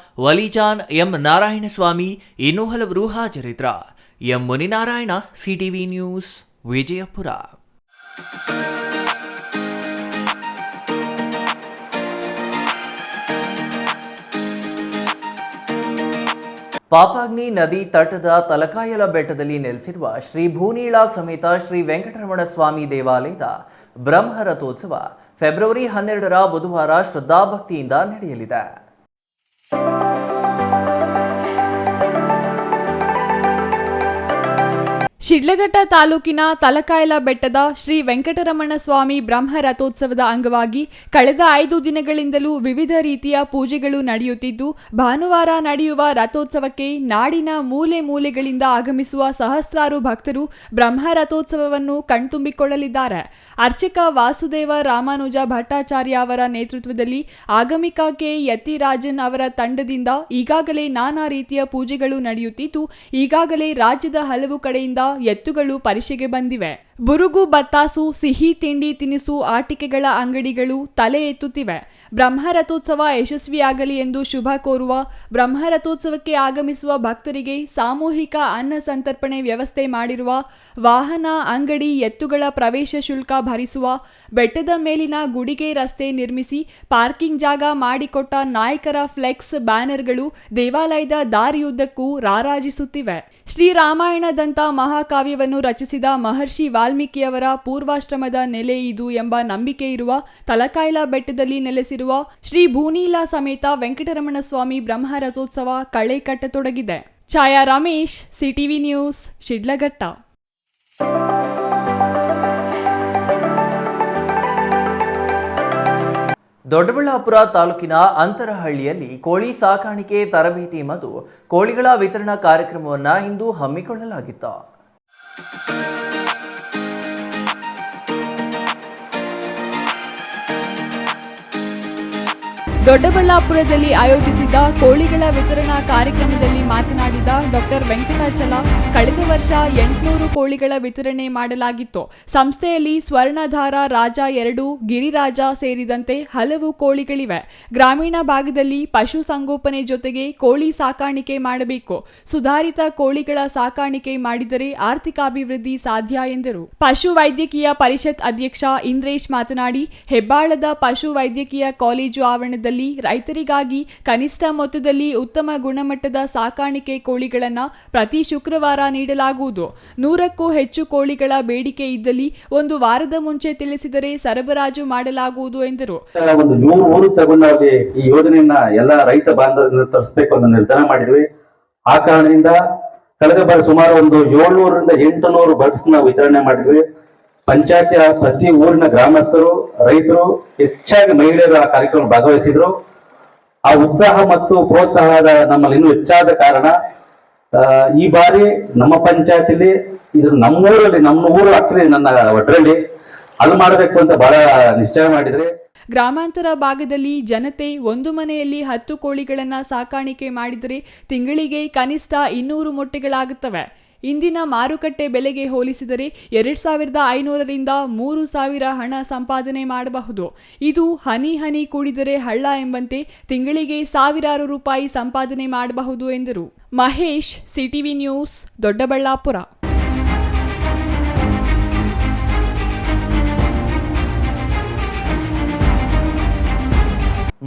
ವಲಿಜಾನ್, ಎಂ ನಾರಾಯಣಸ್ವಾಮಿ ಇನ್ನೂ ಹಲವರು ಹಾಜರಿದ್ದರು. M Muninarayana, CTV news, Vijayapura. Papagni ನದಿ ತಟದ ತಲಕಾಯಲ ಬೆಟ್ಟದಲ್ಲಿ ನೆಲೆಸಿರುವ ಶ್ರೀ ಭೂನೀಳ ಸಮೇತ ಶ್ರೀ ವೆಂಕಟರಮಣ ಸ್ವಾಮಿ ದೇವಾಲಯದ ಬ್ರಹ್ಮರಥೋತ್ಸವ ಫೆಬ್ರವರಿ 12ರ ಬುಧವಾರ ಶ್ರದ್ಧಾಭಕ್ತಿಯಿಂದ ನಡೆಯಲಿದೆ. ಶಿಡ್ಲಘಟ್ಟ ತಾಲೂಕಿನ ತಲಕಾಯಲ ಬೆಟ್ಟದ ಶ್ರೀ ವೆಂಕಟರಮಣ ಸ್ವಾಮಿ ಬ್ರಹ್ಮ ರಥೋತ್ಸವದ ಅಂಗವಾಗಿ ಕಳೆದ 5 ದಿನಗಳಿಂದಲೂ ವಿವಿಧ ರೀತಿಯ ಪೂಜೆಗಳು ನಡೆಯುತ್ತಿದ್ದು, ಭಾನುವಾರ ನಡೆಯುವ ರಥೋತ್ಸವಕ್ಕೆ ನಾಡಿನ ಮೂಲೆ ಮೂಲೆಗಳಿಂದ ಆಗಮಿಸುವ ಸಹಸ್ರಾರು ಭಕ್ತರು ಬ್ರಹ್ಮ ರಥೋತ್ಸವವನ್ನು ಕಣ್ತುಂಬಿಕೊಳ್ಳಲಿದ್ದಾರೆ. ಅರ್ಚಕ ವಾಸುದೇವ ರಾಮಾನುಜ ಭಟ್ಟಾಚಾರ್ಯ ಅವರ ನೇತೃತ್ವದಲ್ಲಿ ಆಗಮಿಕ ಕೆ ಯತಿರಾಜನ್ ಅವರ ತಂಡದಿಂದ ಈಗಾಗಲೇ ನಾನಾ ರೀತಿಯ ಪೂಜೆಗಳು ನಡೆಯುತ್ತಿದ್ದು, ಈಗಾಗಲೇ ರಾಜ್ಯದ ಹಲವು ಕಡೆಯಿಂದ ಎತ್ತುಗಳು ಪರಿಷೆಗೆ ಬಂದಿವೆ. ಬುರುಗು, ಬತ್ತಾಸು, ಸಿಹಿ ತಿಂಡಿ ತಿನಿಸು ಆಟಿಕೆಗಳ ಅಂಗಡಿಗಳು ತಲೆ ಎತ್ತುತ್ತಿವೆ. ಬ್ರಹ್ಮರಥೋತ್ಸವ ಯಶಸ್ವಿಯಾಗಲಿ ಎಂದು ಶುಭ ಕೋರುವ ಬ್ರಹ್ಮರಥೋತ್ಸವಕ್ಕೆ ಆಗಮಿಸುವ ಭಕ್ತರಿಗೆ ಸಾಮೂಹಿಕ ಅನ್ನ ಸಂತರ್ಪಣೆ ವ್ಯವಸ್ಥೆ ಮಾಡಿರುವ ವಾಹನ, ಅಂಗಡಿ, ಎತ್ತುಗಳ ಪ್ರವೇಶ ಶುಲ್ಕ ಭರಿಸುವ, ಬೆಟ್ಟದ ಮೇಲಿನ ಗುಡಿಗೆ ರಸ್ತೆ ನಿರ್ಮಿಸಿ ಪಾರ್ಕಿಂಗ್ ಜಾಗ ಮಾಡಿಕೊಟ್ಟ ನಾಯಕರ ಫ್ಲೆಕ್ಸ್ ಬ್ಯಾನರ್ಗಳು ದೇವಾಲಯದ ದಾರಿಯುದ್ದಕ್ಕೂ ರಾರಾಜಿಸುತ್ತಿವೆ. ಶ್ರೀರಾಮಾಯಣದಂಥ ಮಹಾಕಾವ್ಯವನ್ನು ರಚಿಸಿದ ಮಹರ್ಷಿ ವಾಲ್ಮೀಕಿಯವರ ಪೂರ್ವಾಶ್ರಮದ ನೆಲೆ ಇದು ಎಂಬ ನಂಬಿಕೆ ಇರುವ ತಲಕಾಯಲ ಬೆಟ್ಟದಲ್ಲಿ ನೆಲೆಸಿರುವ ಶ್ರೀ ಭೂನೀಲ ಸಮೇತ ವೆಂಕಟರಮಣ ಸ್ವಾಮಿ ಬ್ರಹ್ಮ ರಥೋತ್ಸವ ಕಳೆ ಕಟ್ಟತೊಡಗಿದೆ. ಛಾಯಾ ರಮೇಶ್, ಸಿಟಿವಿ ನ್ಯೂಸ್, ಶಿಡ್ಲಘಟ್ಟ. ದೊಡ್ಡಬಳ್ಳಾಪುರ ತಾಲೂಕಿನ ಅಂತರಹಳ್ಳಿಯಲ್ಲಿ ಕೋಳಿ ಸಾಕಾಣಿಕೆ ತರಬೇತಿ ಮತ್ತು ಕೋಳಿಗಳ ವಿತರಣಾ ಕಾರ್ಯಕ್ರಮವನ್ನು ಇಂದು ಹಮ್ಮಿಕೊಳ್ಳಲಾಗಿತ್ತು. ದೊಡ್ಡಬಳ್ಳಾಪುರದಲ್ಲಿ ಆಯೋಜಿಸಿದ್ದ ಕೋಳಿಗಳ ವಿತರಣಾ ಕಾರ್ಯಕ್ರಮದಲ್ಲಿ ಮಾತನಾಡಿದ ಡಾಕ್ಟರ್ ವೆಂಕಟಾಚಲ, ಕಳೆದ ವರ್ಷ 800 ಕೋಳಿಗಳ ವಿತರಣೆ ಮಾಡಲಾಗಿತ್ತು. ಸಂಸ್ಥೆಯಲ್ಲಿ ಸ್ವರ್ಣಧಾರ, ರಾಜ 2, ಗಿರಿರಾಜ ಸೇರಿದಂತೆ ಹಲವು ಕೋಳಿಗಳಿವೆ. ಗ್ರಾಮೀಣ ಭಾಗದಲ್ಲಿ ಪಶು ಸಂಗೋಪನೆ ಜೊತೆಗೆ ಕೋಳಿ ಸಾಕಾಣಿಕೆ ಮಾಡಬೇಕು. ಸುಧಾರಿತ ಕೋಳಿಗಳ ಸಾಕಾಣಿಕೆ ಮಾಡಿದರೆ ಆರ್ಥಿಕಾಭಿವೃದ್ಧಿ ಸಾಧ್ಯ ಎಂದರು. ಪಶು ವೈದ್ಯಕೀಯ ಪರಿಷತ್ ಅಧ್ಯಕ್ಷ ಇಂದ್ರೇಶ್ ಮಾತನಾಡಿ, ಹೆಬ್ಬಾಳದ ಪಶು ವೈದ್ಯಕೀಯ ಕಾಲೇಜು ಆವರಣದಲ್ಲಿ ರೈತರಿಗಾಗಿ ಕನಿಷ್ಠ ಮೊತ್ತದಲ್ಲಿ ಉತ್ತಮ ಗುಣಮಟ್ಟದ ಸಾಕಾಣಿಕೆ ಕೋಳಿಗಳನ್ನು ಪ್ರತಿ ಶುಕ್ರವಾರ ನೀಡಲಾಗುವುದು. 100ಕ್ಕೂ ಹೆಚ್ಚು ಕೋಳಿಗಳ ಬೇಡಿಕೆ ಇದ್ದಲ್ಲಿ 1 ವಾರದ ಮುಂಚೆ ತಿಳಿಸಿದರೆ ಸರಬರಾಜು ಮಾಡಲಾಗುವುದು ಎಂದರು. ಒಂದು 100 ಊರು ತಗೊಂಡಾಗಿ ಈ ಯೋಜನೆಯನ್ನ ಎಲ್ಲ ರೈತ ಬಾಂಧವರನ್ನು ತರಿಸಬೇಕು ಅಂತ ನಿರ್ಧಾರ ಮಾಡಿದ್ವಿ. ಆ ಕಾರಣದಿಂದ ಕಳೆದ ಬಾರಿ ಸುಮಾರು ಒಂದು 700ರಿಂದ 800 ಬರ್ಡ್ಸ್ ನ ವಿತರಣೆ ಮಾಡಿದ್ವಿ. ಪಂಚಾಯತಿಯ ಪ್ರತಿ ಊರಿನ ಗ್ರಾಮಸ್ಥರು, ರೈತರು, ಹೆಚ್ಚಾಗಿ ಮಹಿಳೆಯರು ಆ ಕಾರ್ಯಕ್ರಮ ಭಾಗವಹಿಸಿದ್ರು. ಆ ಉತ್ಸಾಹ ಮತ್ತು ಪ್ರೋತ್ಸಾಹದ ನಮ್ಮಲ್ಲಿ ಇನ್ನೂ ಹೆಚ್ಚಾದ ಕಾರಣ ಈ ಬಾರಿ ನಮ್ಮ ಪಂಚಾಯತಿಲಿ ಇದು ನಮ್ಮ ಊರು ಆಕ್ಚುಲಿ ನನ್ನ ಒಡ್ರಲ್ಲಿ ಅಲ್ಲಿ ಮಾಡಬೇಕು ಅಂತ ಬಹಳ ನಿಶ್ಚಯ ಮಾಡಿದ್ರೆ. ಗ್ರಾಮಾಂತರ ಭಾಗದಲ್ಲಿ ಜನತೆ ಒಂದು ಮನೆಯಲ್ಲಿ 10 ಕೋಳಿಗಳನ್ನು ಸಾಕಾಣಿಕೆ ಮಾಡಿದರೆ ತಿಂಗಳಿಗೆ ಕನಿಷ್ಠ 200 ಮೊಟ್ಟೆಗಳಾಗುತ್ತವೆ. ಇಂದಿನ ಮಾರುಕಟ್ಟೆ ಬೆಲೆಗೆ ಹೋಲಿಸಿದರೆ 2500ರಿಂದ 3000 ಹಣ ಸಂಪಾದನೆ ಮಾಡಬಹುದು. ಇದು ಹನಿ ಹನಿ ಕೂಡಿದರೆ ಹಳ್ಳ ಎಂಬಂತೆ ತಿಂಗಳಿಗೆ ಸಾವಿರಾರು ರೂಪಾಯಿ ಸಂಪಾದನೆ ಮಾಡಬಹುದು ಎಂದರು. Mahesh, CTV news, Doddaballapur.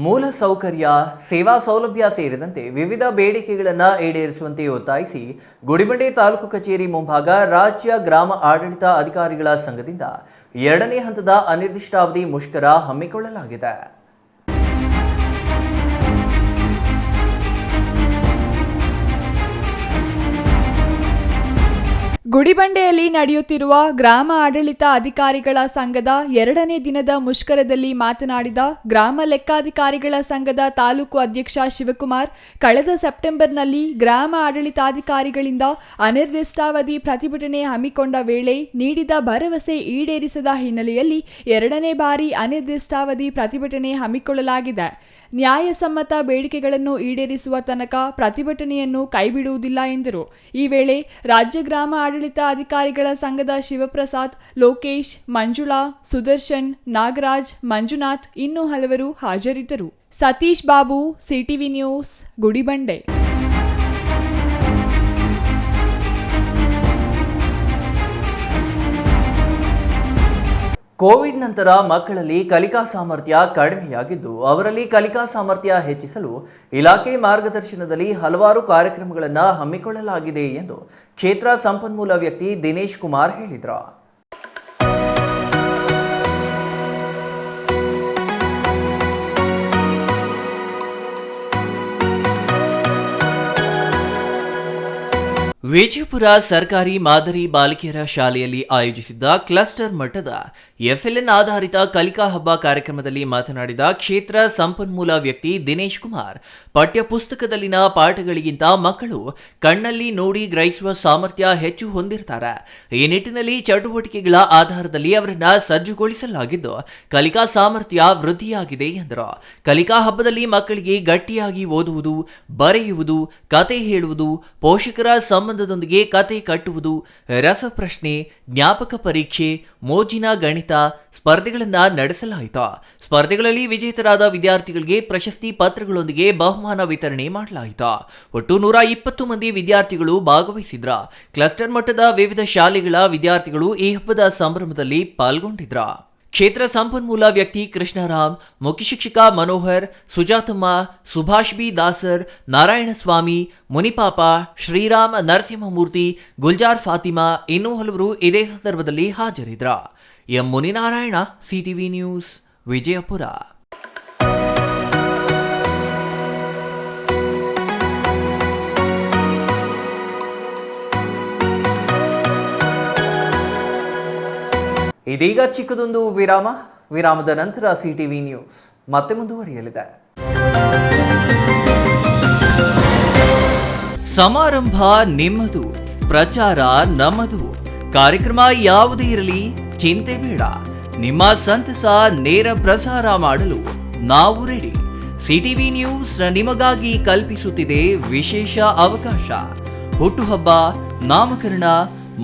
ಮೂಲ ಸೌಕರ್ಯ, ಸೇವಾ ಸೌಲಭ್ಯ ಸೇರಿದಂತೆ ವಿವಿಧ ಬೇಡಿಕೆಗಳನ್ನು ಈಡೇರಿಸುವಂತೆ ಒತ್ತಾಯಿಸಿ ಗುಡಿಬಂಡೆ ತಾಲೂಕು ಕಚೇರಿ ಮುಂಭಾಗ ರಾಜ್ಯ ಗ್ರಾಮ ಆಡಳಿತ ಅಧಿಕಾರಿಗಳ ಸಂಘದಿಂದ 2ನೇ ಹಂತದ ಅನಿರ್ದಿಷ್ಟಾವಧಿ ಮುಷ್ಕರ ಹಮ್ಮಿಕೊಳ್ಳಲಾಗಿದೆ. ಗುಡಿಬಂಡೆಯಲ್ಲಿ ನಡೆಯುತ್ತಿರುವ ಗ್ರಾಮ ಆಡಳಿತ ಅಧಿಕಾರಿಗಳ ಸಂಘದ 2ನೇ ದಿನದ ಮುಷ್ಕರದಲ್ಲಿ ಮಾತನಾಡಿದ ಗ್ರಾಮ ಲೆಕ್ಕಾಧಿಕಾರಿಗಳ ಸಂಘದ ತಾಲೂಕು ಅಧ್ಯಕ್ಷ ಶಿವಕುಮಾರ್, ಕಳೆದ ಸೆಪ್ಟೆಂಬರ್ನಲ್ಲಿ ಗ್ರಾಮ ಆಡಳಿತಾಧಿಕಾರಿಗಳಿಂದ ಅನಿರ್ದಿಷ್ಟಾವಧಿ ಪ್ರತಿಭಟನೆ ಹಮ್ಮಿಕೊಂಡ ವೇಳೆ ನೀಡಿದ ಭರವಸೆ ಈಡೇರಿಸದ ಹಿನ್ನೆಲೆಯಲ್ಲಿ 2ನೇ ಬಾರಿ ಅನಿರ್ದಿಷ್ಟಾವಧಿ ಪ್ರತಿಭಟನೆ ಹಮ್ಮಿಕೊಳ್ಳಲಾಗಿದೆ. ನ್ಯಾಯಸಮ್ಮತ ಬೇಡಿಕೆಗಳನ್ನು ಈಡೇರಿಸುವ ತನಕ ಪ್ರತಿಭಟನೆಯನ್ನು ಕೈಬಿಡುವುದಿಲ್ಲ ಎಂದರು. ಈ ವೇಳೆ ರಾಜ್ಯ ಗ್ರಾಮ ಆಡಳಿತ ಅಧಿಕಾರಿಗಳ ಸಂಘದ ಶಿವಪ್ರಸಾದ್, ಲೋಕೇಶ್, ಮಂಜುಳಾ, ಸುದರ್ಶನ್, ನಾಗರಾಜ್, ಮಂಜುನಾಥ್ ಇನ್ನೂ ಹಲವರು ಹಾಜರಿದ್ದರು. Satish Babu, CTV news, Gudibande. Covid ನಂತರ ಮಕ್ಕಳಲ್ಲಿ ಕಲಿಕಾ ಸಾಮರ್ಥ್ಯ ಕಡಿಮೆಯಾಗಿದ್ದು, ಅವರಲ್ಲಿ ಕಲಿಕಾ ಸಾಮರ್ಥ್ಯ ಹೆಚ್ಚಿಸಲು ಇಲಾಖೆ ಮಾರ್ಗದರ್ಶನದಲ್ಲಿ ಹಲವಾರು ಕಾರ್ಯಕ್ರಮಗಳನ್ನು ಹಮ್ಮಿಕೊಳ್ಳಲಾಗಿದೆ ಎಂದು ಕ್ಷೇತ್ರ ಸಂಪನ್ಮೂಲ ವ್ಯಕ್ತಿ ದಿನೇಶ್ ಕುಮಾರ್ ಹೇಳಿದರು. ವಿಜಯಪುರ ಸರ್ಕಾರಿ ಮಾದರಿ ಬಾಲಕಿಯರ ಶಾಲೆಯಲ್ಲಿ ಆಯೋಜಿಸಿದ್ದ ಕ್ಲಸ್ಟರ್ ಮಟ್ಟದ ಎಫ್ಎಲ್ಎನ್ ಆಧಾರಿತ ಕಲಿಕಾ ಹಬ್ಬ ಕಾರ್ಯಕ್ರಮದಲ್ಲಿ ಮಾತನಾಡಿದ ಕ್ಷೇತ್ರ ಸಂಪನ್ಮೂಲ ವ್ಯಕ್ತಿ ದಿನೇಶ್ ಕುಮಾರ್, ಪಠ್ಯ ಪುಸ್ತಕದಲ್ಲಿನ ಪಾಠಗಳಿಗಿಂತ ಮಕ್ಕಳು ಕಣ್ಣಲ್ಲಿ ನೋಡಿ ಗ್ರಹಿಸುವ ಸಾಮರ್ಥ್ಯ ಹೆಚ್ಚು ಹೊಂದಿರ್ತಾರೆ. ಈ ನಿಟ್ಟಿನಲ್ಲಿ ಚಟುವಟಿಕೆಗಳ ಆಧಾರದಲ್ಲಿ ಅವರನ್ನ ಸಜ್ಜುಗೊಳಿಸಲಾಗಿದ್ದು ಕಲಿಕಾ ಸಾಮರ್ಥ್ಯ ವೃದ್ಧಿಯಾಗಿದೆ ಎಂದರು. ಕಲಿಕಾ ಹಬ್ಬದಲ್ಲಿ ಮಕ್ಕಳಿಗೆ ಗಟ್ಟಿಯಾಗಿ ಓದುವುದು, ಬರೆಯುವುದು, ಕತೆ ಹೇಳುವುದು, ಪೋಷಕರ ಸಂಬಂಧದೊಂದಿಗೆ ಕತೆ ಕಟ್ಟುವುದು, ರಸಪ್ರಶ್ನೆ, ಜ್ಞಾಪಕ ಪರೀಕ್ಷೆ, ಮೋಜಿನ ಗಣಿತ ಸ್ಪರ್ಧೆಗಳನ್ನು ನಡೆಸಲಾಯಿತು. ಸ್ಪರ್ಧೆಗಳಲ್ಲಿ ವಿಜೇತರಾದ ವಿದ್ಯಾರ್ಥಿಗಳಿಗೆ ಪ್ರಶಸ್ತಿ ಪತ್ರಗಳೊಂದಿಗೆ ಬಹುಮಾನ ವಿತರಣೆ ಮಾಡಲಾಯಿತು. ಒಟ್ಟು 120 ಮಂದಿ ವಿದ್ಯಾರ್ಥಿಗಳು ಭಾಗವಹಿಸಿದ್ರ. ಕ್ಲಸ್ಟರ್ ಮಟ್ಟದ ವಿವಿಧ ಶಾಲೆಗಳ ವಿದ್ಯಾರ್ಥಿಗಳು ಈ ಹಬ್ಬದ ಸಂಭ್ರಮದಲ್ಲಿ ಪಾಲ್ಗೊಂಡಿದ್ರು. ಕ್ಷೇತ್ರ ಸಂಪನ್ಮೂಲ ವ್ಯಕ್ತಿ ಕೃಷ್ಣರಾಮ್, ಮುಖ್ಯ ಶಿಕ್ಷಕ ಮನೋಹರ್, ಸುಜಾತಮ್ಮ, ಸುಭಾಷ್ ಬಿ ದಾಸರ್, ನಾರಾಯಣಸ್ವಾಮಿ, ಮುನಿಪಾಪ, ಶ್ರೀರಾಮ್, ನರಸಿಂಹಮೂರ್ತಿ, ಗುಲ್ಜಾರ್ ಫಾತಿಮಾ ಇನ್ನೂ ಹಲವರು ಇದೇ ಸಂದರ್ಭದಲ್ಲಿ ಹಾಜರಿದ್ದರು. M Muninarayana, CTV news, Vijayapura. ಇದೀಗ ಚಿಕ್ಕದೊಂದು ವಿರಾಮದ ನಂತರ ಸಿಟಿವಿ ನ್ಯೂಸ್ ಮತ್ತೆ ಮುಂದುವರಿಯಲಿದೆ. ಸಮಾರಂಭ ನಿಮ್ಮದು, ಪ್ರಚಾರ ನಮ್ಮದು. ಕಾರ್ಯಕ್ರಮ ಯಾವುದೇ ಇರಲಿ ಚಿಂತೆ ಬೇಡ. ನಿಮ್ಮ ಸಂತಸ ನೇರ ಪ್ರಸಾರ ಮಾಡಲು ನಾವು ರೆಡಿ. ಸಿಟಿವಿ ನ್ಯೂಸ್ ನಿಮಗಾಗಿ ಕಲ್ಪಿಸುತ್ತಿದೆ ವಿಶೇಷ ಅವಕಾಶ. ಹುಟ್ಟುಹಬ್ಬ, ನಾಮಕರಣ,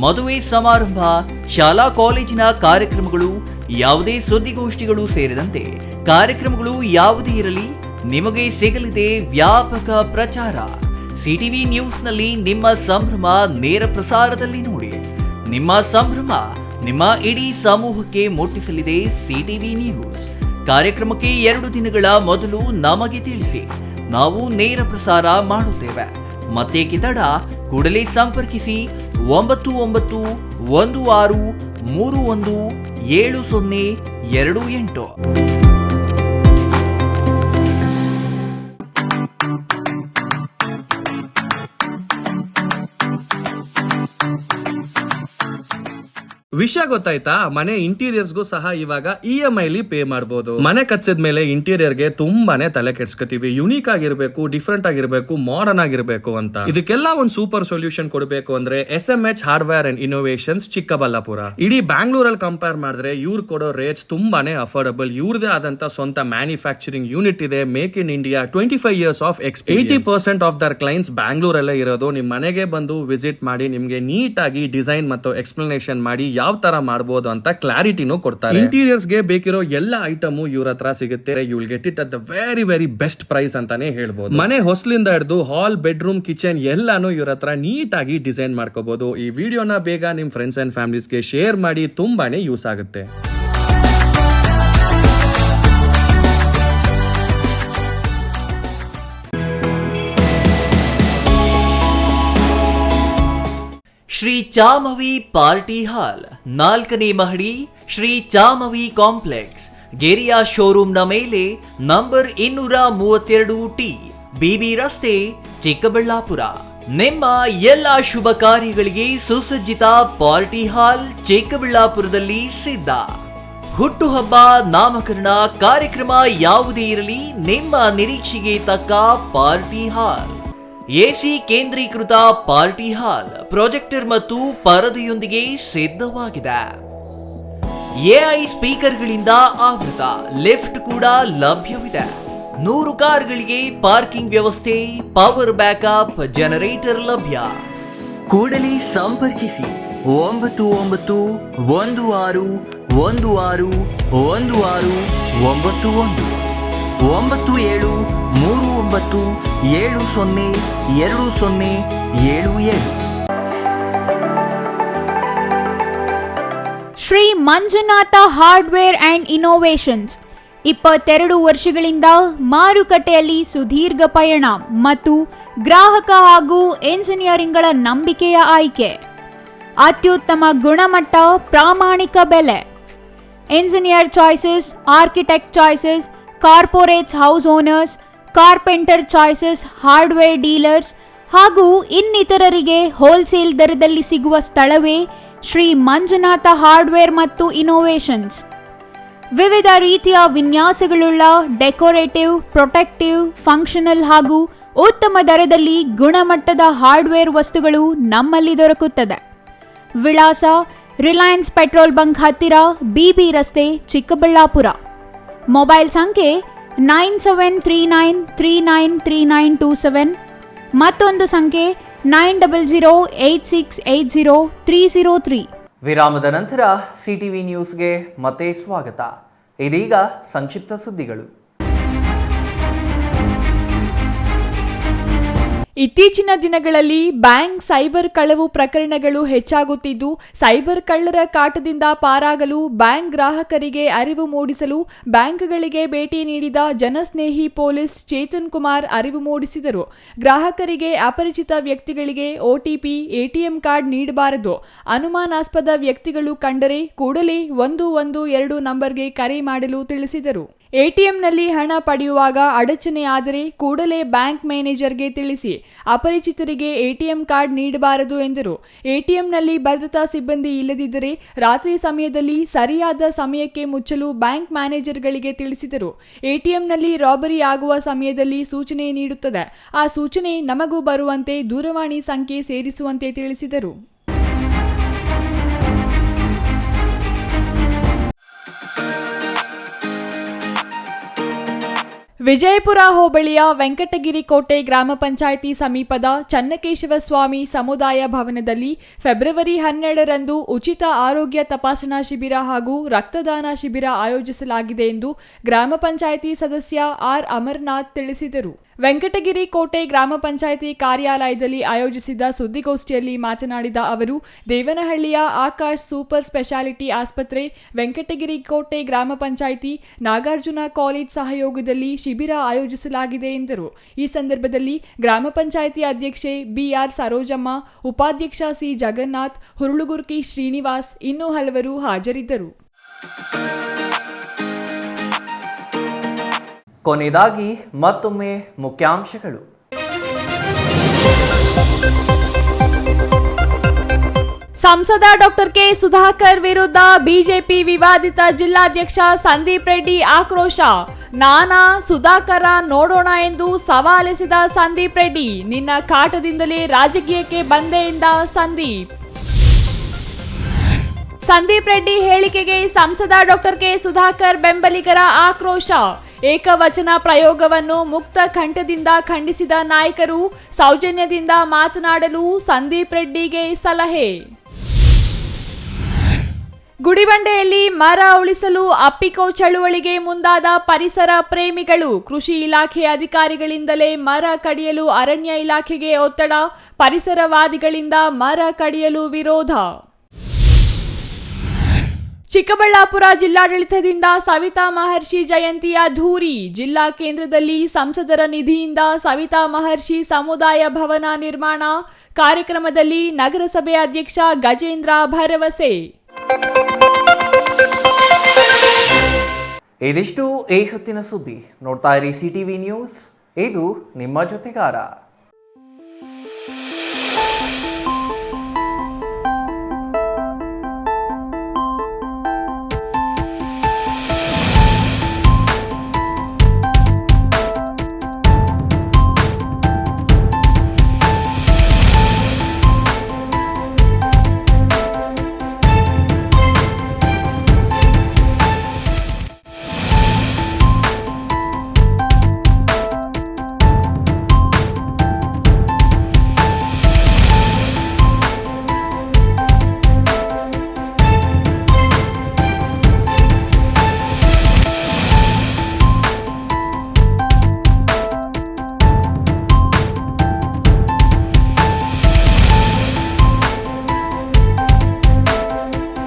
ಮದುವೆ ಸಮಾರಂಭ, ಶಾಲಾ ಕಾಲೇಜಿನ ಕಾರ್ಯಕ್ರಮಗಳು, ಯಾವುದೇ ಸುದ್ದಿಗೋಷ್ಠಿಗಳು ಸೇರಿದಂತೆ ಕಾರ್ಯಕ್ರಮಗಳು ಯಾವುದೇ ಇರಲಿ ನಿಮಗೆ ಸಿಗಲಿದೆ ವ್ಯಾಪಕ ಪ್ರಚಾರ. ಸಿಟಿವಿ ನ್ಯೂಸ್ನಲ್ಲಿ ನಿಮ್ಮ ಸಂಭ್ರಮ ನೇರ ಪ್ರಸಾರದಲ್ಲಿ ನೋಡಿ. ನಿಮ್ಮ ಸಂಭ್ರಮ ನಿಮ್ಮ ಇಡೀ ಸಮೂಹಕ್ಕೆ ಮುಟ್ಟಿಸಲಿದೆ ಸಿಟಿವಿ ನ್ಯೂಸ್. ಕಾರ್ಯಕ್ರಮಕ್ಕೆ 2 ದಿನಗಳ ಮೊದಲು ನಮಗೆ ತಿಳಿಸಿ, ನಾವು ನೇರ ಪ್ರಸಾರ ಮಾಡುತ್ತೇವೆ. ಮತ್ತೇಕೆ ತಡ? ಕೂಡಲೇ ಸಂಪರ್ಕಿಸಿ 9916317028. ವಿಷಯ ಗೊತ್ತಾಯ್ತಾ? ಮನೆ ಇಂಟೀರಿಯರ್ಸ್ಗೂ ಸಹ ಇವಾಗ EMI ಪೇ ಮಾಡಬಹುದು. ಮನೆ ಕಚ್ಚಿದ ಮೇಲೆ ಇಂಟೀರಿಯರ್ಗೆ ತುಂಬಾನೇ ತಲೆ ಕೆಡ್ಸ್ಕೊತೀವಿ. ಯುನೀಕ್ ಆಗಿರ್ಬೇಕು, ಡಿಫ್ರೆಂಟ್ ಆಗಿರ್ಬೇಕು, ಮಾಡರ್ನ್ ಆಗಿರ್ಬೇಕು ಅಂತ. ಇದಕ್ಕೆಲ್ಲ ಒಂದು ಸೂಪರ್ ಸೊಲ್ಯೂಷನ್ ಕೊಡಬೇಕು ಅಂದ್ರೆ SMH hardware and innovations Chikkaballapur. ಇಡೀ ಬ್ಯಾಂಗ್ಳೂರಲ್ಲಿ ಕಂಪೇರ್ ಮಾಡಿದ್ರೆ ಇವ್ರು ಕೊಡೋ ರೇಟ್ಸ್ ತುಂಬಾನೇ ಅಫೋರ್ಡಬಲ್. ಇವ್ರದೇ ಆದಂತ ಸ್ವಂತ ಮ್ಯಾನುಫ್ಯಾಕ್ಚರಿಂಗ್ ಯೂನಿಟ್ ಇದೆ. Make in India, 25 years of experience. 80% of their clients ಬ್ಯಾಂಗ್ಳೂರಲ್ಲೇ ಇರೋದು. ನಿಮ್ ಮನೆಗೆ ಬಂದು ವಿಸಿಟ್ ಮಾಡಿ ನಿಮ್ಗೆ ನೀಟಾಗಿ ಡಿಸೈನ್ ಮತ್ತು ಎಕ್ಸ್ಪ್ಲನೇಷನ್ ಮಾಡಿ ಯಾವ ತರ ಮಾಡಬಹುದು ಅಂತ ಕ್ಲಾರಿಟಿನೂ ಕೊಡ್ತಾರೆ. ಇಂಟೀರಿಯರ್ಸ್ ಗೆ ಬೇಕಿರೋ ಎಲ್ಲ ಐಟಮ್ ಇವ್ರ ಹತ್ರ ಸಿಗುತ್ತೆ. You will get it at the very very best price ಅಂತಾನೆ ಹೇಳ್ಬೋದು. ಮನೆ ಹೊಸಲಿಂದ ಹಿಡಿದು ಹಾಲ್, ಬೆಡ್ರೂಮ್, ಕಿಚನ್ ಎಲ್ಲಾನು ಇವ್ರ ಹತ್ರ ನೀಟಾಗಿ ಡಿಸೈನ್ ಮಾಡ್ಕೋಬಹುದು. ಈ ವಿಡಿಯೋನ ಬೇಗ ನಿಮ್ ಫ್ರೆಂಡ್ಸ್ ಅಂಡ್ ಫ್ಯಾಮಿಲೀಸ್ಗೆ ಶೇರ್ ಮಾಡಿ, ತುಂಬಾನೇ ಯೂಸ್ ಆಗುತ್ತೆ. ಶ್ರೀ ಚಾಮವಿ ಪಾರ್ಟಿ ಹಾಲ್, 4ನೇ ಮಹಡಿ, ಶ್ರೀ ಚಾಮವಿ ಕಾಂಪ್ಲೆಕ್ಸ್, ಗೆರಿಯಾ ಶೋರೂಮ್ನ ಮೇಲೆ ನಂಬರ್ 232T, ಬಿಬಿ ರಸ್ತೆ, ಚಿಕ್ಕಬಳ್ಳಾಪುರ. ನಿಮ್ಮ ಎಲ್ಲ ಶುಭ ಕಾರ್ಯಗಳಿಗೆ ಸುಸಜ್ಜಿತ ಪಾರ್ಟಿ ಹಾಲ್ ಚಿಕ್ಕಬಳ್ಳಾಪುರದಲ್ಲಿ ಸಿದ್ಧ. ಹುಟ್ಟುಹಬ್ಬ, ನಾಮಕರಣ, ಕಾರ್ಯಕ್ರಮ ಯಾವುದೇ ಇರಲಿ, ನಿಮ್ಮ ನಿರೀಕ್ಷೆಗೆ ತಕ್ಕ ಪಾರ್ಟಿ ಹಾಲ್. ಎಸಿ ಕೇಂದ್ರೀಕೃತ ಪಾರ್ಟಿ ಹಾಲ್, ಪ್ರೊಜೆಕ್ಟರ್ ಮತ್ತು ಪರದೆಯೊಂದಿಗೆ ಸಿದ್ಧವಾಗಿದೆ. ಎಐ ಸ್ಪೀಕರ್ಗಳಿಂದ ಆವೃತ, ಲಿಫ್ಟ್ ಕೂಡ ಲಭ್ಯವಿದೆ. 100 ಕಾರ್ಗಳಿಗೆ ಪಾರ್ಕಿಂಗ್ ವ್ಯವಸ್ಥೆ, ಪವರ್ ಬ್ಯಾಕಪ್, ಜನರೇಟರ್ ಲಭ್ಯ. ಕೂಡಲೇ ಸಂಪರ್ಕಿಸಿ 9916161691 9739702077. Shri Manjunatha hardware and innovations 22 ವರ್ಷಗಳಿಂದ ಮಾರುಕಟ್ಟೆಯಲ್ಲಿ ಸುದೀರ್ಘ ಪಯಣ ಮತ್ತು ಗ್ರಾಹಕ ಹಾಗೂ ಎಂಜಿನಿಯರಿಂಗ್ಗಳ ನಂಬಿಕೆಯ ಆಯ್ಕೆ. ಅತ್ಯುತ್ತಮ ಗುಣಮಟ್ಟ, ಪ್ರಾಮಾಣಿಕ ಬೆಲೆ. Engineer choices, architect choices, corporates, house owners, carpenter choices, hardware dealers ಹಾಗೂ ಇನ್ನಿತರರಿಗೆ ಹೋಲ್ಸೇಲ್ ದರದಲ್ಲಿ ಸಿಗುವ ಸ್ಥಳವೇ ಶ್ರೀ ಮಂಜುನಾಥ ಹಾರ್ಡ್ವೇರ್ ಮತ್ತು ಇನೋವೇಷನ್ಸ್. ವಿವಿಧ ರೀತಿಯ ವಿನ್ಯಾಸಗಳುಳ್ಳ ಡೆಕೋರೇಟಿವ್, ಪ್ರೊಟೆಕ್ಟಿವ್, ಫಂಕ್ಷನಲ್ ಹಾಗೂ ಉತ್ತಮ ದರದಲ್ಲಿ ಗುಣಮಟ್ಟದ ಹಾರ್ಡ್ವೇರ್ ವಸ್ತುಗಳು ನಮ್ಮಲ್ಲಿ ದೊರಕುತ್ತದೆ. ವಿಳಾಸ: ರಿಲಯನ್ಸ್ ಪೆಟ್ರೋಲ್ ಬಂಕ್ ಹತ್ತಿರ, ಬಿಬಿ ರಸ್ತೆ, ಚಿಕ್ಕಬಳ್ಳಾಪುರ. ಮೊಬೈಲ್ ಸಂಖ್ಯೆ 9739393927, ಮತ್ತೊಂದು ಸಂಖ್ಯೆ 9008680303. ವಿರಾಮದ ನಂತರ ಸಿಟಿವಿ ನ್ಯೂಸ್ಗೆ ಮತ್ತೆ ಸ್ವಾಗತ. ಇದೀಗ ಸಂಕ್ಷಿಪ್ತ ಸುದ್ದಿಗಳು. ಇತ್ತೀಚಿನ ದಿನಗಳಲ್ಲಿ ಬ್ಯಾಂಕ್ ಸೈಬರ್ ಕಳವು ಪ್ರಕರಣಗಳು ಹೆಚ್ಚಾಗುತ್ತಿದ್ದು, ಸೈಬರ್ ಕಳ್ಳರ ಕಾಟದಿಂದ ಪಾರಾಗಲು ಬ್ಯಾಂಕ್ ಗ್ರಾಹಕರಿಗೆ ಅರಿವು ಮೂಡಿಸಲು ಬ್ಯಾಂಕ್ಗಳಿಗೆ ಭೇಟಿ ನೀಡಿದ ಜನಸ್ನೇಹಿ ಪೊಲೀಸ್ ಚೇತನ್ ಕುಮಾರ್ ಅರಿವು ಮೂಡಿಸಿದರು. ಗ್ರಾಹಕರಿಗೆ ಅಪರಿಚಿತ ವ್ಯಕ್ತಿಗಳಿಗೆ OTP, ATM ಕಾರ್ಡ್ ನೀಡಬಾರದು. ಅನುಮಾನಾಸ್ಪದ ವ್ಯಕ್ತಿಗಳು ಕಂಡರೆ ಕೂಡಲೇ 112 ನಂಬರ್ಗೆ ಕರೆ ಮಾಡಲು ತಿಳಿಸಿದರು. ATMನಲ್ಲಿ ಹಣ ಪಡೆಯುವಾಗ ಅಡಚಣೆಯಾದರೆ ಕೂಡಲೇ ಬ್ಯಾಂಕ್ ಮ್ಯಾನೇಜರ್ಗೆ ತಿಳಿಸಿ. ಅಪರಿಚಿತರಿಗೆ ATM ಕಾರ್ಡ್ ನೀಡಬಾರದು ಎಂದರು. ATMನಲ್ಲಿ ಭದ್ರತಾ ಸಿಬ್ಬಂದಿ ಇಲ್ಲದಿದ್ದರೆ ರಾತ್ರಿ ಸಮಯದಲ್ಲಿ ಸರಿಯಾದ ಸಮಯಕ್ಕೆ ಮುಚ್ಚಲು ಬ್ಯಾಂಕ್ ಮ್ಯಾನೇಜರ್ಗಳಿಗೆ ತಿಳಿಸಿದರು. ATMನಲ್ಲಿ ರಾಬರಿ ಆಗುವ ಸಮಯದಲ್ಲಿ ಸೂಚನೆ ನೀಡುತ್ತದೆ. ಆ ಸೂಚನೆ ನಮಗೂ ಬರುವಂತೆ ದೂರವಾಣಿ ಸಂಖ್ಯೆ ಸೇರಿಸುವಂತೆ ತಿಳಿಸಿದರು. ವಿಜಯಪುರ ಹೋಬಳಿಯ ವೆಂಕಟಗಿರಿ ಕೋಟೆ ಗ್ರಾಮ ಪಂಚಾಯಿತಿ ಸಮೀಪದ ಚನ್ನಕೇಶವ ಸ್ವಾಮಿ ಸಮುದಾಯ ಭವನದಲ್ಲಿ ಫೆಬ್ರವರಿ 12ರಂದು ಉಚಿತ ಆರೋಗ್ಯ ತಪಾಸಣಾ ಶಿಬಿರ ಹಾಗೂ ರಕ್ತದಾನ ಶಿಬಿರ ಆಯೋಜಿಸಲಾಗಿದೆ ಎಂದು ಗ್ರಾಮ ಪಂಚಾಯಿತಿ ಸದಸ್ಯ ಆರ್ ಅಮರನಾಥ್ ತಿಳಿಸಿದರು. ವೆಂಕಟಗಿರಿ ಕೋಟೆ ಗ್ರಾಮ ಪಂಚಾಯಿತಿ ಕಾರ್ಯಾಲಯದಲ್ಲಿ ಆಯೋಜಿಸಿದ ಸುದ್ದಿಗೋಷ್ಠಿಯಲ್ಲಿ ಮಾತನಾಡಿದ ಅವರು, ದೇವನಹಳ್ಳಿಯ ಆಕಾಶ್ ಸೂಪರ್ ಸ್ಪೆಷಾಲಿಟಿ ಆಸ್ಪತ್ರೆ, ವೆಂಕಟಗಿರಿ ಕೋಟೆ ಗ್ರಾಮ ಪಂಚಾಯಿತಿ, ನಾಗಾರ್ಜುನ ಕಾಲೇಜ್ ಸಹಯೋಗದಲ್ಲಿ ಶಿಬಿರ ಆಯೋಜಿಸಲಾಗಿದೆ ಎಂದರು. ಈ ಸಂದರ್ಭದಲ್ಲಿ ಗ್ರಾಮ ಪಂಚಾಯಿತಿ ಅಧ್ಯಕ್ಷೆ ಬಿಆರ್ ಸರೋಜಮ್ಮ, ಉಪಾಧ್ಯಕ್ಷ ಸಿ ಜಗನ್ನಾಥ್, ಹುರುಳುಗುರ್ಕಿ ಶ್ರೀನಿವಾಸ್ ಇನ್ನೂ ಹಲವರು ಹಾಜರಿದ್ದರು. ಕೊನೆಯದಾಗಿ ಮತ್ತೊಮ್ಮೆ ಮುಖ್ಯಾಂಶಗಳು. ಸಂಸದ ಡಾಕ್ಟರ್ ಕೆ ಸುಧಾಕರ್ ವಿರುದ್ಧ ಬಿಜೆಪಿ ವಿವಾದಿತ ಜಿಲ್ಲಾಧ್ಯಕ್ಷ ಸಂದೀಪ್ ರೆಡ್ಡಿ ಆಕ್ರೋಶ. ನಾನಾ ಸುಧಾಕರ ನೋಡೋಣ ಎಂದು ಸವಾಲೆಸೆದ ಸಂದೀಪ್ ರೆಡ್ಡಿ. ನಿನ್ನ ಕಾಟದಿಂದಲೇ ರಾಜಕೀಯಕ್ಕೆ ಬಂದೆ ಎಂದ ಸಂದೀಪ್ ರೆಡ್ಡಿ ಹೇಳಿಕೆಗೆ ಸಂಸದ ಡಾಕ್ಟರ್ ಕೆ ಸುಧಾಕರ್ ಬೆಂಬಲಿಗರ ಆಕ್ರೋಶ. ಏಕವಚನ ಪ್ರಯೋಗವನ್ನು ಮುಕ್ತ ಕಂಠದಿಂದ ಖಂಡಿಸಿದ ನಾಯಕರು. ಸೌಜನ್ಯದಿಂದ ಮಾತನಾಡಲು ಸಂದೀಪ್ ರೆಡ್ಡಿಗೆ ಸಲಹೆ. ಗುಡಿಬಂಡೆಯಲ್ಲಿ ಮರ ಉಳಿಸಲು ಅಪ್ಪಿಕೋ ಚಳುವಳಿಗೆ ಮುಂದಾದ ಪರಿಸರ ಪ್ರೇಮಿಗಳು. ಕೃಷಿ ಇಲಾಖೆ ಅಧಿಕಾರಿಗಳಿಂದಲೇ ಮರ ಕಡಿಯಲು ಅರಣ್ಯ ಇಲಾಖೆಗೆ ಒತ್ತಡ. ಪರಿಸರವಾದಿಗಳಿಂದ ಮರ ಕಡಿಯಲು ವಿರೋಧ. ಚಿಕ್ಕಬಳ್ಳಾಪುರ ಜಿಲ್ಲಾಡಳಿತದಿಂದ ಸವಿತಾ ಮಹರ್ಷಿ ಜಯಂತಿಯ ಧೂರಿ. ಜಿಲ್ಲಾ ಕೇಂದ್ರದಲ್ಲಿ ಸಂಸದರ ನಿಧಿಯಿಂದ ಸವಿತಾ ಮಹರ್ಷಿ ಸಮುದಾಯ ಭವನ ನಿರ್ಮಾಣ. ಕಾರ್ಯಕ್ರಮದಲ್ಲಿ ನಗರಸಭೆ ಅಧ್ಯಕ್ಷ ಗಜೇಂದ್ರ ಭರವಸೆ. ಇದಿಷ್ಟು ಈ ಹೊತ್ತಿನ ಸುದ್ದಿ. ನೋಡ್ತಾ ಇರಿ CTV ನ್ಯೂಸ್, ಇದು ನಿಮ್ಮ ಜೊತೆಗಾರ.